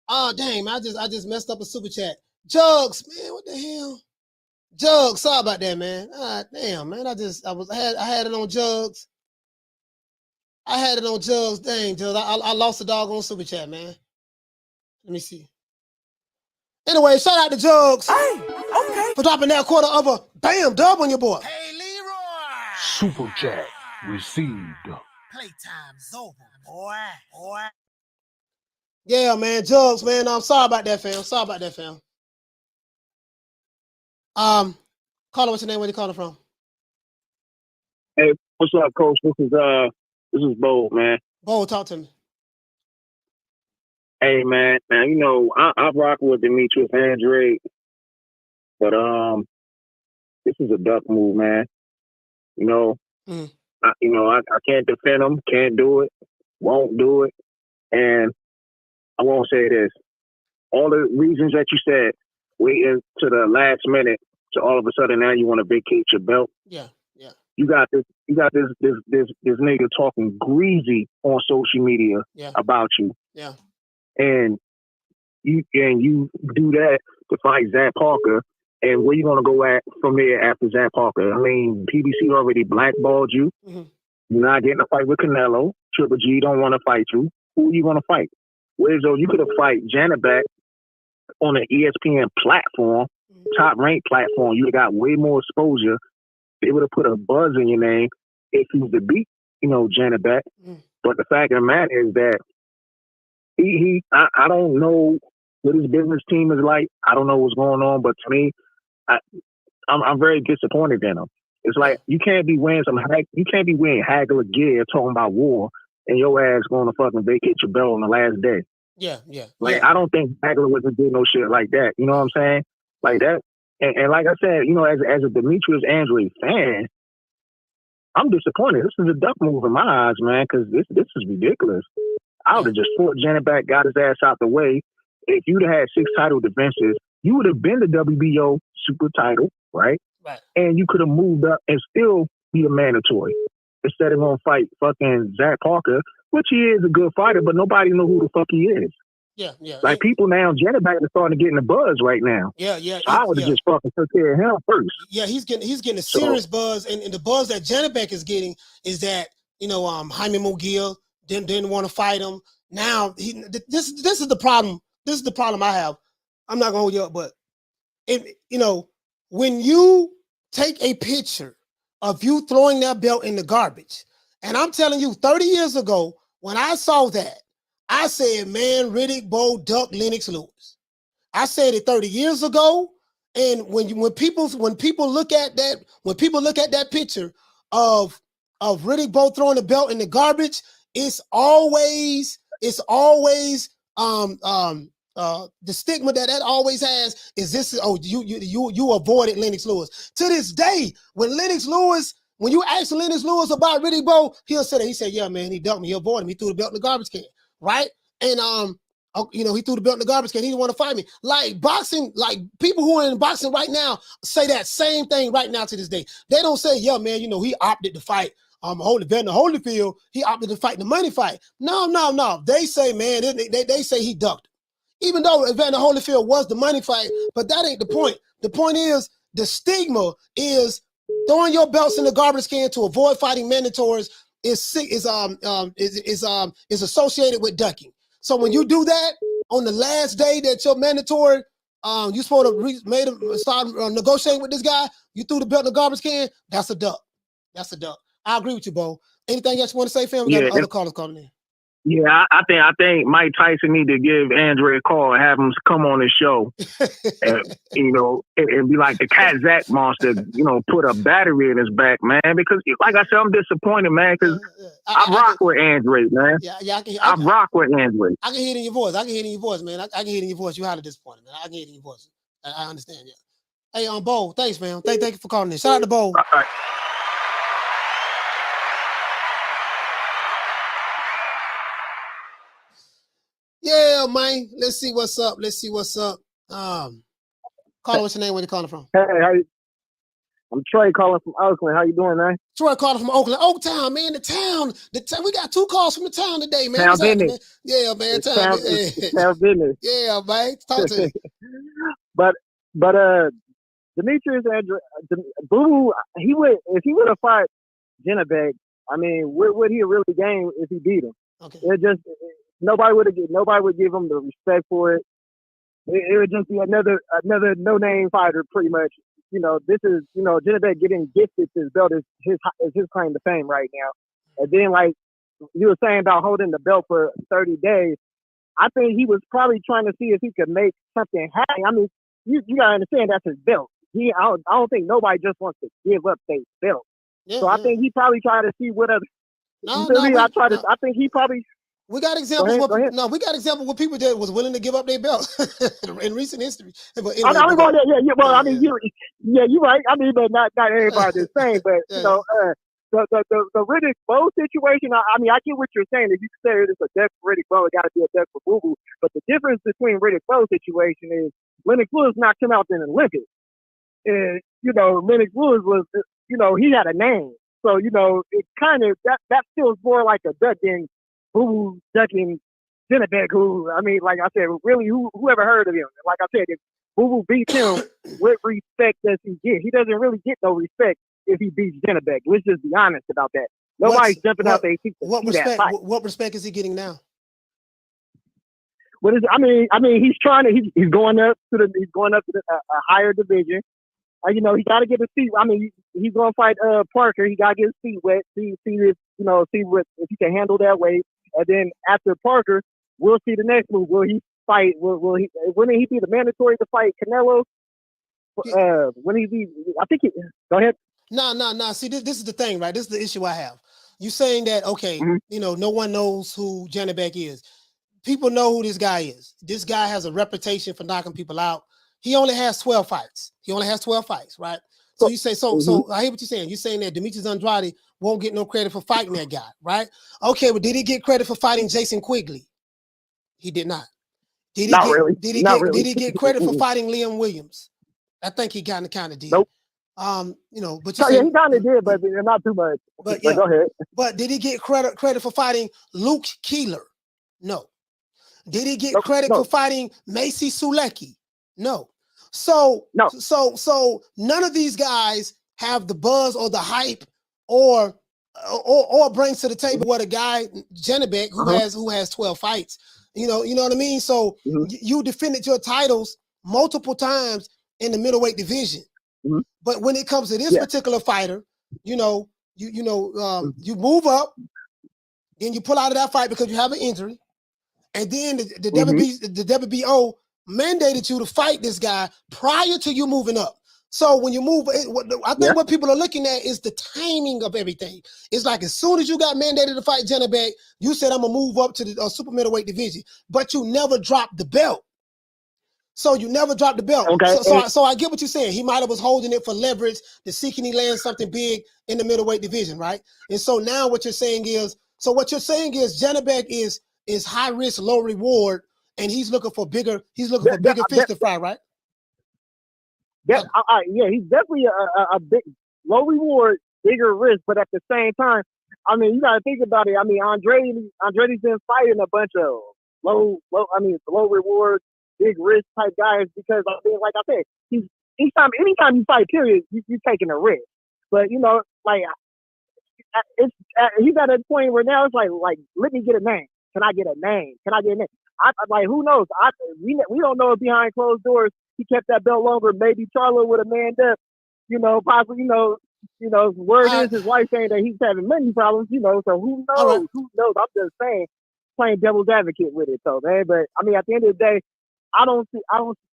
Oh dang, man, I just messed up a super chat. Jugs, man, what the hell? Jugs, sorry about that, man. Damn, man, I had it on Jugs. I had it on Jugs. Dang, Jugs, I lost the dog on super chat, man. Let me see. Anyway, shout out to Jugs. Hey, okay. For dropping that quarter of a bam dub on your boy. Hey, Leroy. Super chat received. Playtime's over, boy. Yeah, man, Jugs, man. I'm sorry about that, fam. Caller, what's your name? Where you calling from? Hey, what's up, Coach? This is Bowe, man. Bowe, talk to me. Hey, man, you know, I rock with Demetrius Andrade, but this is a duck move, man. You know, I can't defend him, can't do it, won't do it, and I won't say this. All the reasons that you said, waiting to the last minute, so all of a sudden now you want to vacate your belt. Yeah. You got this nigga talking greasy on social media about you. Yeah. And you do that to fight Zach Parker, and where you gonna go at from there after Zach Parker? I mean, PBC already blackballed you. Mm-hmm. You're not getting a fight with Canelo. Triple G don't want to fight you. Who are you gonna fight? Whereas though you could have fight Janibek on an ESPN platform, top ranked platform. You got way more exposure. They would have put a buzz in your name if you was to beat, Janibek. But the fact of the matter is that I don't know what his business team is like. I don't know what's going on, but to me, I'm very disappointed in him. It's like you can't be wearing Hagler gear talking about war, and your ass going to fucking vacate your belt on the last day. Yeah, yeah. Like, I don't think Hagler wasn't doing no shit like that. You know what I'm saying? Like that. And like I said, you know, as a Demetrius Andrade fan, I'm disappointed. This is a duck move in my eyes, man, because this is ridiculous. I would have just fought Janibek, got his ass out the way. If you'd have had 6 title defenses, you would have been the WBO super title, right? Right. And you could have moved up and still be a mandatory instead of going to fight fucking Zach Parker, which he is a good fighter, but nobody know who the fuck he is. Yeah, yeah. Like, people now, Janibek is starting to get in the buzz right now. Yeah, yeah. So I would have just fucking took care of him first. Yeah, he's getting a serious buzz, and the buzz that Janibek is getting is that, you know, Jaime Mugia didn't want to fight him. Now this is the problem. This is the problem I have. I'm not gonna hold you up, but you know, when you take a picture of you throwing that belt in the garbage, and I'm telling you, 30 years ago, when I saw that, I said, man, Riddick Bowe ducked Lennox Lewis. I said it 30 years ago, and when people look at that picture of Riddick Bowe throwing the belt in the garbage, it's always the stigma that always has is this. Oh, you avoided Lennox Lewis. To this day, when you ask Lennox Lewis about Riddick Bowe, he'll say that. He said, yeah, man, he ducked me. He avoided me. He threw the belt in the garbage can, right? And you know, he threw the belt in the garbage can. He didn't want to fight me. Like boxing, like people who are in boxing right now say that same thing right now to this day. They don't say, yeah, man, you know, he opted to fight Holyfield. He opted to fight the money fight. No. They say, man, they say he ducked him. Even though Evander Holyfield was the money fight, but that ain't the point. The point is the stigma is throwing your belts in the garbage can to avoid fighting mandatories is associated with ducking. So when you do that on the last day that your mandatory, you supposed to start negotiating with this guy, you threw the belt in the garbage can, that's a duck. That's a duck. I agree with you, Bo. Anything else you want to say, fam? We got other callers calling in. Yeah, I think Mike Tyson need to give Andre a call and have him come on his show, and, you know, and be like the Kazakh monster, you know, put a battery in his back, man. Because, like I said, I'm disappointed, man, because I rock with Andre, man. Yeah, I rock with Andre. I can hear it in your voice. Man. I can hear it in your voice. You highly disappointed, man. I can hear it in your voice. I understand, yeah. Hey, Bo, thanks, man. Thank you for calling in. Shout out to Bo. All right. Yeah, man. Let's see what's up. Caller, what's your name? Where you calling from? Hey, I'm Trey calling from Oakland. How you doing, man? Troy calling from Oakland. Oaktown, man. The town. We got 2 calls from the town today, man. Town business. Man? Yeah, man. Town business. Yeah, man. Talk to me. But Demetrius Andrade, Boo, if he would have fought Janibek, I mean, would he have really gained if he beat him? Okay. Nobody would give him the respect for it. It would just be another no-name fighter, pretty much. You know, this is, you know, Janibek getting gifted this belt is his claim to fame right now. And then, like you were saying about holding the belt for 30 days, I think he was probably trying to see if he could make something happen. I mean, you gotta understand that's his belt. I don't think nobody just wants to give up their belt. Yeah, so I think he probably tried to see what other. I think he probably. We got examples. We got examples where people that was willing to give up their belt in recent history. But anyway, you're right. I mean, but not everybody the same. But you know, the Riddick Bowe situation. I mean, I get what you're saying. If you consider it's a death for Riddick Bowe, it got to be a death for Boo Boo. But the difference between Riddick Bowe situation is Lennox Lewis knocked him out in the Olympics. And you know, Lennox Lewis was, you know, he had a name. So you know, it kind of that feels more like a duck than Boo ducking Janibek, who, I mean, like I said, really, whoever heard of him? Like I said, if Boo Boo beats him, what respect does he get? He doesn't really get no respect if he beats Janibek. Let's just be honest about that. Nobody's jumping out their feet to see that fight. What respect is he getting now? What is? I mean, he's going up to a higher division. You know, he got to get his feet. I mean, he's going to fight Parker. He got to get his feet wet. See what if he can handle that weight. And then after Parker, we'll see the next move. Will he fight? Wouldn't he be the mandatory to fight Canelo? When he be? I think he. Go ahead. No. See, this is the thing, right? This is the issue I have. you saying that, okay, you know, no one knows who Janibek is. People know who this guy is. This guy has a reputation for knocking people out. He only has 12 fights. He only has 12 fights, right? So you say, so I hear what you're saying. You're saying that Demetrius Andrade won't get no credit for fighting that guy, right? Okay, but did he get credit for fighting Jason Quigley? He did not. Did he get credit for fighting Liam Williams? I think he kind of did. Nope. You know, but he kind of did, but not too much. But yeah, go ahead. But did he get credit for fighting Luke Keeler? No. Did he get credit for fighting Macy Sulecki? No. So none of these guys have the buzz or the hype or brings to the table what a guy Janibek who has 12 fights. You know what I mean? So you defended your titles multiple times in the middleweight division. But when it comes to this particular fighter, you move up, then you pull out of that fight because you have an injury, and then the WBO mandated you to fight this guy prior to you moving up. So when you move, I think what people are looking at is the timing of everything. It's like as soon as you got mandated to fight Janibek, you said, I'm going to move up to the super middleweight division, but you never dropped the belt. So you never dropped the belt. Okay. So I get what you're saying. He might have was holding it for leverage to see can he land something big in the middleweight division, right? And so now what you're saying is Janibek is high risk, low reward, and he's looking for bigger fish to fry, right? Yeah, he's definitely a big low reward, bigger risk, but at the same time, I mean, you gotta think about it. I mean, Andrade's been fighting a bunch of low reward, big risk type guys because I mean, like I said, anytime you fight, period, you're taking a risk. But you know, like he's at a point where now it's like let me get a name. Can I get a name? I like who knows? We don't know if behind closed doors he kept that belt longer. Maybe Charlo would have manned up. You know, possibly. Word is his wife saying that he's having money problems. You know, so who knows? Right. Who knows? I'm just saying, playing devil's advocate with it, though, man. But I mean, at the end of the day, I don't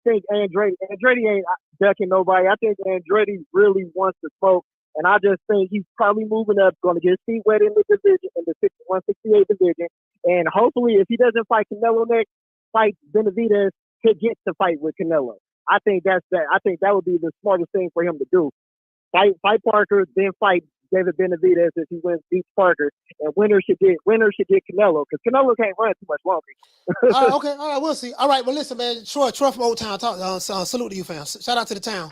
think Andrade ain't ducking nobody. I think Andrade really wants to smoke, and I just think he's probably moving up, going to get his feet wet in the division, in the 168 division, and hopefully, if he doesn't fight Canelo next, fight Benavidez to get to fight with Canelo. I think that would be the smartest thing for him to do. Fight Parker, then fight David Benavidez if he beats Parker, and winner should get Canelo because Canelo can't run too much longer. Okay, all right, we'll see. All right, well, listen, man, Troy from Old Town, salute to you, fam. Shout out to the town.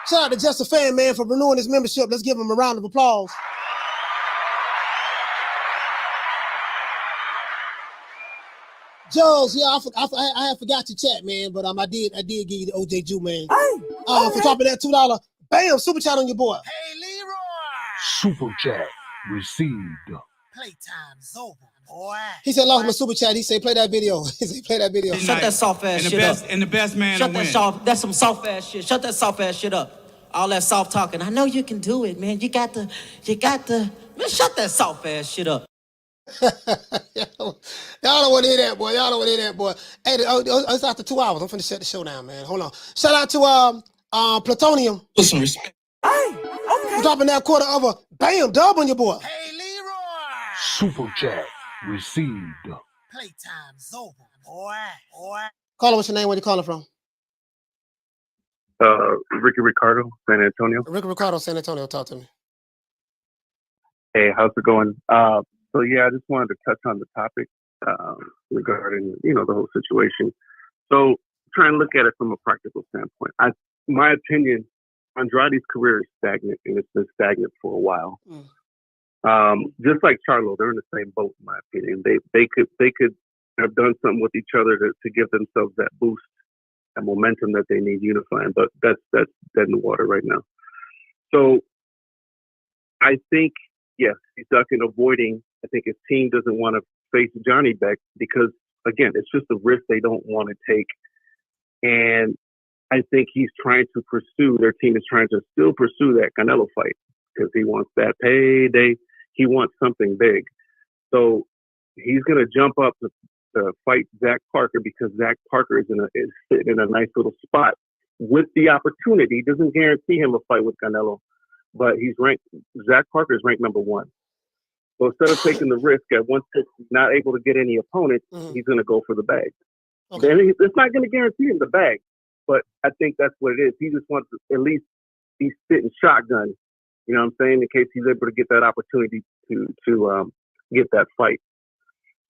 Shout out to Just a Fan, man, for renewing his membership. Let's give him a round of applause. Jones, yeah, I forgot to chat, man, but I did give you the OJ Jew, man. For dropping that $2, bam, super chat on your boy. Hey, Leroy. Super chat received. Playtime's over, boy. He said, lost my super chat. He said, play that video. He said, play that video. Shut that soft ass shit up. And the best man Shut that that's some soft ass shit. Shut that soft ass shit up. All that soft talking. I know you can do it, man. You got the, man, shut that soft ass shit up. Y'all don't want to hear that, boy. Hey, it's after 2 hours. I'm finna shut the show down, man. Hold on. Shout out to Plutonium. Listen, respect. Hey, okay. Dropping that quarter of a bam dub on your boy. Hey, Leroy. Super chat received. Playtime's over, boy. Caller, what's your name? Where you calling from? Ricky Ricardo, San Antonio. Ricky Ricardo, San Antonio. Talk to me. Hey, how's it going? So yeah, I just wanted to touch on the topic regarding the whole situation. So try and look at it from a practical standpoint. My opinion, Andrade's career is stagnant, and it's been stagnant for a while. Just like Charlo, they're in the same boat, in my opinion. They could have done something with each other to give themselves that boost and momentum that they need unifying, but that's dead in the water right now. So I think, yes, he's ducking, avoiding. I think his team doesn't want to face Janibek because, again, it's just a risk they don't want to take. And I think their team is trying to still pursue that Canelo fight because he wants that payday. He wants something big. So he's going to jump up to fight Zach Parker because Zach Parker is sitting in a nice little spot with the opportunity, doesn't guarantee him a fight with Canelo, but Zach Parker is ranked number 1. So instead of taking the risk at 160, not able to get any opponent, he's going to go for the bag. Okay. And it's not going to guarantee him the bag, but I think that's what it is. He just wants to at least be sitting shotgun, you know what I'm saying, in case he's able to get that opportunity to get that fight.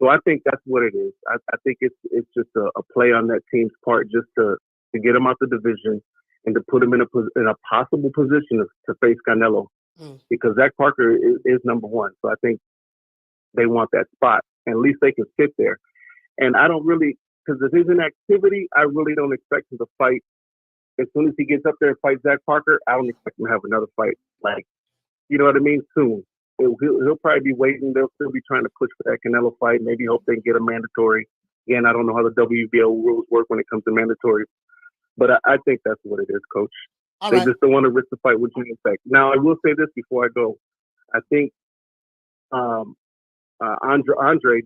So I think that's what it is. I think it's just a play on that team's part just to get him out the division and to put him in a possible position to face Canelo. Because Zach Parker is number 1. So I think they want that spot. And at least they can sit there. And I don't really, because if he's in activity, I really don't expect him to fight. As soon as he gets up there and fights Zach Parker, I don't expect him to have another fight. Like, you know what I mean? Soon. He'll probably be waiting. They'll still be trying to push for that Canelo fight. Maybe hope they can get a mandatory. Again, I don't know how the WBO rules work when it comes to mandatory. But I think that's what it is, Coach. All they right. just don't want to risk the fight with Janibek. Now, I will say this before I go. I think Andrade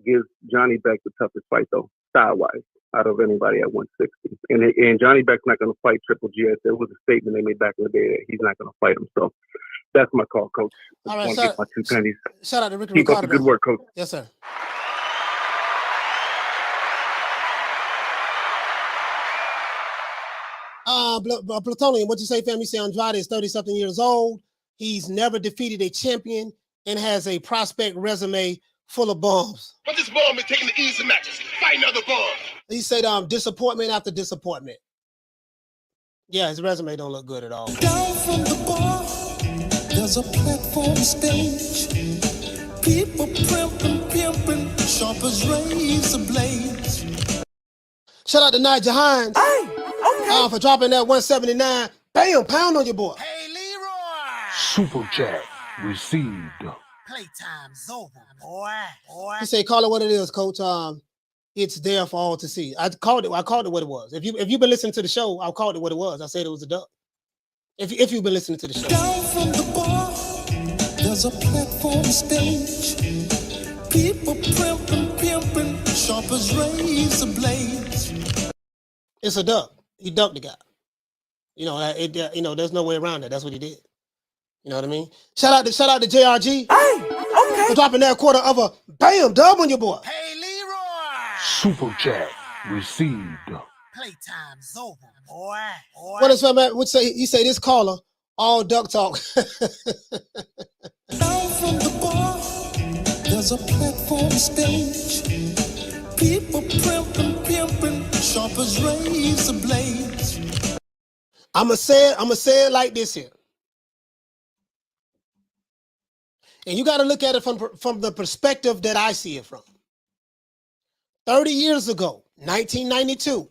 gives Janibek the toughest fight, though, style-wise, out of anybody at 160. And Janibek's not going to fight Triple G. There was a statement they made back in the day that he's not going to fight him. So that's my call, Coach. All right, get my 2 pennies. Shout out to Ricky Keep Ricardo. up the good work, Coach. Yes, sir. Plutonium, what you say, fam? You say Andrade is 30-something years old. He's never defeated a champion and has a prospect resume full of bums. But this bum is taking the easy matches, fighting other bums. He said disappointment after disappointment. Yeah, his resume don't look good at all. Down from the bar, there's a platform stage. People pimping, sharp as razor blades. Shout out to Nigel Hines. For dropping that 179. Bam, pound on your boy. Hey, Leroy. Super chat received. Playtime's over, boy. He said, call it what it is, Coach. It's there for all to see. I called it what it was. If you've been listening to the show, I called it what it was. I said it was a duck. If you've been listening to the show. Down from the bar, there's a platform stage. People pimping, sharp as razor blades. It's a duck. He ducked the guy. You know, there's no way around it. That's what he did. You know what I mean? Shout out to JRG. For dropping that quarter of a bam dub on your boy. Hey, Leroy. Super chat received. Playtime's over, boy. What is man would say? You say this caller all duck talk. Down from the bar, there's a platform stage. People pimping, sharp as razor blades. I'ma say it like this here. And you got to look at it from the perspective that I see it from. 30 years ago, 1992,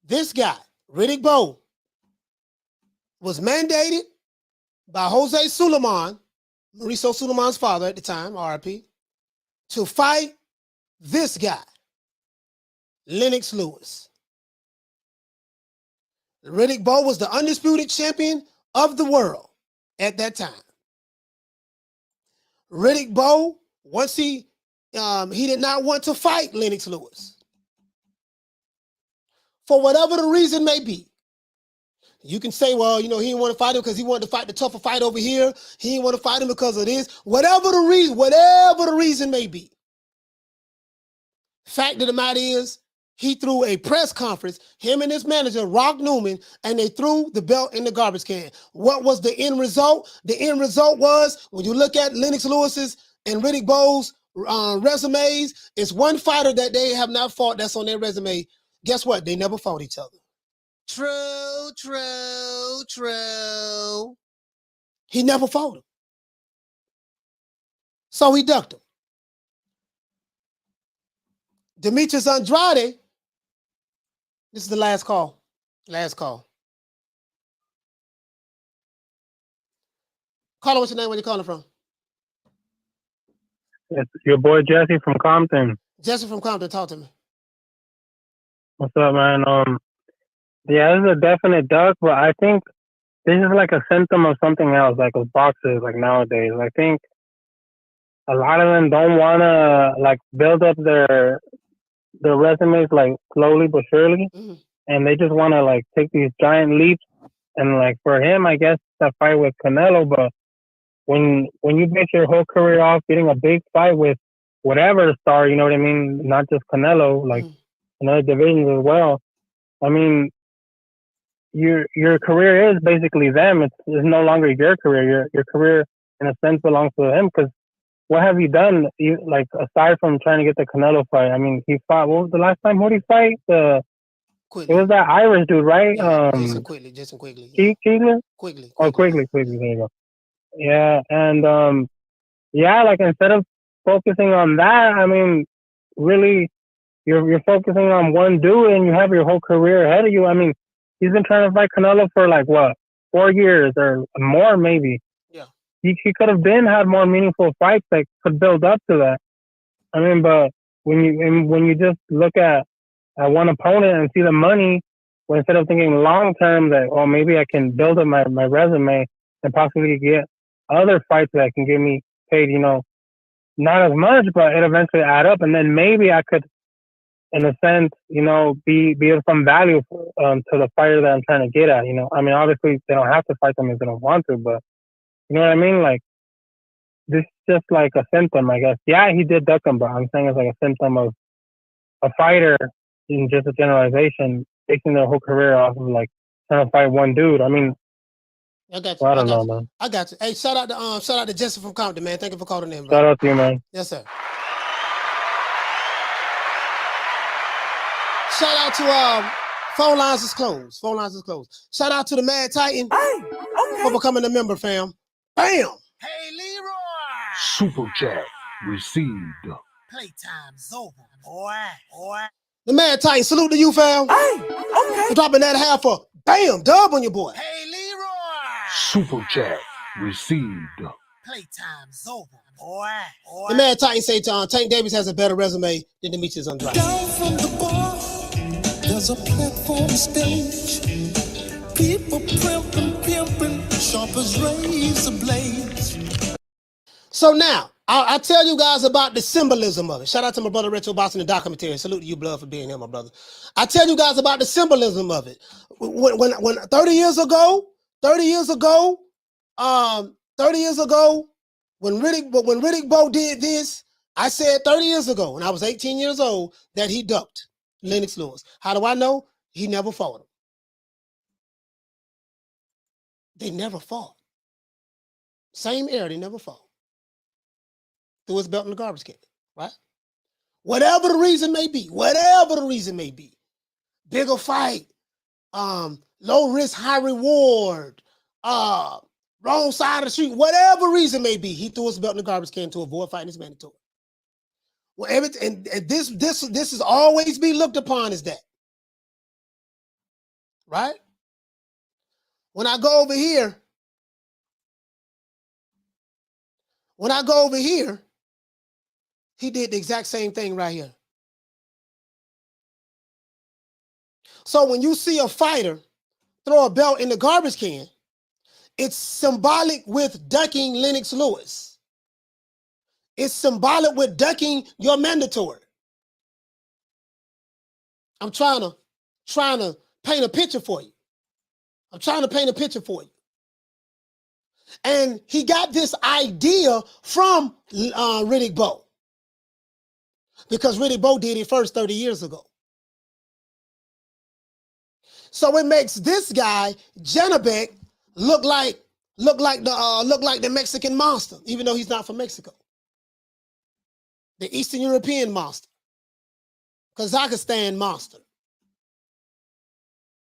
this guy, Riddick Bowe, was mandated by Jose Suleiman, Mauricio Suleiman's father at the time, RIP, to fight this guy, Lennox Lewis. Riddick Bowe was the undisputed champion of the world at that time. Riddick Bowe, once he did not want to fight Lennox Lewis. For whatever the reason may be. You can say, well, he didn't want to fight him because he wanted to fight the tougher fight over here. He didn't want to fight him because of this. Whatever the reason may be. Fact of the matter is, he threw a press conference, him and his manager, Rock Newman, and they threw the belt in the garbage can. What was the end result? The end result was, when you look at Lennox Lewis's and Riddick Bowe's resumes, it's one fighter that they have not fought that's on their resume. Guess what? They never fought each other. True. He never fought him. So he ducked him. Demetrius Andrade, this is the last call. Caller, what's your name? Where you calling from? It's your boy Jesse from Compton. Jesse from Compton, talk to me. What's up, man? Yeah, this is a definite duck, but I think this is like a symptom of something else, like with boxers, like nowadays. I think a lot of them don't want to like build up their their resumes like slowly but surely, and they just want to like take these giant leaps. And like for him, I guess that fight with Canelo, but when you base your whole career off getting a big fight with whatever star, you know what I mean, not just Canelo, like in other divisions as well. I mean, your career is basically them. It's no longer your career. Your career, in a sense, belongs to him. Because what have you done? Like aside from trying to get the Canelo fight, I mean, he fought. What was the last time? Who did he fight? It was that Irish dude, right? Yeah, Jason Quigley. Quigley. Oh, Quigley. There you go. Yeah, and yeah, like instead of focusing on that, I mean, really, you're focusing on one dude, and you have your whole career ahead of you. I mean, he's been trying to fight Canelo for like what, 4 years or more, maybe. Yeah. He could have had more meaningful fights that could build up to that. I mean, but when you just look at one opponent and see the money, well, instead of thinking long term that, oh, maybe I can build up my resume and possibly get other fights that can get me paid, you know, not as much, but it eventually add up, and then maybe I could, in a sense, you know, be of some value to the fighter that I'm trying to get at. You know, I mean, obviously they don't have to fight them if they don't want to, but you know what I mean? Like, this is just like a symptom, I guess. Yeah, he did duck him, but I'm saying it's like a symptom of a fighter, in just a generalization, basing their whole career off of like trying to fight one dude. I mean, I got you. well, I don't know, man. I got you. Hey, shout out to Jesse from Compton, man. Thank you for calling in, bro. Shout out to you, man. Yes, sir. Shout out to phone lines is closed. Shout out to the Mad Titan for becoming a member, fam. Bam. Hey, Leroy. Super chat received. Playtime's over, boy. The Mad Titan, salute to you, fam. For dropping that half a bam dub on your boy. Hey, Leroy. Super chat received. Playtime's over, boy. The Mad Titan say Tank Davis has a better resume than Demetrius Andrade. Down from the bar, there's a platform stage. People pimping, sharp as razor blades. So now, I'll tell you guys about the symbolism of it. Shout out to my brother Retro Boston, the documentary. Salute to you, blood, for being here, my brother. I tell you guys about the symbolism of it. When 30 years ago, when Riddick Bowe did this, I said 30 years ago, when I was 18 years old, that he ducked Lennox Lewis. How do I know? He never fought him. They never fought. Same era, they never fought. Threw his belt in the garbage can, right? Whatever the reason may be, bigger fight, low risk, high reward, wrong side of the street, whatever reason may be, he threw his belt in the garbage can to avoid fighting his mandatory. Well, everything, and this is always be looked upon as that, right? When I go over here, he did the exact same thing right here. So when you see a fighter throw a belt in the garbage can, it's symbolic with ducking Lennox Lewis. It's symbolic with ducking your mandatory. I'm trying to paint a picture for you. And he got this idea from Riddick Bowe, because Riddick Bowe did it first 30 years ago. So it makes this guy Janibek look like the Mexican monster, even though he's not from Mexico. The Eastern European monster, Kazakhstan monster.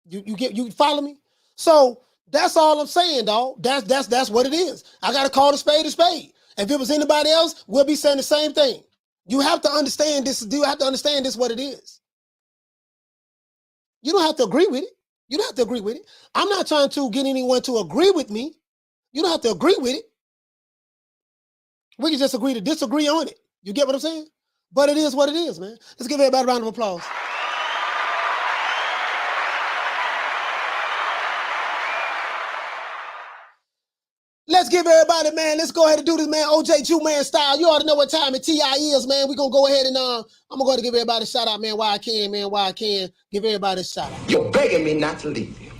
You follow me? So that's all I'm saying, dog. That's what it is. I gotta call a spade a spade. If it was anybody else, we'll be saying the same thing. You have to understand this. You have to understand this what it is. You don't have to agree with it. I'm not trying to get anyone to agree with me. You don't have to agree with it. We can just agree to disagree on it. You get what I'm saying? But it is what it is, man. Let's give everybody a round of applause. Let's give everybody, man. Let's go ahead and do this, man. OJ Jew Man style. You already know what time it TI is, man. We're gonna go ahead and I'm gonna go ahead and give everybody a shout out, man. While I can, man. While I can, give everybody a shout out. You're begging me not to leave you,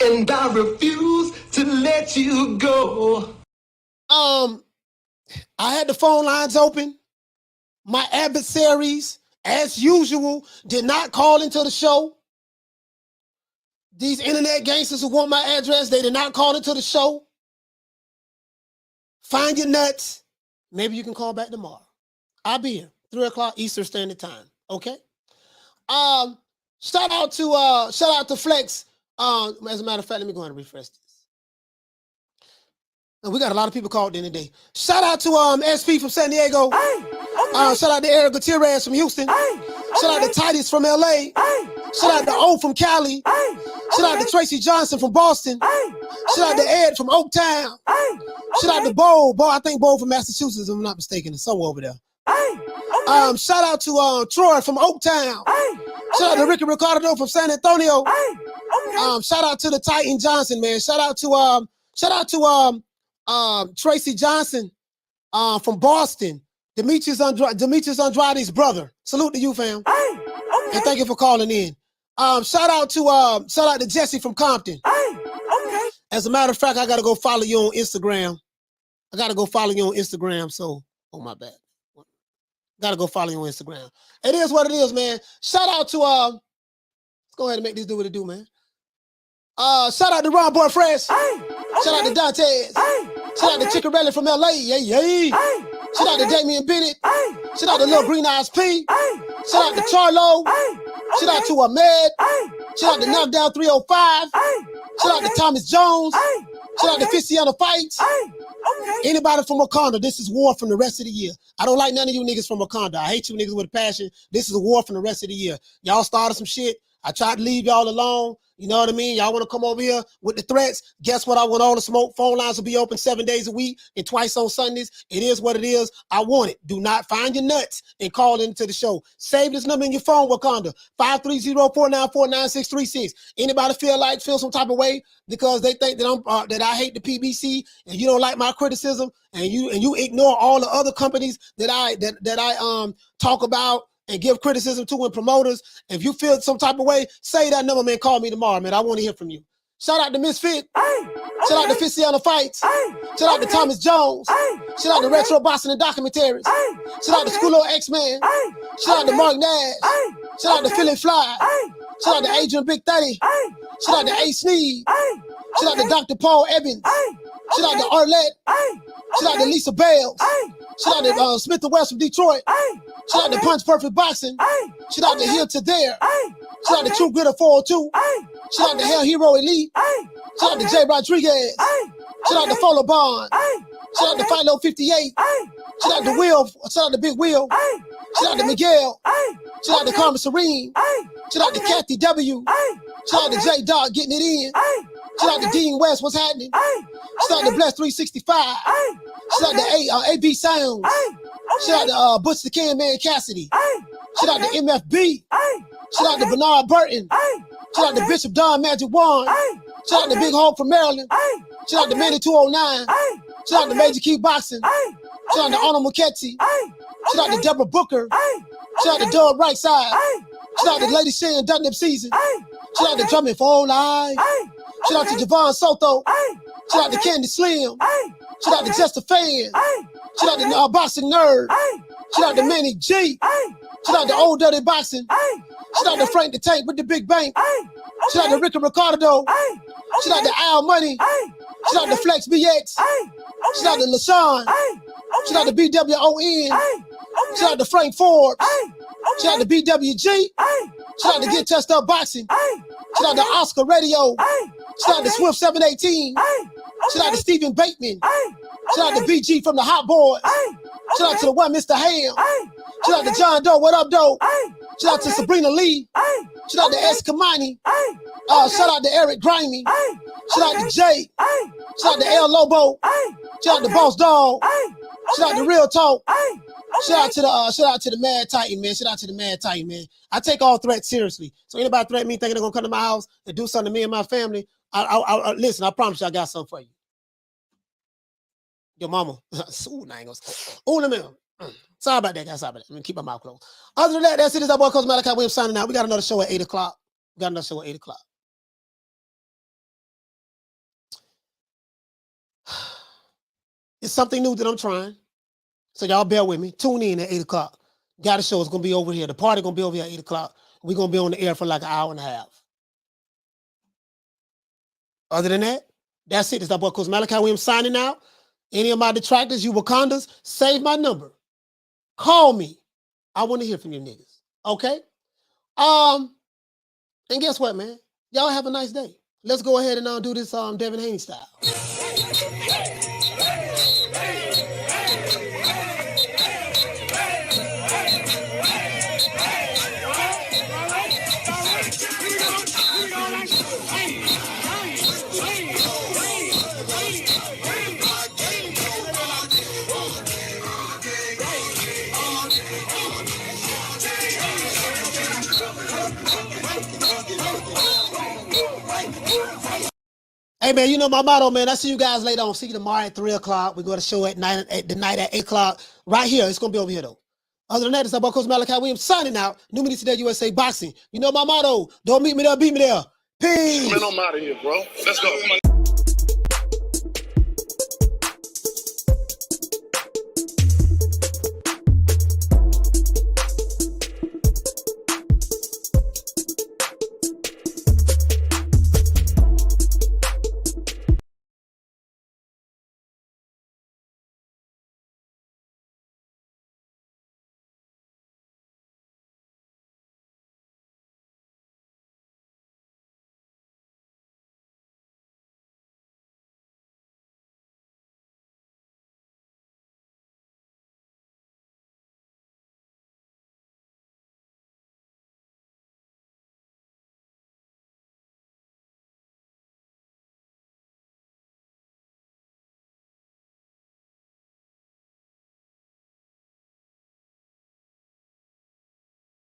and I refuse to let you go. I had the phone lines open. My adversaries, as usual, did not call into the show. These internet gangsters who want my address, they did not call into the show. Find your nuts. Maybe you can call back tomorrow. I'll be here, 3 o'clock Eastern Standard Time. Okay. Shout out to Flex. As a matter of fact, let me go ahead and refresh this. And we got a lot of people called in today. Shout out to SP from San Diego. Shout out to Eric Gutierrez from Houston. Shout out to Titus from LA. Shout out to O from Cali. Shout out to Tracy Johnson from Boston. Shout out to Ed from Oaktown. Shout out to Bowe. I think Bowe from Massachusetts, if I'm not mistaken. It's somewhere over there. Shout out to Troy from Oaktown. Shout out to Ricky Ricardo from San Antonio. Shout out to the Titan Johnson, man. Shout out to Tracy Johnson from Boston. Demetrius Andrade's brother. Salute to you, fam. And thank you for calling in. Shout out to Jesse from Compton. As a matter of fact, I gotta go follow you on Instagram. So, oh my bad. Gotta go follow you on Instagram. It is what it is, man. Shout out to let's go ahead and make this do what it do, man. Shout out to Ron Boy Fresh. Shout out to Dantes. Shout out to Chickarelli from LA. Yay. Shout out to Damian Bennett. Shout out to Lil Green Eyes P. Shout out to Charlo. Shout out to Ahmed. Shout out to Knockdown 305. Shout out to Thomas Jones. Shout out to Fistiana Fights. Anybody from Wakanda, this is war from the rest of the year. I don't like none of you niggas from Wakanda. I hate you niggas with a passion. This is a war from the rest of the year. Y'all started some shit. I tried to leave y'all alone. You know what I mean? Y'all want to come over here with the threats. Guess what? I want all the smoke. Phone lines will be open 7 days a week and twice on Sundays. It is what it is. I want it. Do not find your nuts and call into the show. Save this number in your phone, Wakanda. 530-494-9636. Anybody feel some type of way because they think that that I hate the PBC and you don't like my criticism and you ignore all the other companies that I talk about and give criticism to and promoters. If you feel some type of way, say that number, man. Call me tomorrow, man. I want to hear from you. Shout out to Misfit. Shout out to Fistiana Fights. Shout out to Thomas Jones. Shout out to Retro Boston and Documentaries. Shout out to Schoolo X-Man. Shout out to Mark Nash. Shout out to Philly Fly. Shout out to Adrian Big 30. Shout out to A. Sneed. Shout out to Dr. Paul Evans. Shout out to Arlette. Shout out to Lisa Bales. Shout out to Smith & West from Detroit. Shout out to Punch Perfect Boxing. Shout out to Here to There. Shout out to True Gritter 402. Shout out to Hell Hero Elite. Shout out to Jay Rodriguez. Shout out to Fowler Bond. Shout out to Philo 58. Shout out to Will. Shout out to Big Will. Shout out to Miguel. Shout out to Carmen Serene. Shout out to Kathy W. Shout out to J Dog getting it in. Shout out to Dean West. What's happening? Shout out to Bless 365. Shout out to AB Sounds. Shout out to Butch the Can Man Cassidy. Shout out to MFB. Shout out to Bernard Burton. Shout out to Bishop Don Magic Wand. Shout out to Big Hope from Maryland. Shout out to Manny 209. Shout out to Major Key Boxing. Shout out to Arnold Muketti. Shout out to Deborah Booker. Shout out to Doug Rightside. Shout out to Lady Shan Dunlap Season. Shout out to Drummond for All Live. Shout out to Javon Soto. Shout out to Candy Slim. Shout out to Just a Fan. Shout out to Boxing Nerd. Shout out to Manny G. Shout out to Old Dirty Boxing. Shout out to Frank the Tank with the Big Bank. Shout out to Ricky Ricardo. Shout out to Al Money. Shout out to Flex BX. Shout out to LaShawn. Shout out to BWON. Shout out to Frank Forbes. Shout out to BWG. Shout out to Get Touched Up Boxing. Shout out to Oscar Radio. Shout out to Swift 718. Shout out to Stephen Bateman. Shout out to BG from the Hot Boys. Shout out to the one Mr. Ham. Shout out to John Doe. What up, Doe? Shout out to Sabrina Lee. Shout out to S. Kamani. Shout out to Eric Grimey. Shout out to Jay. Shout out to El Lobo. Shout out to Boss Dog. Shout out to Real Talk. Shout out to the Mad Titan, man. Shout out to the Mad Titan, man. I take all threats seriously. So anybody threaten me thinking they're gonna come to my house and do something to me and my family, listen, I promise you I got something for you. Your mama. Ooh, I ain't gonna. Ooh, let me. Sorry about that, guys. Sorry about that. Let me keep my mouth closed. Other than that, that's it. It's our boy, Coach Malachi Williams signing out. We got another show at 8 o'clock. It's something new that I'm trying. So y'all bear with me. Tune in at 8 o'clock. Got a show. It's going to be over here. The party going to be over here at 8 o'clock. We're going to be on the air for like an hour and a half. Other than that, that's it. It's our boy, Coach Malachi Williams signing out. Any of my detractors, you Wakandas, save my number. Call me. I want to hear from you niggas. Okay? And guess what, man? Y'all have a nice day. Let's go ahead and do this Devin Haney style. Hey, man, you know my motto, man. I see you guys later on. See you tomorrow at 3 o'clock. We got a show at night at 8 o'clock. Right here. It's going to be over here, though. Other than that, it's about Coach Malachi Williams signing out. New Media Today USA Boxing. You know my motto. Don't meet me there, beat me there. Peace. Man, I'm out of here, bro. Let's go.